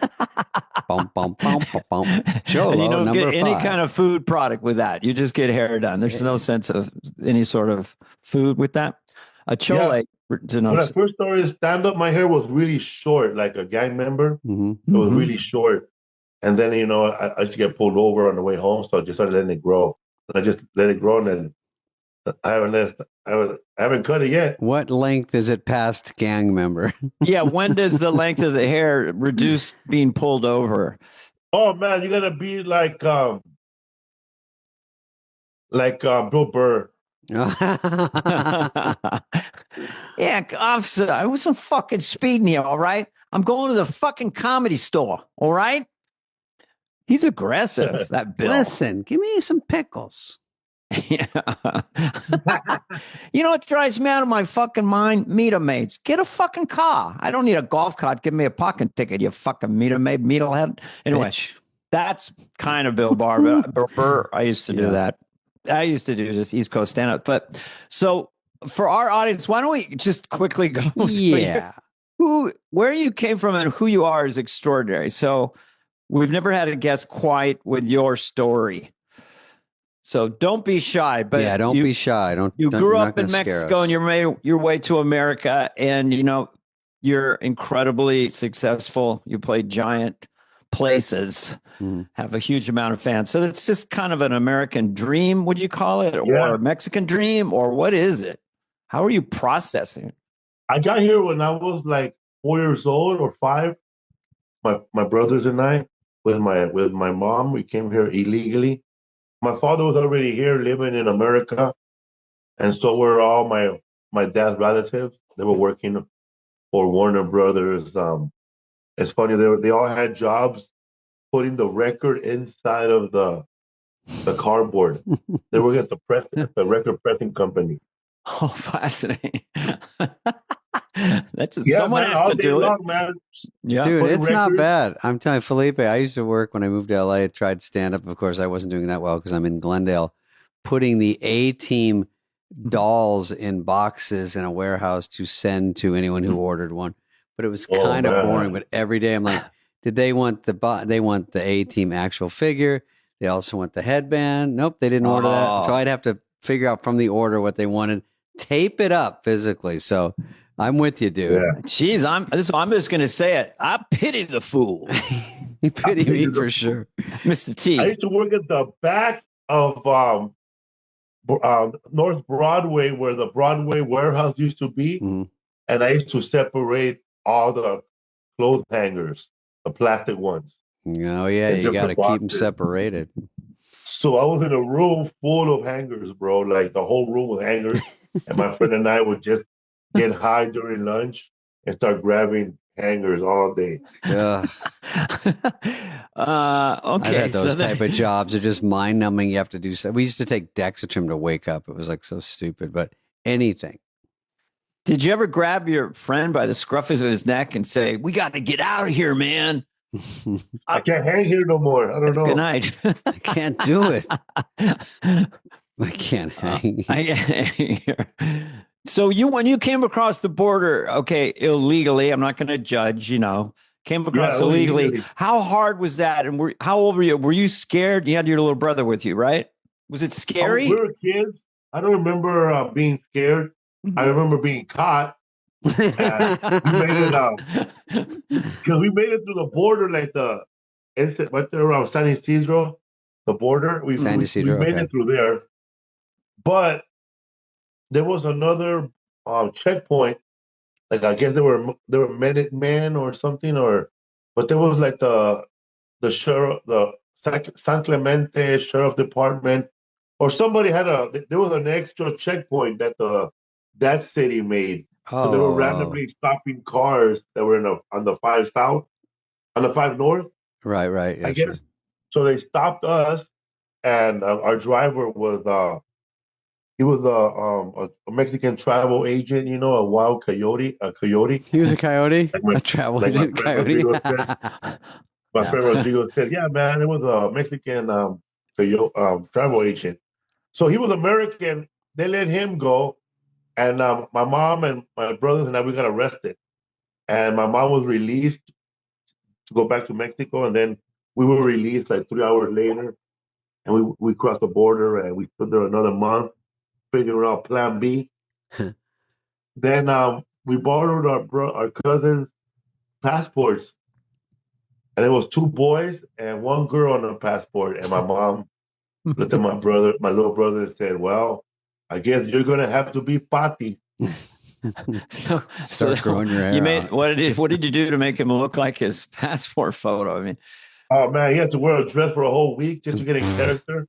Bum, bum, bum, bum, bum. Cholo and you don't number get any 5. kind of food product with that. You just get hair done. There's no sense of any sort of food with that. A Cholo. Yeah. When I first started stand-up, my hair was really short, like a gang member. It was really short. And then, I used to get pulled over on the way home, so I just started letting it grow. And I just let it grow, and then I haven't cut it yet. What length is it past gang member? Yeah, when does the length of the hair reduce being pulled over? Oh, man, you got to be like Bill Burr. Yeah, officer, I wasn't fucking speeding here, all right? I'm going to the fucking Comedy Store, all right? He's aggressive, that Bill. Listen, give me some pickles. Yeah. You know what drives me out of my fucking mind? Meter maids. Get a fucking car. I don't need a golf cart. Give me a parking ticket, you fucking meter maid, metalhead. Anyway, that's kind of Bill Burr. I used to do that. I used to do just East Coast stand-up. But so for our audience, why don't we just quickly go? Yeah. Where you came from and who you are is extraordinary. So we've never had a guest quite with your story. So don't be shy. But yeah, don't be shy. You grew up in Mexico and you made your way to America, and you're incredibly successful. You played giant places, have a huge amount of fans. So it's just kind of an American dream, would you call it, or a Mexican dream, or what is it? How are you processing? I got here when I was like 4 years old or 5. My brothers and I, with my mom, we came here illegally. My father was already here living in America, and so were all my dad's relatives. They were working for Warner Brothers. It's funny, they all had jobs putting the record inside of the cardboard. They were at the record pressing company. Oh, fascinating. Someone has to do it. Man. Yeah. Dude, it's not bad. I'm telling you, Felipe, I used to work when I moved to LA. I tried stand-up. Of course, I wasn't doing that well because I'm in Glendale, putting the A-Team dolls in boxes in a warehouse to send to anyone who ordered one. But it was kind of boring. But every day I'm like, did they want they want the A-Team actual figure? They also want the headband. Nope, they didn't order that. So I'd have to figure out from the order what they wanted, tape it up physically. So I'm with you, dude. Yeah. Jeez, I'm just going to say it. I pity the fool. You pity me for sure. Mr. T. I used to work at the back of North Broadway, where the Broadway warehouse used to be. Mm-hmm. And I used to separate all the clothes hangers, the plastic ones. Oh, yeah, you got to keep them separated. So I was in a room full of hangers, bro, like the whole room with hangers. And my friend and I would just get high during lunch and start grabbing hangers all day. Okay. I've had those type of jobs are just mind numbing. You have to do so. We used to take Dexatrim to wake up. It was like so stupid, but anything. Did you ever grab your friend by the scruff of his neck and say, "We got to get out of here, man. I can't hang here no more. I don't know. Good night." I can't do it. I can't hang. So when you came across the border, okay, illegally, I'm not going to judge, came across illegally. How hard was that? And how old were you? Were you scared? You had your little brother with you, right? Was it scary? We were kids. I don't remember being scared. I remember being caught. We made it because we made it through the border, like right there around San Isidro, the border. We made it through there, but there was another checkpoint. Like I guess they were Minutemen or something, but there was like the sheriff, the San Clemente Sheriff Department, or somebody there was an extra checkpoint that city made. So they were randomly stopping cars that were on the 5 South, on the 5 North. Right. Yeah, I guess. So they stopped us, and our driver was he was a Mexican travel agent, a wild coyote, He was a coyote, a travel agent coyote. My friend Rodrigo said, "Yeah, man, it was a Mexican travel agent." So he was American. They let him go. And my mom and my brothers and I, we got arrested. And my mom was released to go back to Mexico. And then we were released like 3 hours later. And we crossed the border and we stood there another month, figuring out plan B. Then we borrowed our cousins' passports. And it was 2 boys and 1 girl on the passport. And my mom looked at my little brother, and said, "Well, I guess you're gonna have to be Pati." Start growing your hair out. What did you do to make him look like his passport photo? I mean, oh man, he had to wear a dress for a whole week just to get in character.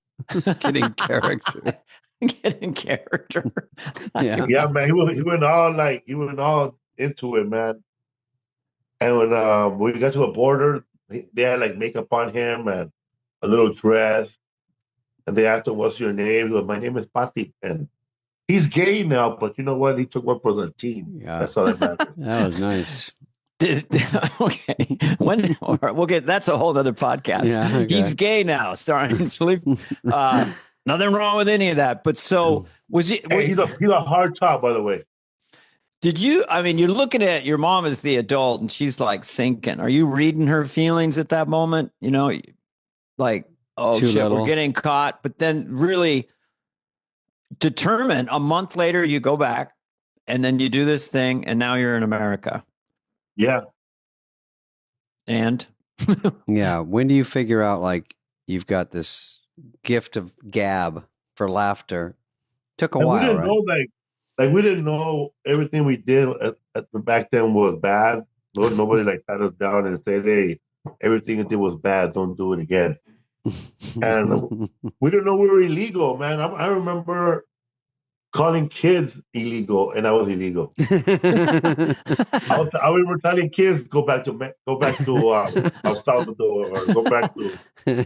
Getting character. Getting character. Yeah, man. He went all into it, man. And when we got to the border, they had like makeup on him and a little dress. And they asked him, "What's your name?" He goes, "My name is Pati." And he's gay now, but you know what? He took one for the team. Yeah. That's all that matters. That was nice. Okay. We'll get that's a whole other podcast. Yeah, okay. He's gay now, starring Philippe. Nothing wrong with any of that. But so was he? Hey, he's a hard top, by the way. Did you? I mean, you're looking at your mom as the adult, and she's like sinking. Are you reading her feelings at that moment? Like, oh Too shit, little. We're getting caught. But then, really determined. A month later, you go back, and then you do this thing, and now you're in America. Yeah. And yeah, when do you figure out like you've got this gift of gab for laughter? Took a while, we didn't right? know we didn't know everything we did back then was bad. Nobody like sat us down and said, "Hey, everything you did was bad. Don't do it again." And we didn't know we were illegal, man. I remember calling kids illegal, and I was illegal. I remember telling kids go back to El Salvador or go back to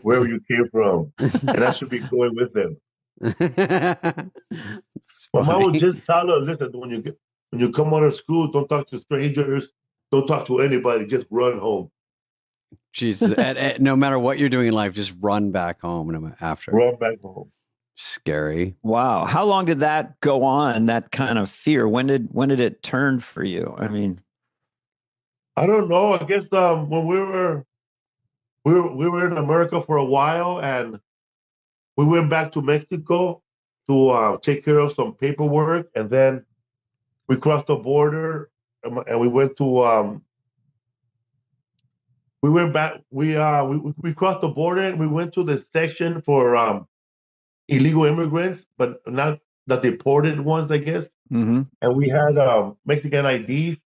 wherever you came from, and I should be going with them. My mom would just tell us, "Listen, when you come out of school, don't talk to strangers, don't talk to anybody, just run home." Jesus, no matter what you're doing in life, just run back home after. Run back home. Scary. Wow. How long did that go on? That kind of fear. When did it turn for you? I mean, I don't know. I guess when we were in America for a while, and we went back to Mexico to take care of some paperwork, and then we crossed the border, and we went to we went back. We crossed the border, and we went to the section for illegal immigrants, but not the deported ones, I guess. mm-hmm. And we had Mexican IDs,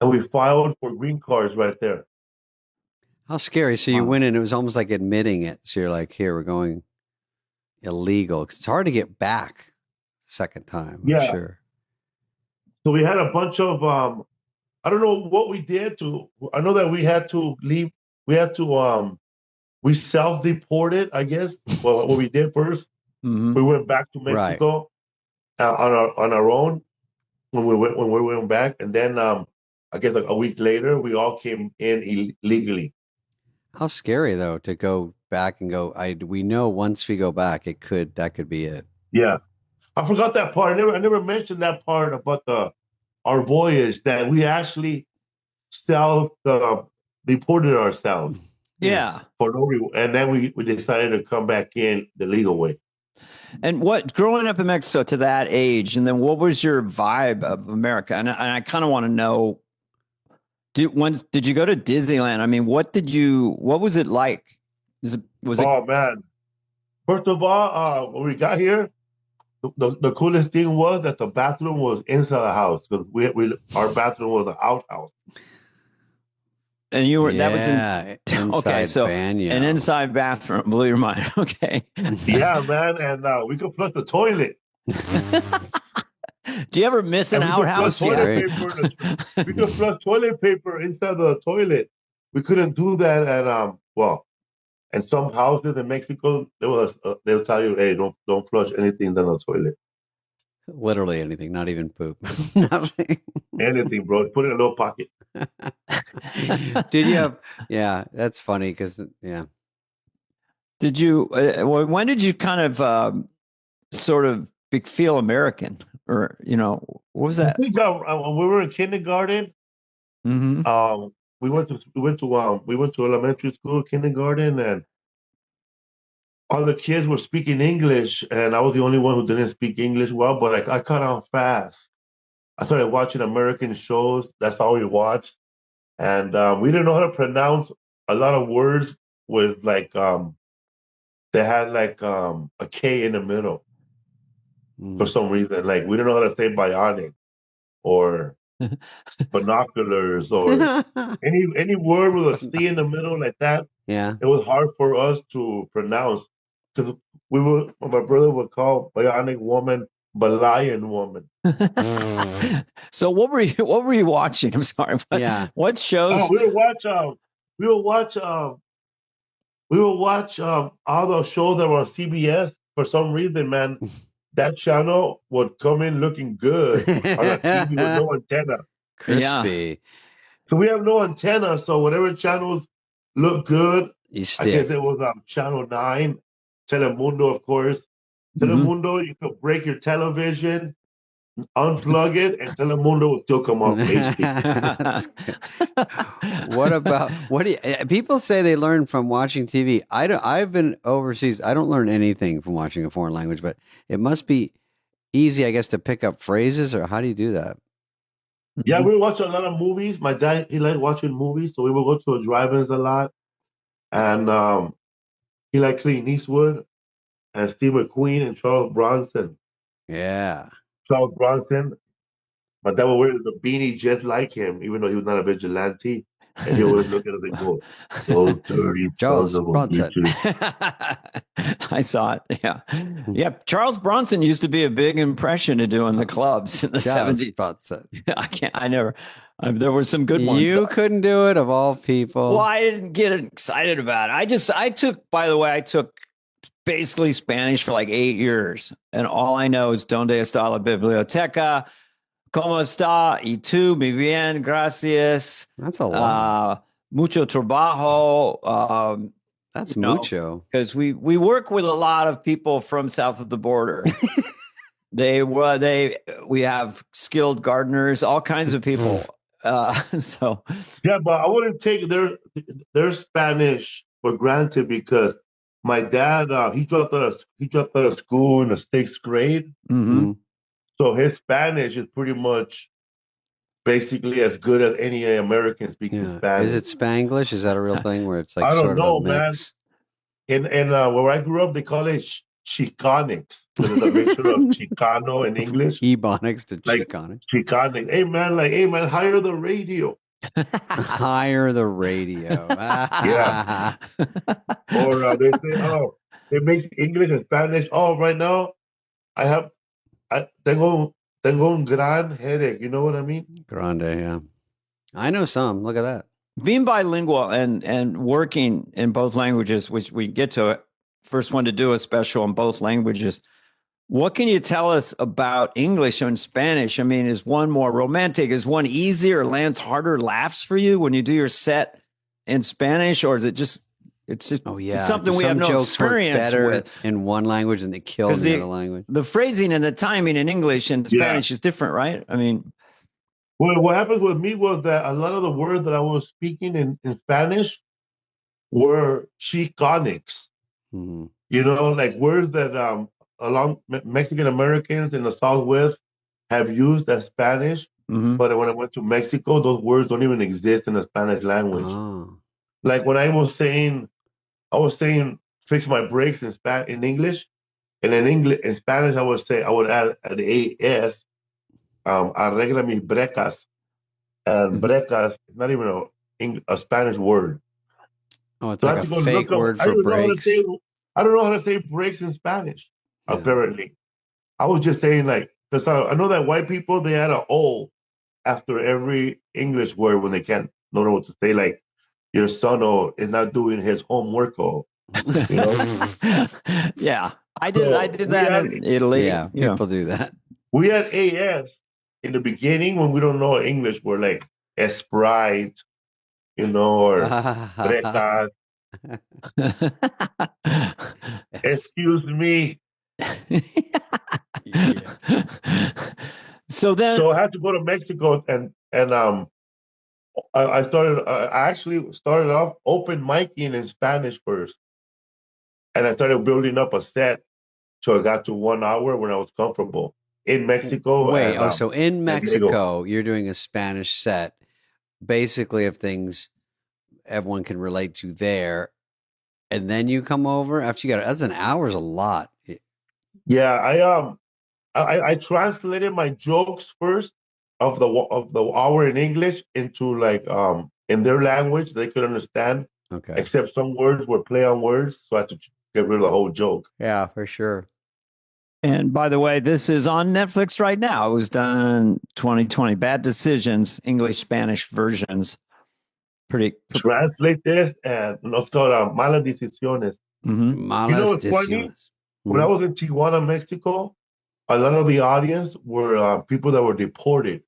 and we filed for green cards right there. How scary. So you went in, it was almost like admitting it. So you're like, here, we're going illegal. 'Cause it's hard to get back second time, I'm sure. So we had a bunch of, I don't know what we did I know that we had to leave. We had to, we self-deported, I guess. Well, what we did first, we went back to Mexico on our own when we went back. And then I guess like a week later, we all came in illegally. How scary though to go back and go. We know once we go back, that could be it. Yeah, I forgot that part. I never mentioned that part about our voyage, that we actually self-deported ourselves. Yeah, for no reason, and then we decided to come back in the legal way. And what, growing up in Mexico to that age, and then what was your vibe of America? And I kind of want to know. Did you go to Disneyland? I mean, what was it like? Oh man! First of all, when we got here, the coolest thing was that the bathroom was inside the house, because our bathroom was an outhouse. And you were that was inside Banyo. An inside bathroom, blew your mind. Okay. Yeah, man, and we could flush the toilet. Do you ever miss an outhouse? We could flush toilet paper inside the toilet. We couldn't do that at and some houses in Mexico, they'll tell you, hey, don't flush anything down the toilet. Literally anything, not even poop. Nothing. Anything, bro. Put it in a little pocket. Did you have? Yeah, that's funny because Did you? When did you kind of sort of feel American, or what was that? I think when we were in kindergarten. Mm-hmm. We went to elementary school, kindergarten, and all the kids were speaking English, and I was the only one who didn't speak English well. But I caught on fast. I started watching American shows. That's all we watched, and we didn't know how to pronounce a lot of words with they had a K in the middle for some reason. Like we didn't know how to say bionic or binoculars or any word with a C in the middle like that. Yeah, it was hard for us to pronounce, because my brother would call bionic woman Balayan woman. So what were you watching? I'm sorry. What shows? We would watch all the shows that were on CBS. For some reason, man, that channel would come in looking good on a TV with no antenna. Crispy. Yeah. So we have no antenna, so whatever channels look good, I guess it was Channel 9, Telemundo, of course. Telemundo, you could break your television, unplug it, and Telemundo will still come off HD. What do people say they learn from watching TV? I've been overseas. I don't learn anything from watching a foreign language, but it must be easy, I guess, to pick up phrases, or how do you do that? Yeah, we watch a lot of movies. My dad, he liked watching movies, so we would go to the drive-ins a lot. And he liked Clint Eastwood and Steve McQueen and Charles Bronson. Yeah. Charles Bronson. My dad would wear the beanie just like him, even though he was not a vigilante. And he always look at us and go, "Oh, dirty Charles Bronson." I saw it. Yeah. Yeah. Charles Bronson used to be a big impression to do in the clubs in the 70s. Bronson. There were some good ones. You couldn't do it, of all people. Well, I didn't get excited about it. I took basically Spanish for like 8 years. And all I know is Donde está la biblioteca? ¿Cómo está? Y tú, muy bien, gracias. That's a lot. Mucho trabajo. That's mucho. Because we work with a lot of people from south of the border. We have skilled gardeners, all kinds of people. So yeah, but I wouldn't take their Spanish for granted because my dad he dropped out of school in the 6th grade. Mm-hmm. So his Spanish is pretty much basically as good as any American speaking Spanish. Is it Spanglish? Is that a real thing where it's like I don't sort know, of a mix? Man. And where I grew up, they call it Chicanics. So there's a mixture of Chicano and English. Ebonics to Chicanics. Chicanics. Hey man, hire the radio. Hire the radio. Yeah. Or they say, it makes English and Spanish. Oh, right now, tengo un gran headache. You know what I mean? Grande, yeah. I know some. Look at that. Being bilingual and working in both languages, which we get to it, first one to do a special in both languages. What can you tell us about English and Spanish? I mean, is one more romantic? Is one easier, lands harder laughs for you when you do your set in Spanish? Or is it just, it's something we have no experience with? In one language and they kill in the other language. The phrasing and the timing in English and Spanish is different, right? I mean. Well, what happened with me was that a lot of the words that I was speaking in Spanish were Chicanics. Mm-hmm. You know, like words that along Mexican Americans in the Southwest have used as Spanish. Mm-hmm. But when I went to Mexico, those words don't even exist in the Spanish language. Oh. Like when I was saying fix my brakes in English, and in Spanish I would add an AS, arregla mis brecas, and brecas is not even a Spanish word. Oh, it's like a fake word for brakes. I don't know how to say brakes in Spanish. Yeah. Apparently, I was just saying because I know that white people they add an O after every English word when they can't know what to say, like your son is not doing his homework. You know? Yeah, I did that in Italy. Yeah, people do that. We had AS in the beginning when we don't know English. We're like Sprite, or Bretas. Excuse me. So I had to go to Mexico and I actually started off open micing in Spanish first, and I started building up a set so I got to 1 hour when I was comfortable in Mexico. Wait, so in Mexico you're doing a Spanish set, basically of things everyone can relate to there, and then you come over after you got it. That's an hour's a lot. Yeah, I translated my jokes first of the hour in English into in their language they could understand. Okay. Except some words were play on words, so I had to get rid of the whole joke. Yeah, for sure. And by the way, this is on Netflix right now. It was done 2020. Bad Decisions, English Spanish versions. Translate this, and it's called Malas Decisiones. Mm-hmm. Malas Decisiones. Funny? When I was in Tijuana, Mexico, a lot of the audience were people that were deported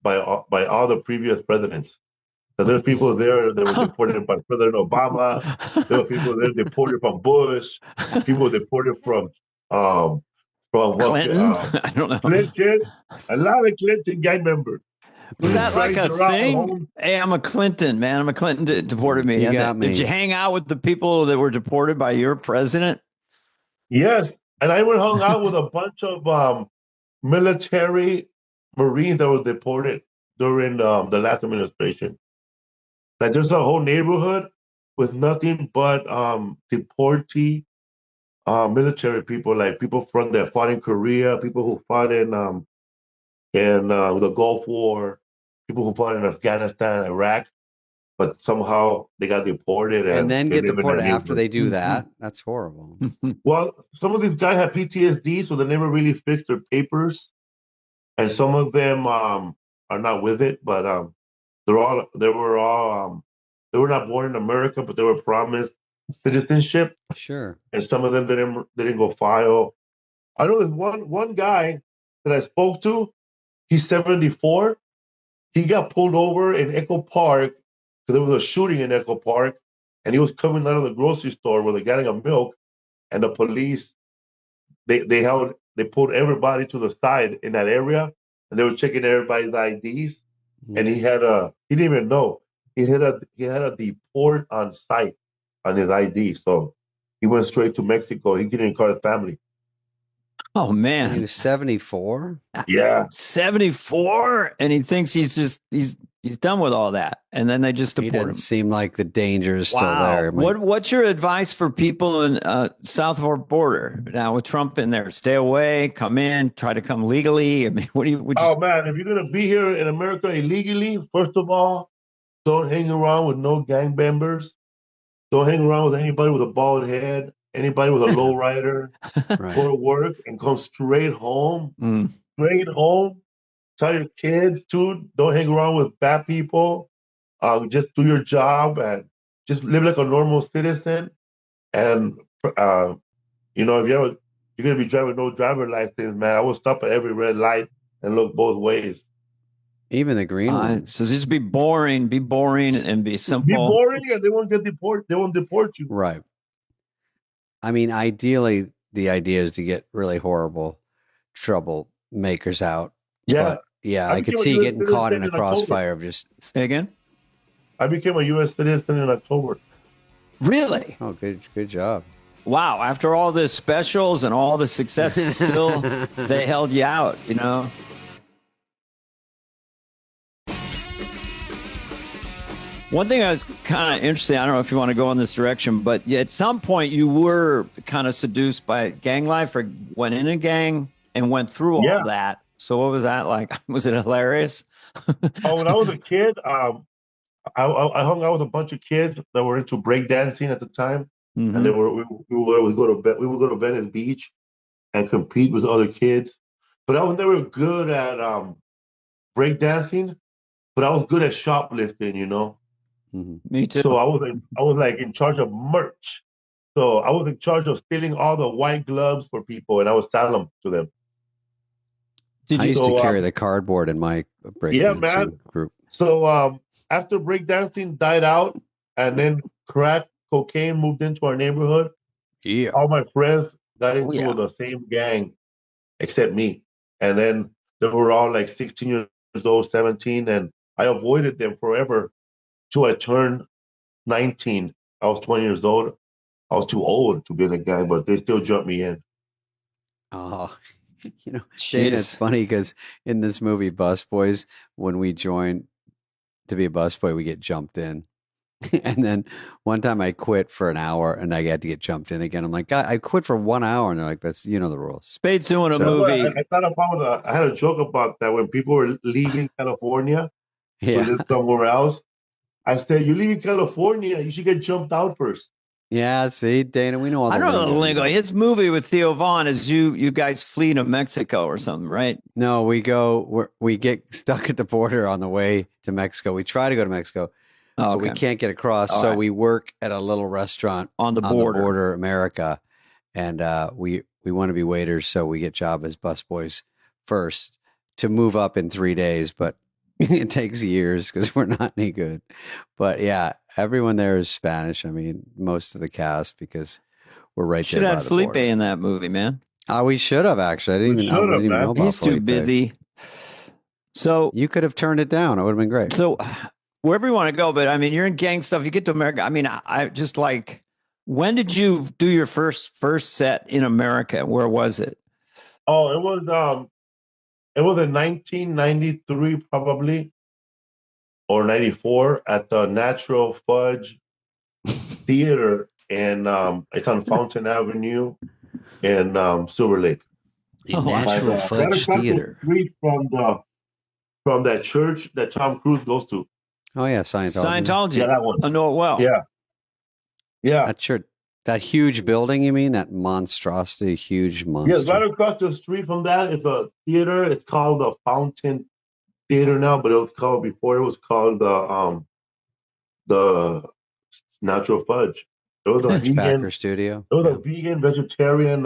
by all the previous presidents. So there's people there that were deported by President Obama. There were people there deported from Bush. People deported from Clinton. I don't know. Clinton. A lot of Clinton gang members. Was that like a thing? Hey, I'm a Clinton, man. I'm a Clinton deported me. You got me. Did you hang out with the people that were deported by your president? Yes. And I even hung out with a bunch of military Marines that were deported during the last administration. Like there's a whole neighborhood with nothing but deportee military people, like people that fought in Korea, people who fought in the Gulf War, people who fought in Afghanistan, Iraq, but somehow they got deported. And then get deported after they do that? That's horrible. Well, some of these guys have PTSD, so they never really fixed their papers. And some of them are not with it, but they were not born in America, but they were promised citizenship. Sure. And some of them didn't go file. I know there's one guy that I spoke to. He's 74. He got pulled over in Echo Park because there was a shooting in Echo Park, and he was coming out of the grocery store with a gallon of milk, and the police they pulled everybody to the side in that area, and they were checking everybody's IDs, and he didn't even know he had a deport on site on his ID, so he went straight to Mexico. He didn't call his family. Oh man, and he was 74. Yeah, 74, and he thinks he's done with all that, and then they just He deport didn't him. seem like the danger is still there. What's your advice for people in south of our border now with Trump in there? Stay away, come in, try to come legally. I mean, what do you? Oh man, if you're gonna be here in America illegally, first of all, don't hang around with no gang members. Don't hang around with anybody with a bald head, anybody with a low rider. Right. Go to work and come straight home. Mm. Straight home. Tell your kids too. Don't hang around with bad people. Just do your job and just live like a normal citizen. And if you're gonna be driving no driver license, man, I will stop at every red light and look both ways. Even the green ones. So just be boring, and be simple. Be boring, and they won't get deported. They won't deport you. Right. I mean, ideally, the idea is to get really horrible troublemakers out. Yeah. But yeah, I could see getting caught in a crossfire of just. Say again? I became a U.S. citizen in October. Really? Oh, good job. Wow. After all the specials and all the successes, still they held you out, you know? One thing I was kind of interested, I don't know if you want to go in this direction, but at some point you were kind of seduced by gang life or went in a gang and went through all that. So what was that like? Was it hilarious? When I was a kid, I hung out with a bunch of kids that were into breakdancing at the time. Mm-hmm. And we would go to Venice Beach and compete with other kids. But I was never good at breakdancing, but I was good at shoplifting, you know. Mm-hmm. Me too. So I was like in charge of merch. So I was in charge of stealing all the white gloves for people, and I would sell them to them. I used to carry the cardboard in my breakdancing group. So after breakdancing died out, and then crack cocaine moved into our neighborhood, all my friends got into the same gang, except me. And then they were all like 16 years old, 17, and I avoided them forever. So I turned 19. I was 20 years old. I was too old to be in a gang, but they still jumped me in. Oh, Dana, it's funny because in this movie, Busboys, when we join to be a busboy, we get jumped in. And then one time I quit for an hour and I had to get jumped in again. I'm like, God, I quit for 1 hour. And they're like, that's, the rules. Spade's doing a movie. I had a joke about that when people were leaving California to live somewhere else. I said, you're leaving California, you should get jumped out first. Yeah, see, Dana, we know all the I don't know the lingo. His movie with Theo Vaughn is you guys flee to Mexico or something, right? No, we get stuck at the border on the way to Mexico. We try to go to Mexico. But we can't get across, so we work at a little restaurant on the border, America, and we want to be waiters, so we get job as busboys first to move up in 3 days, but it takes years because we're not any good. But yeah, everyone there is Spanish. I mean, most of the cast because we're right there. Should have had Felipe in that movie, man. We should have actually. I didn't even know about He's Felipe. too busy. So you could have turned it down. It would have been great. So wherever you want to go, but I mean, you're in gang stuff. You get to America. I mean, I just like, when did you do your first set in America? Where was it? Oh, it was in 1993 probably, or 94 at the Natural Fudge Theater, and it's on Fountain Avenue in Silver Lake. The Natural Fudge Theater. Street from that church that Tom Cruise goes to. Oh yeah, Scientology. Yeah, that one. I know it well. Yeah. That church, that huge building. You mean that monstrosity, huge monster? Yeah, right across the street from that is a theater. It's called the Fountain Theater now, but it was called the Natural Fudge. It was a vegan studio. It was a vegan vegetarian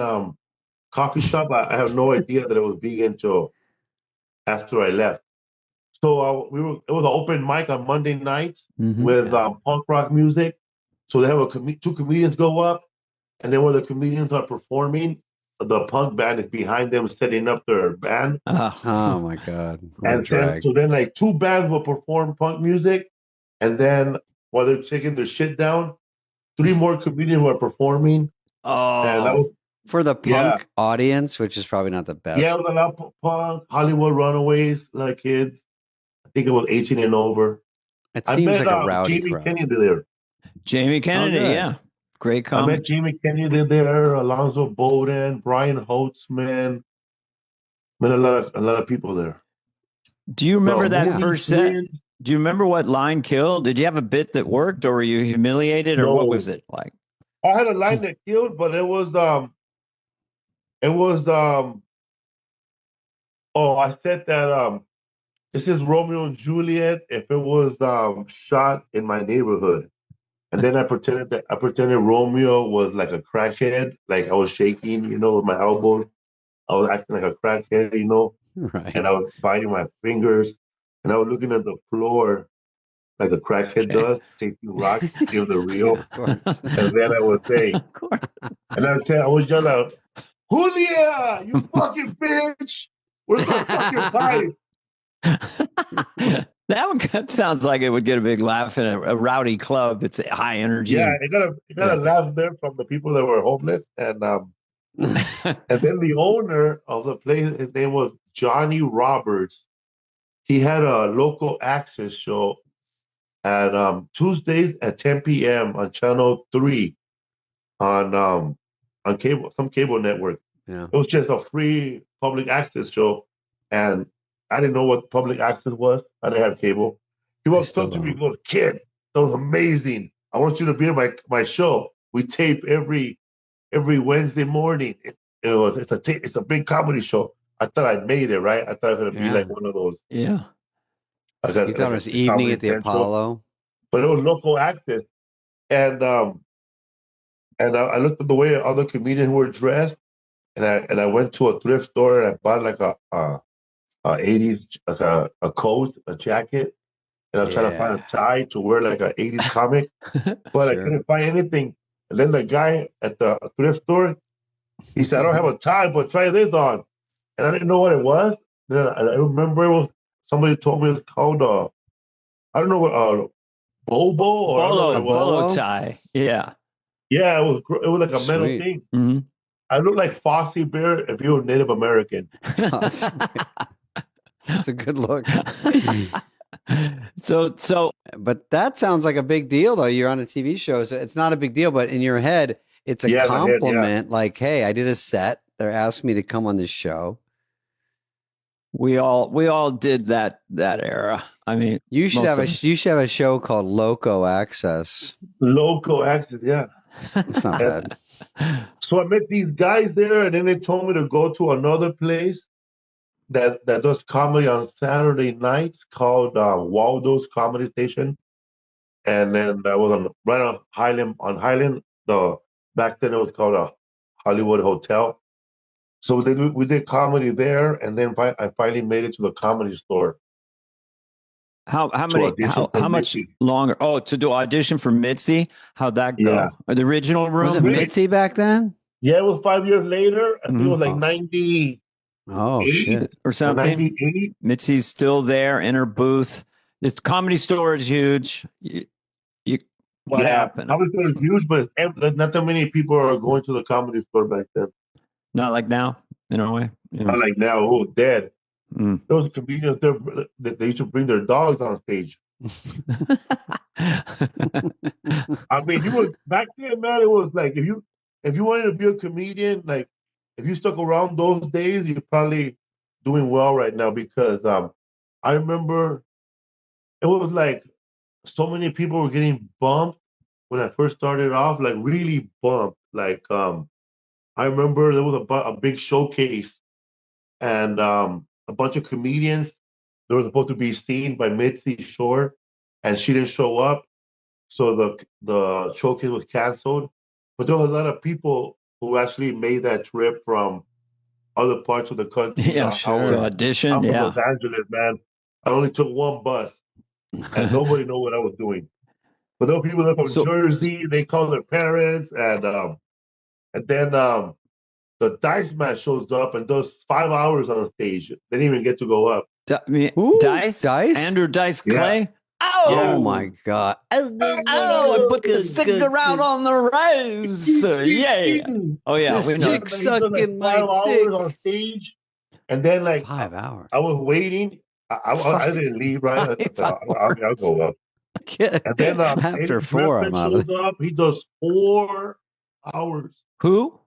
coffee shop. I have no idea that it was vegan till after I left. So it was an open mic on Monday nights with punk rock music, So they have two comedians go up, and then where the comedians are performing, the punk band is behind them setting up their band. Oh my God. And then like two bands will perform punk music, and then while they're taking their shit down, three more comedians were performing. Oh, for the punk audience, which is probably not the best. Yeah, it was a lot of punk, Hollywood Runaways, like kids. I think it was 18 and over. It seems like a rowdy Jamie crowd. Kennedy there. Jamie Kennedy, yeah. Great comment. I met Jamie Kennedy there, Alonzo Bowden, Brian Holtzman. Met a lot of people there. Do you remember that first set? Do you remember what line killed? Did you have a bit that worked, or were you humiliated, or what was it like? I had a line that killed, but it was I said that this is Romeo and Juliet if it was shot in my neighborhood. And then I pretended Romeo was like a crackhead, like I was shaking, with my elbows. I was acting like a crackhead, right. And I was biting my fingers, and I was looking at the floor like a crackhead does, taking rocks, the real. And then I would say, and I was yelling out, Julia, you fucking bitch! Where's my fucking pipe? That one sounds like it would get a big laugh in a rowdy club. It's high energy. Yeah, it got a laugh there from the people that were homeless, and and then the owner of the place, his name was Johnny Roberts. He had a local access show at Tuesdays at 10 p.m. on Channel 3 on some cable network. Yeah. It was just a free public access show, and I didn't know what public access was. I didn't have cable. He walked up to me and goes, "Kid, that was amazing. I want you to be in my show. We tape every Wednesday morning. It's a big comedy show." I thought I'd made it, right? I thought it was gonna be like one of those. Yeah. You thought it was Evening at the Apollo, but it was local access, and I looked at the way other comedians were dressed, and I went to a thrift store and I bought like a 80s, like a coat, a jacket, and I was trying to find a tie to wear like an 80s comic, but I couldn't find anything. And then the guy at the thrift store, he said, "I don't have a tie, but try this on." And I didn't know what it was. Then I remember somebody told me it's called I don't know what Bobo or Bolo tie. Yeah. Yeah, it was like a metal thing. Mm-hmm. I look like Fosse Bear if you were Native American. That's a good look. So, but that sounds like a big deal, though. You're on a TV show, so it's not a big deal. But in your head, it's a compliment. Like, hey, I did a set. They're asking me to come on this show. We all did that era. I mean, you should have a show called Loco Access. Loco Access, yeah. It's not bad. So I met these guys there, and then they told me to go to another place that does comedy on Saturday nights called Waldo's Comedy Station. And then that was right on Highland. Back then it was called a Hollywood Hotel. So we did comedy there, and then I finally made it to the Comedy Store. How much longer? Oh, to do audition for Mitzi? How'd that go? Yeah. The original room? Was it Mitzi back then? Yeah, it was 5 years later. I think it was like 90. Oh shit, or something. Mitzi's still there in her booth. This Comedy Store is huge. What happened? Comedy Store is huge, but not that many people are going to the Comedy Store back then. Not like now, in a way. Not like now. Oh, dead. There was comedians there that they used to bring their dogs on stage. I mean, back then, man. It was like if you wanted to be a comedian, like if you stuck around those days, you're probably doing well right now because I remember it was like so many people were getting bumped when I first started off, like really bumped. Like I remember there was a big showcase and a bunch of comedians. They were supposed to be seen by Mitzi Shore, and she didn't show up, so the showcase was canceled. But there was a lot of people who actually made that trip from other parts of the country. Yeah, sure. To audition. I'm from Los Angeles, man. I only took one bus, and nobody knew what I was doing. But those people that are from Jersey, they call their parents, and then the Dice Man shows up and does 5 hours on stage. They didn't even get to go up. Dice? Andrew Dice Clay? Yeah. Oh my God. Oh, put the cigar out on the rise. Yeah. Oh, yeah. This chick sucking my 5 dick. hours on stage. And then, 5 hours. I was waiting. I didn't leave, right? I'll go up. And then after 4, I'm out of up. He does 4 hours. Who?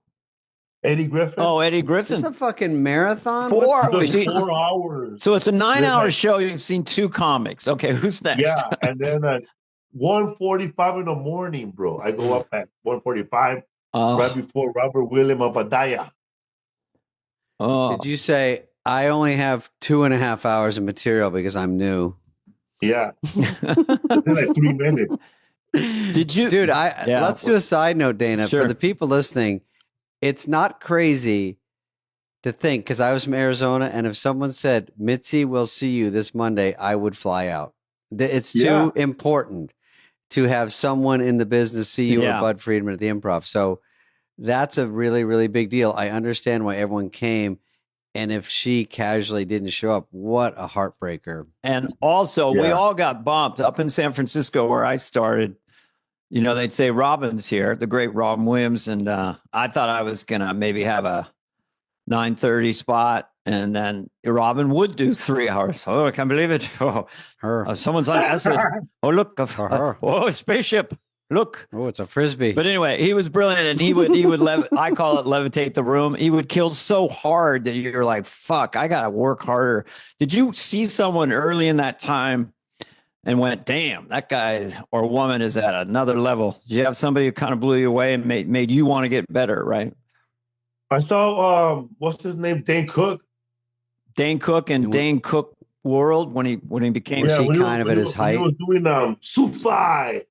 Eddie Griffin. Oh, Eddie Griffin. It's a fucking marathon. 4 hours. So it's a 9-hour show. You've seen 2 comics. Okay, who's next? Yeah, and then 1:45 in the morning, bro. I go up at 1:45 right before Robert William Abadaya. Oh. Did you say I only have 2.5 hours of material because I'm new? Yeah. Like 3 minutes. Did you, dude? Let's do a side note, Dana, for the people listening. It's not crazy to think, because I was from Arizona, and if someone said, Mitzi, we'll see you this Monday, I would fly out. It's too important to have someone in the business see you or Bud Friedman at the Improv. So that's a really, really big deal. I understand why everyone came. And if she casually didn't show up, what a heartbreaker. And also, we all got bumped up in San Francisco where I started. You know, they'd say Robin's here, the great Robin Williams. And I thought I was going to maybe have a 9:30 spot. And then Robin would do 3 hours. Oh, I can't believe it. Oh, someone's on acid. Oh, look. Oh, a spaceship. Look. Oh, it's a Frisbee. But anyway, he was brilliant. And he would I call it levitate the room. He would kill so hard that you're like, fuck, I got to work harder. Did you see someone early in that time and went, damn, that guy or woman is at another level? Did you have somebody who kind of blew you away and made you want to get better, right? I saw, what's his name? Dane Cook. Dane Cook and Dane Cook World when he became kind of at his height. He was doing Sufi.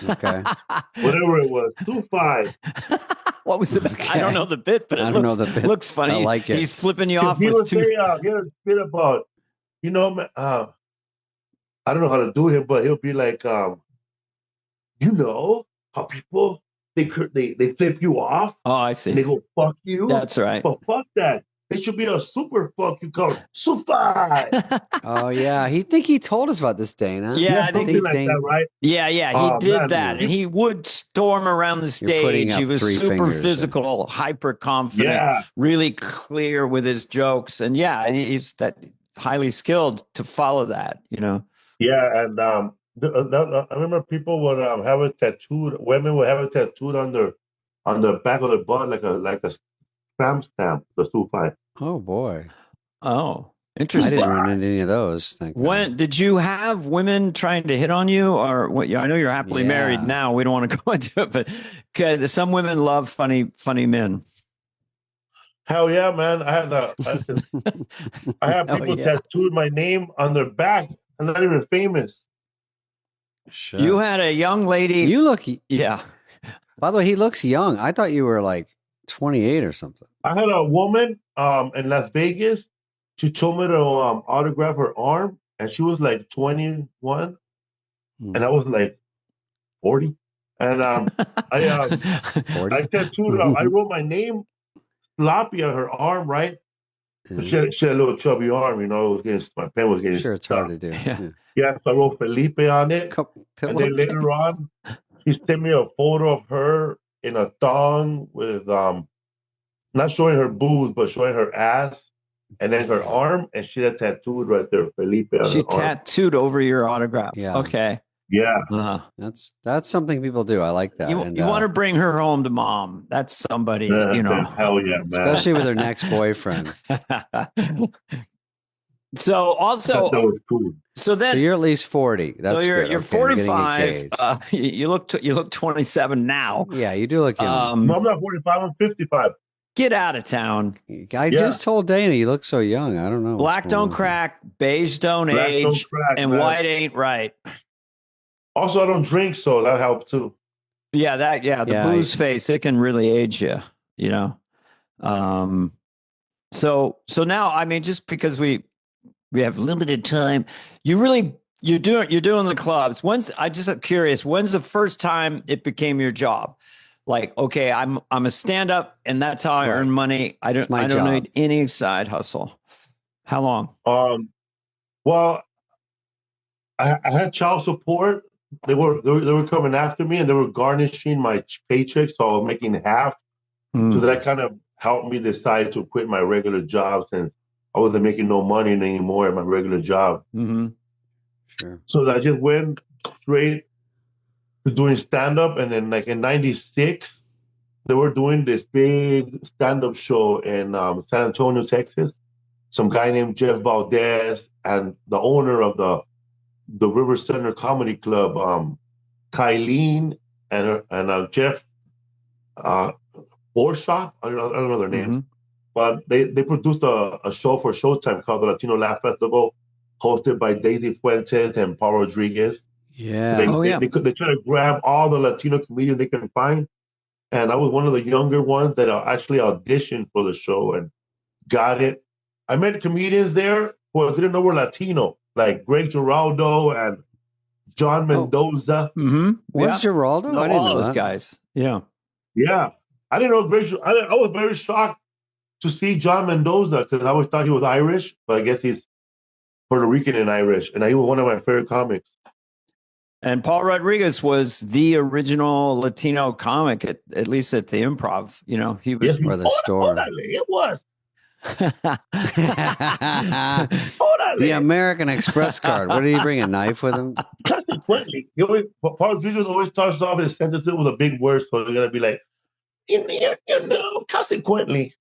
Okay. Whatever it was. Sufi. What was it? Okay. I don't know the bit, but it looks funny. I like it. He's flipping you off. He had a bit about, I don't know how to do him, but he'll be like, how people they flip you off. Oh, I see. And they go, fuck you. That's right. But fuck that. It should be a super fuck you called Sufi. Oh yeah, he told us about this, Dana. Yeah, I think something like that, right? Yeah, he did that, and he would storm around the stage. He was super physical, hyper confident, really clear with his jokes, and he's that highly skilled to follow that. Yeah, and I remember people would have it tattooed. Women would have it tattooed on the back of their butt, like a stamp, the Sufi. Oh boy. Oh, interesting. I didn't run into any of those. When did you have women trying to hit on you, or what? I know you're happily married now. We don't want to go into it, but some women love funny men. Hell yeah, man! I have people tattooed my name on their back. I'm not even famous. Sure. You had a young lady. You look. Yeah. By the way, he looks young. I thought you were like 28 or something. I had a woman in Las Vegas. She told me to autograph her arm, and she was like 21, and I was like 40. And I tattooed. I wrote my name sloppy on her arm, right? She had a little chubby arm, my pen was getting. Sure, it's hard to do. Yeah, so I wrote Felipe on it, and then later on, she sent me a photo of her in a thong with not showing her boobs, but showing her ass, and then her arm, and she had tattooed right there, Felipe. She tattooed over your autograph. Yeah. Okay. Yeah. That's something people do. I like that. You want to bring her home to mom. That's somebody, hell yeah, man. Especially with her next boyfriend. So also, that was cool. So you're at least 40. That's so you're good. 45. You look 27 now. Yeah, you do look young. No, I'm not 45. I'm 55. Get out of town. I just told Dana you look so young. I don't know. Black don't crack, beige don't age, and man. White ain't right. Also, I don't drink, so that helped too. Yeah, the booze face, it can really age you, So now, I mean, just because we have limited time, you you're doing the clubs. I just curious, when's the first time it became your job? Like, okay, I'm a stand-up and that's how I earn money. I don't need any side hustle. How long? Well, I had child support. They were coming after me and they were garnishing my paycheck, so I was making half. So that kind of helped me decide to quit my regular job since I wasn't making no money anymore at my regular job. Mm-hmm. Sure. So I just went straight to doing stand-up, and then like in '96, they were doing this big stand-up show in San Antonio, Texas. Some guy named Jeff Valdez and the owner of the River Center Comedy Club, Kylene and Jeff Borshaw. I don't know their names, but they produced a show for Showtime called the Latino Laugh Festival, hosted by Daisy Fuentes and Paul Rodriguez. Yeah. They try to grab all the Latino comedians they can find. And I was one of the younger ones that actually auditioned for the show and got it. I met comedians there who I didn't know were Latino, like Greg Giraldo and John Mendoza. What's Giraldo? I didn't know those that. guys. Yeah. Yeah. I didn't know Greg. I was very shocked to see John Mendoza because I always thought he was Irish, but I guess he's Puerto Rican and Irish. And he was one of my favorite comics. And Paul Rodriguez was the original Latino comic, at least at the Improv. You know, he was or the store. It was. The American Express card. What did he bring? A knife with him? Consequently, Paul Rodriguez always starts off his sentences with a big word, so they're gonna be like, you know, consequently.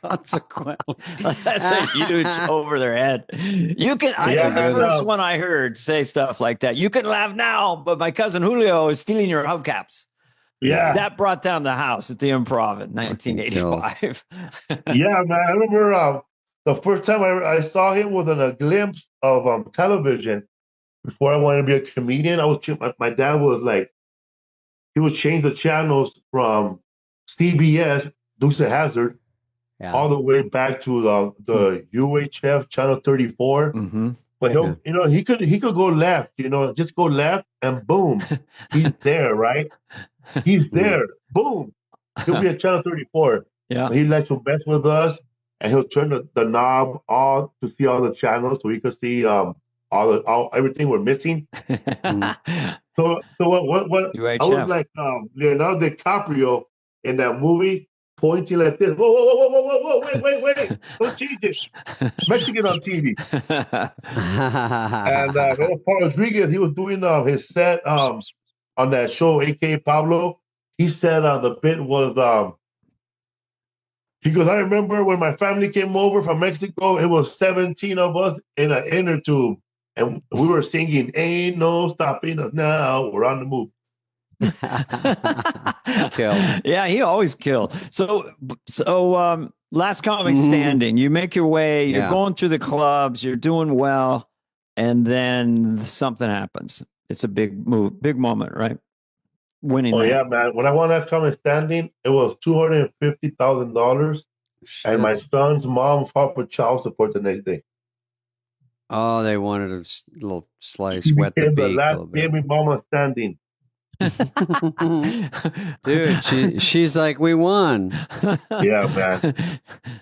Consequently. That's a huge over their head. You can. I was the first one I heard say stuff like that. You can laugh now, but my cousin Julio is stealing your hubcaps. Yeah, that brought down the house at the Improv in 1985. Yeah, man. I remember the first time I saw him was in a glimpse of television. Before I wanted to be a comedian, my dad was like, he would change the channels from CBS, Dukes of Hazzard, all the way back to the UHF channel 34. But he could go left, just go left and boom, he's there, right? He's there, boom, he'll be at channel 34. Yeah, he likes to mess with us, and he'll turn the knob on to see all the channels, so he could see everything we're missing. So what UHF. I was like Leonardo DiCaprio in that movie, pointing like this. Whoa, wait. Don't change it. Mexican on TV. And Paul Rodriguez, he was doing his set on that show, A.K.A. Pablo. He said the bit was, he goes, I remember when my family came over from Mexico, it was 17 of us in an inner tube. And we were singing, ain't no stopping us now. We're on the move. Yeah, he always killed. So last comic standing, you make your way, you're going through the clubs, you're doing well, and then something happens. It's a big moment, right? Winning. Oh, yeah, man. When I won that comic standing, it was $250,000. And my son's mom fought for child support the next day. Oh, they wanted a little slice, wet the beak. The last baby mama standing. Dude, she's like, we won. Yeah, man.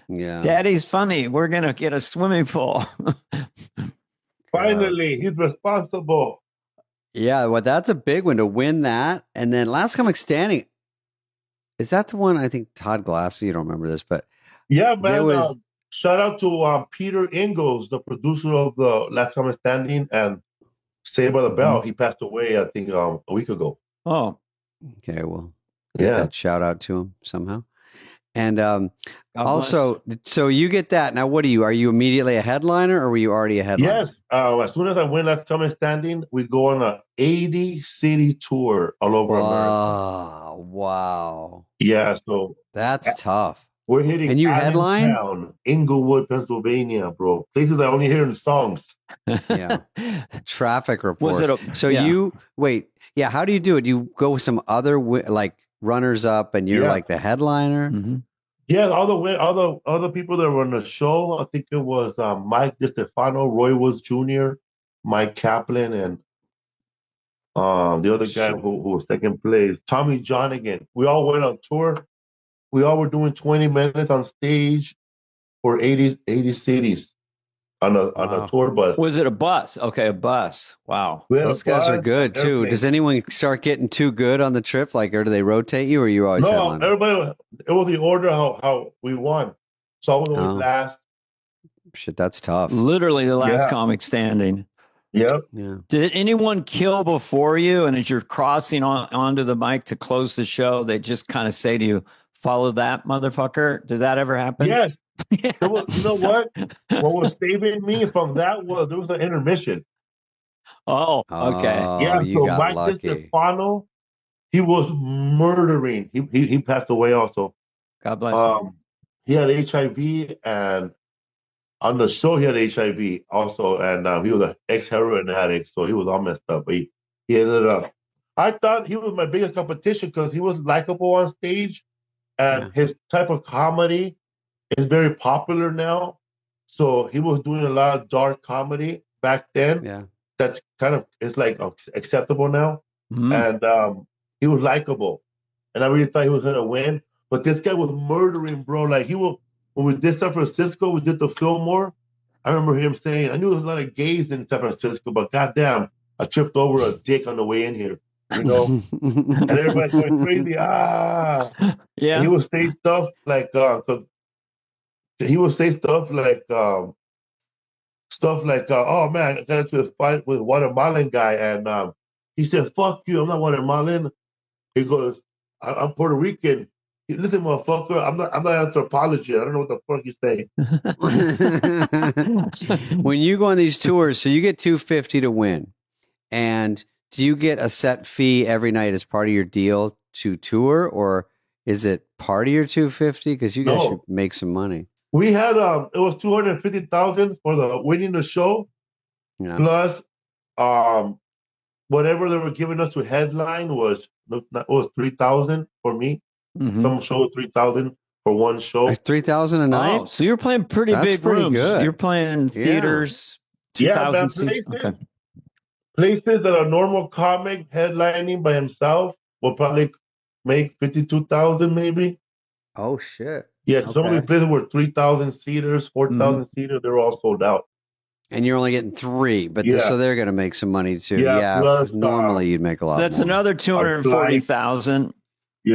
Yeah. Daddy's funny. We're going to get a swimming pool. Finally, he's responsible. Yeah, well, that's a big one to win that. And then Last Comic Standing. Is that the one? I think Todd Glass, you don't remember this, but. Yeah, man. Shout out to Peter Ingalls, the producer of the Last Comic Standing and Saved by the Bell. He passed away, I think, a week ago. Oh. Okay, well, get that shout out to him somehow. And also, so you get that. Now, what are you? Are you immediately a headliner or were you already a headliner? Yes. As soon as I win Last Comic Standing, we go on a 80-city tour all over America. Wow. Yeah, so. That's tough. We're hitting and you headline? Inglewood, Pennsylvania, bro. Places I only hear in songs. Yeah. Traffic reports. How do you do it? Do you go with some other like runners up and you're like the headliner? Yeah, all the other people that were on the show. I think it was Mike DiStefano, Roy Woods Jr., Mike Kaplan, and the other guy who was second place, Tommy Johnigan. We all went on tour. We all were doing 20 minutes on stage for 80 cities on a tour bus. Was it a bus? Okay, a bus. Wow. Those guys are good too. Does anyone start getting too good on the trip? Like, or do they rotate you, or you always headline? Everybody. It was the order how we won. So I was always last. Shit, that's tough. Literally the last comic standing. Yep. Yeah. Did anyone kill before you? And as you're crossing onto the mic to close the show, they just kind of say to you, "Follow that, motherfucker." Did that ever happen? Yes. You know what? What was saving me from that was there was an intermission. Oh, okay. Yeah, you so got Mike lucky. DiStefano, he was murdering. He passed away also. God bless him. He had HIV, and on the show he had HIV also, and he was an ex-heroin addict, so he was all messed up. But he ended up. I thought he was my biggest competition because he was likable on stage, and his type of comedy is very popular now. So he was doing a lot of dark comedy back then. Yeah. That's kind of, it's like acceptable now. And he was likable. And I really thought he was going to win. But this guy was murdering, bro. Like when we did San Francisco, we did the Fillmore. I remember him saying, I knew there was a lot of gays in San Francisco, but goddamn, I tripped over a dick on the way in here. You know? And everybody's going crazy. Yeah. And he would say stuff like, oh man, I got into a fight with a Guatemalan guy, and he said, "Fuck you, I'm not Guatemalan." He goes, "I'm Puerto Rican." Listen, motherfucker, I'm not anthropology. I don't know what the fuck you say. When you go on these tours, so you get $250 to win, and do you get a set fee every night as part of your deal to tour, or is it part of your $250? Because you guys should make some money. We had it was $250,000 for the winning the show, plus whatever they were giving us to headline was $3,000 for me. Some show $3,000 for one show. Like $3,000 a night. Oh, so you're playing pretty big rooms. Good. You're playing theaters. 2,000 seats. Okay. Places that a normal comic headlining by himself will probably make $52,000 maybe. Oh shit. Yeah, some of these places were 3,000 seaters, 4,000 seaters. They're all sold out. And you're only getting 3, but so they're going to make some money too. Plus, normally you'd make a lot. So that's more. Another 240,000.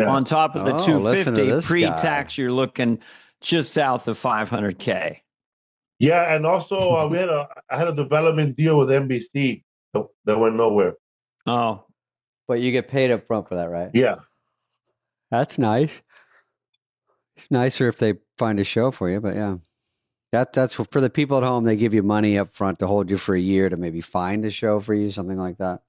On top of the 250 pre-tax, you're looking just south of 500K. Yeah, and also I had a development deal with NBC that went nowhere. Oh, but you get paid up front for that, right? Yeah, that's nice. It's nicer if they find a show for you, but yeah. That's for the people at home. They give you money up front to hold you for a year to maybe find a show for you, something like that.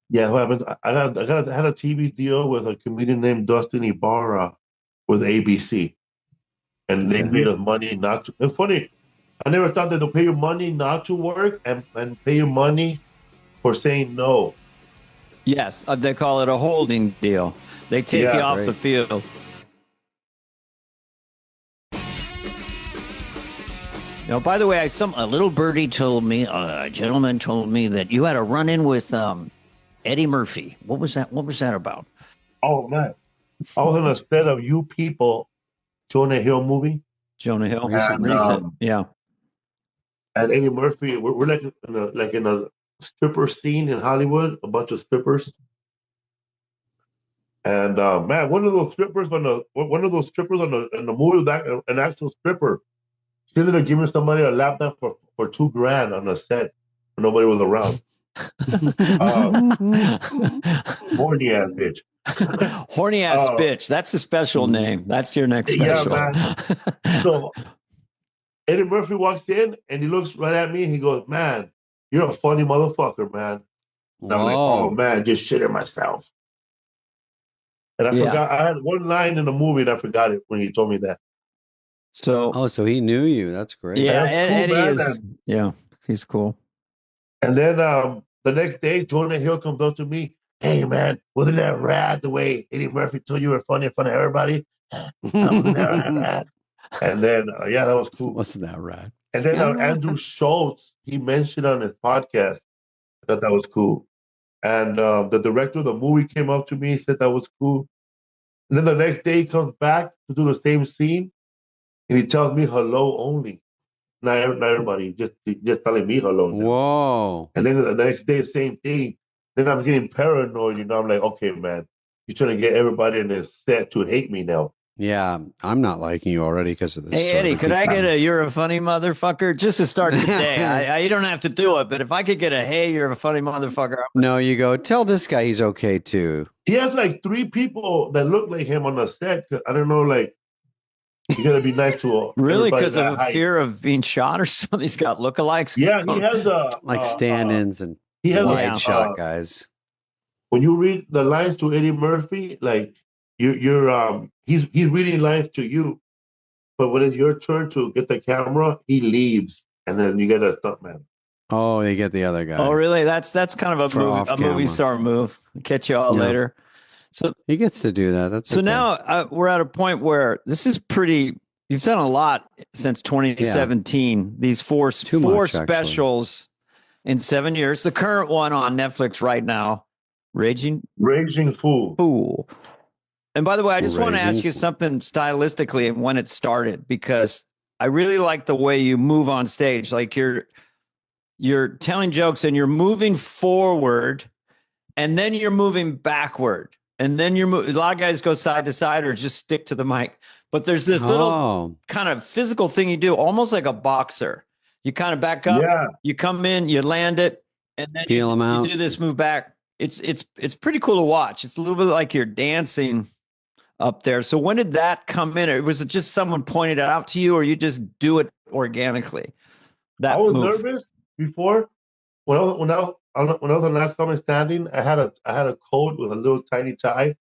Yeah, what happened? I had a TV deal with a comedian named Dustin Ibarra with ABC, and they made us money not to. It's funny. I never thought that they'll pay you money not to work and pay you money for saying no. Yes, they call it a holding deal. They take you off the field. Now, by the way, a little birdie told me, a gentleman told me that you had a run-in with Eddie Murphy. What was that? What was that about? Oh man, I was on a set of You People, Jonah Hill movie. Jonah Hill, recent. Yeah. And Eddie Murphy, we're like in a stripper scene in Hollywood, a bunch of strippers. And man, one of those strippers in the movie was an actual stripper. She ended up giving somebody a laptop for $2,000 on a set when nobody was around. Horny ass bitch. Horny ass bitch. That's a special name. That's your next special. Yeah, man. So Eddie Murphy walks in and he looks right at me and he goes, "Man, you're a funny motherfucker, man." And I'm like, "Oh man, just shitting myself." And I forgot. I had one line in the movie and I forgot it when he told me that. So so he knew you. That's great. Yeah, cool, Eddie is. Yeah, he's cool. And then the next day, Jonah Hill comes up to me. "Hey man, wasn't that rad the way Eddie Murphy told you were funny in front of everybody?" Wasn't that rad? And then, yeah, that was cool. Wasn't that rad? And then Andrew Schultz, he mentioned on his podcast that was cool. And the director of the movie came up to me, said that was cool. And then the next day he comes back to do the same scene, and he tells me hello only. Not everybody, just telling me hello. Now. Whoa. And then the next day, same thing. Then I'm getting paranoid, I'm like, okay, man, you're trying to get everybody in this set to hate me now. Yeah, I'm not liking you already because of this. Hey, Eddie, could I get a "you're a funny motherfucker" just to start the day? You don't have to do it, but if I could get a "hey, you're a funny motherfucker." No, you go, tell this guy he's okay too. He has like 3 people that look like him on the set. I don't know, like, you got to be nice to really, because of a fear of being shot or something. He's got lookalikes. Yeah, he has like stand-ins and he has wide shot guys. When you read the lines to Eddie Murphy, like he's reading lines to you, but when it's your turn to get the camera, he leaves, and then you get a stuntman. Oh, they get the other guy. Oh, really? That's kind of a movie star move. Catch you all later. So he gets to do that. That's so okay. Now we're at a point where this is pretty. You've done a lot since 2017. Yeah. These four specials in 7 years. The current one on Netflix right now, Raging Fool. And by the way, I just want to ask you something stylistically and when it started, because I really like the way you move on stage. Like you're telling jokes and you're moving forward, and then you're moving backward. And then a lot of guys go side to side or just stick to the mic. But there's this little kind of physical thing you do, almost like a boxer. You kind of back up, you come in, you land it, and then you do this move back. It's pretty cool to watch. It's a little bit like you're dancing up there. So when did that come in? Or was it just someone pointed it out to you, or you just do it organically? I was nervous before. When I was on Last Comic Standing, I had a coat with a little tiny tie,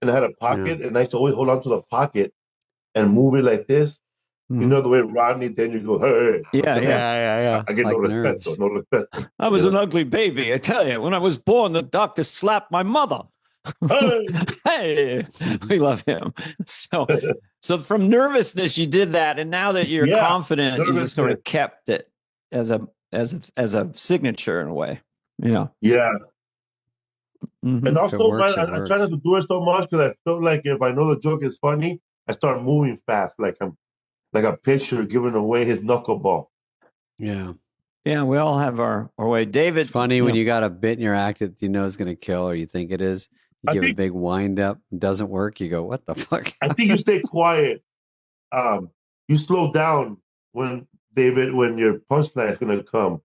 and I had a pocket, and I used to always hold on to the pocket and move it like this. Mm-hmm. You know the way Rodney, then you go, hey. Yeah. I get like no respect. I was an ugly baby, I tell you. When I was born, the doctor slapped my mother. Hey, we love him. So from nervousness, you did that, and now that you're confident, you just sort of kept it as a signature in a way. Yeah. Mm-hmm. And also, I try not to do it so much because I feel like if I know the joke is funny, I start moving fast, like I'm like a pitcher giving away his knuckleball. Yeah. Yeah, we all have our way. David, it's funny when you got a bit in your act that you know is going to kill, or you think it is. You give a big wind up, doesn't work. You go, what the fuck? I think you stay quiet. You slow down when your punchline is going to come.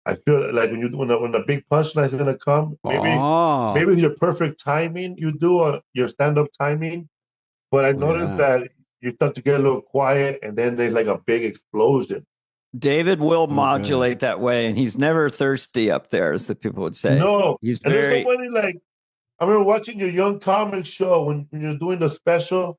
I feel like when the big punchline is going to come, maybe with your perfect timing, you do your stand-up timing. But I noticed that you start to get a little quiet, and then there's like a big explosion. David will modulate that way, and he's never thirsty up there, as the people would say. No, he's and very. There's so many, like, I remember watching your Young Comics show when you're doing the special.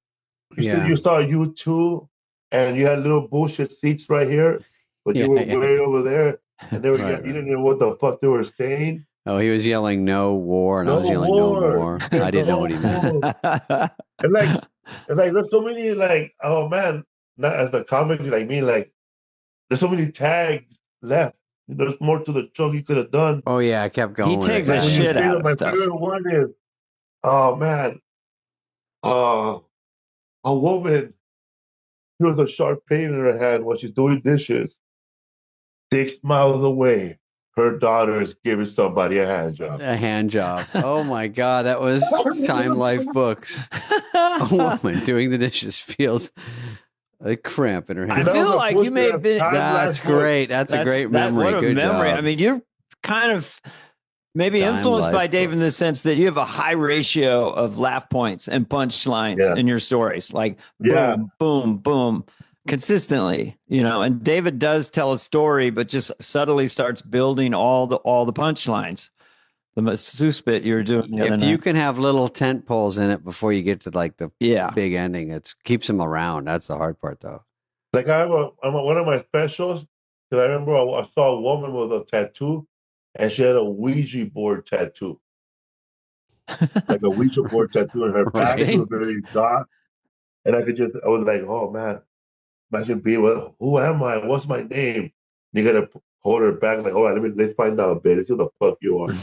You said you saw U2, and you had little bullshit seats right here, but you were way over there, and they were you didn't know what the fuck they were saying. Oh, he was yelling "No war," and I was yelling "No more." I didn't know what he meant. And there's so many oh man, not as the comic like me, there's so many tags left. There's more to the joke you could have done. Oh yeah, I kept going. He takes a shit out of my stuff. favorite one is, oh man, a woman. She was a sharp pain in her hand while she's doing dishes. 6 miles away, her daughter is giving somebody a hand job. A hand job. Oh my God, that was Time Life Books. A woman doing the dishes feels a cramp in her hand. I feel like you may have been. That's great. That's a great memory. What a Good memory. job. I mean, you're kind of maybe influenced by Dave in the sense that you have a high ratio of laugh points and punchlines in your stories. Like boom, boom, boom. Consistently, and David does tell a story, but just subtly starts building all the punchlines. The masseuse bit you're doing the other night. You can have little tent poles in it before you get to the big ending, it keeps them around. That's the hard part, though. Like I have one of my specials, because I remember I saw a woman with a tattoo, and she had a Ouija board tattoo, like a Ouija board tattoo in her back. It was very dark. And I was like, oh man, imagine being, well, who am I? What's my name? You gotta hold her back, like, all right, let's find out, bitch. Who the fuck you are?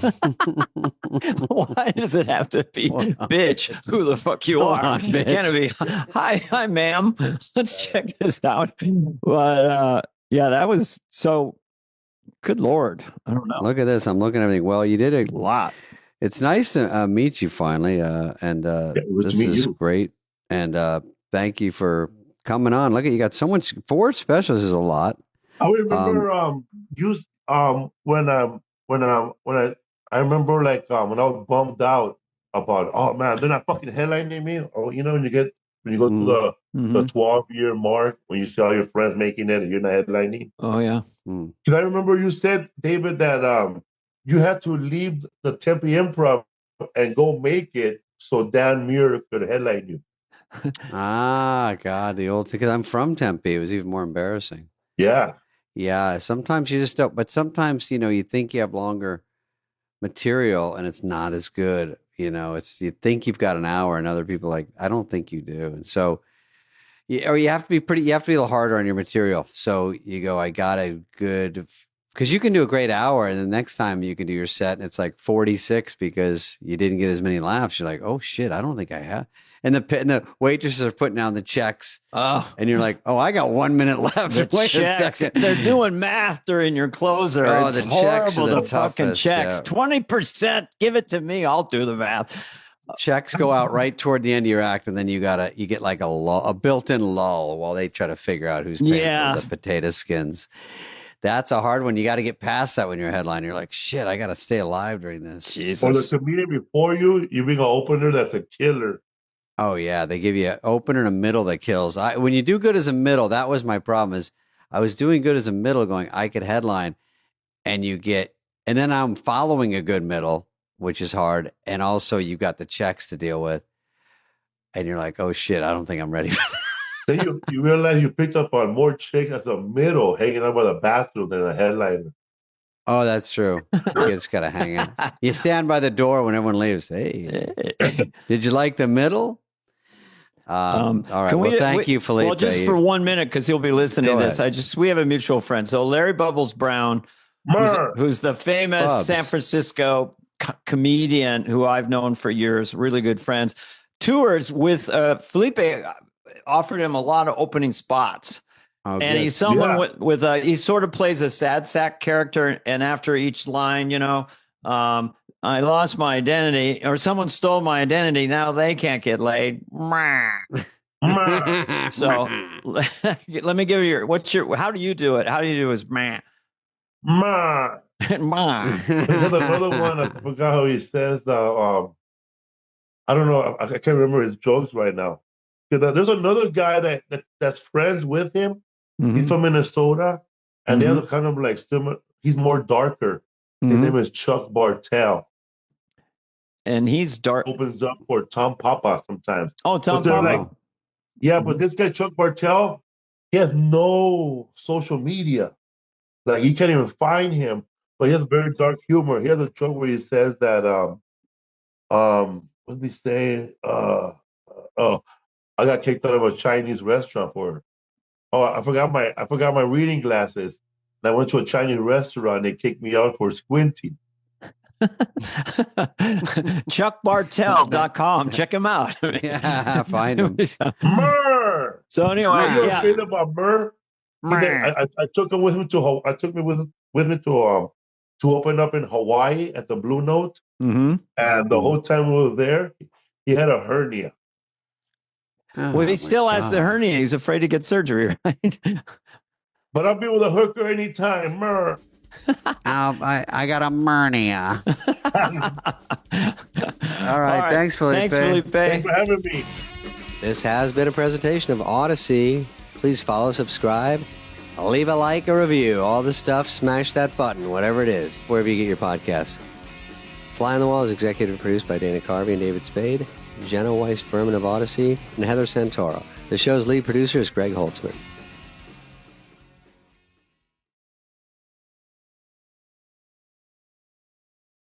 Why does it have to be, bitch? Who the fuck you are? Can't it be, hi, ma'am. Let's check this out. But yeah, that was so. Good Lord, I don't know. Look at this. I'm looking at everything. Well, you did a lot. It's nice to meet you finally, and this is great. And thank you for coming on. Look at you got so much. 4 specials is a lot. I remember I remember like when I was bummed out about, oh man, they're not fucking headlining me. Or when you go to the 12-year mark, when you see all your friends making it and you're not headlining. Oh yeah. Because I remember you said, David, that you had to leave the Tempe Improv and go make it so Dan Muir could headline you. God, the old, because I'm from Tempe. It was even more embarrassing. Yeah. Sometimes you just don't, but sometimes, you think you have longer material and it's not as good. You think you've got an hour and other people like, I don't think you do. And so, you have to be you have to be a little harder on your material. So you go, I got a good, because you can do a great hour and the next time you can do your set and it's like 46 because you didn't get as many laughs. You're like, oh shit, I don't think I have. And the waitresses are putting down the checks. Oh. And you're like, oh, I got 1 minute left. Wait a second. They're doing math during your closer. Oh, it's the checks are the fucking toughest, checks. yeah. 20%. Give it to me. I'll do the math. Checks go out right toward the end of your act, and then you get like a built-in lull while they try to figure out who's paying for the potato skins. That's a hard one. You got to get past that when you're a headliner. You're like, shit, I got to stay alive during this. Jesus. Or the comedian before you bring an opener that's a killer. Oh yeah, they give you an opener and a middle that kills. When you do good as a middle, that was my problem. Is I was doing good as a middle, going I could headline, and then I'm following a good middle, which is hard, and also you got the checks to deal with, and you're like, oh shit, I don't think I'm ready for that. Then you realize you picked up on more chicks as a middle hanging out by the bathroom than a headliner. Oh, that's true. You just gotta hang out. You stand by the door when everyone leaves. Hey, did you like the middle? All right. Well, thank you, Felipe. Well, just for 1 minute, because he'll be listening to this. We have a mutual friend. So Larry Bubbles Brown, who's the famous San Francisco comedian who I've known for years, really good friends, tours with Felipe. Offered him a lot of opening spots. Oh, and he's someone with he sort of plays a sad sack character. And after each line, I lost my identity, or someone stole my identity. Now they can't get laid. So let me give you how do you do it? How do you do his meh? Ma. Ma. There's another one. I forgot how he says. I don't know. I can't remember his jokes right now. There's another guy that's friends with him. Mm-hmm. He's from Minnesota, and the other kind of like similar. He's more darker. His name is Chuck Bartel. And he's dark. Opens up for Tom Papa sometimes. Oh, Tom Papa. But this guy, Chuck Bartel, he has no social media. Like, you can't even find him, but he has very dark humor. He has a joke where he says that, what did he say? I got kicked out of a Chinese restaurant I forgot my reading glasses. And I went to a Chinese restaurant. They kicked me out for squinting. ChuckBartel.com. Check him out. Yeah, find him. Murr. So anyway, I feel about Murr. I took him with me to. I took me with me to open up in Hawaii at the Blue Note, and the whole time we were there, he had a hernia. Well, he still has the hernia. He's afraid to get surgery, right? But I'll be with a hooker anytime, Murr. I got a hernia. All right. Thanks, Felipe. Thanks for having me. This has been a presentation of Odyssey. Please follow, subscribe, leave a like, a review, all the stuff. Smash that button, whatever it is, wherever you get your podcasts. Fly on the Wall is executive produced by Dana Carvey and David Spade, Jenna Weiss-Berman of Odyssey, and Heather Santoro. The show's lead producer is Greg Holtzman.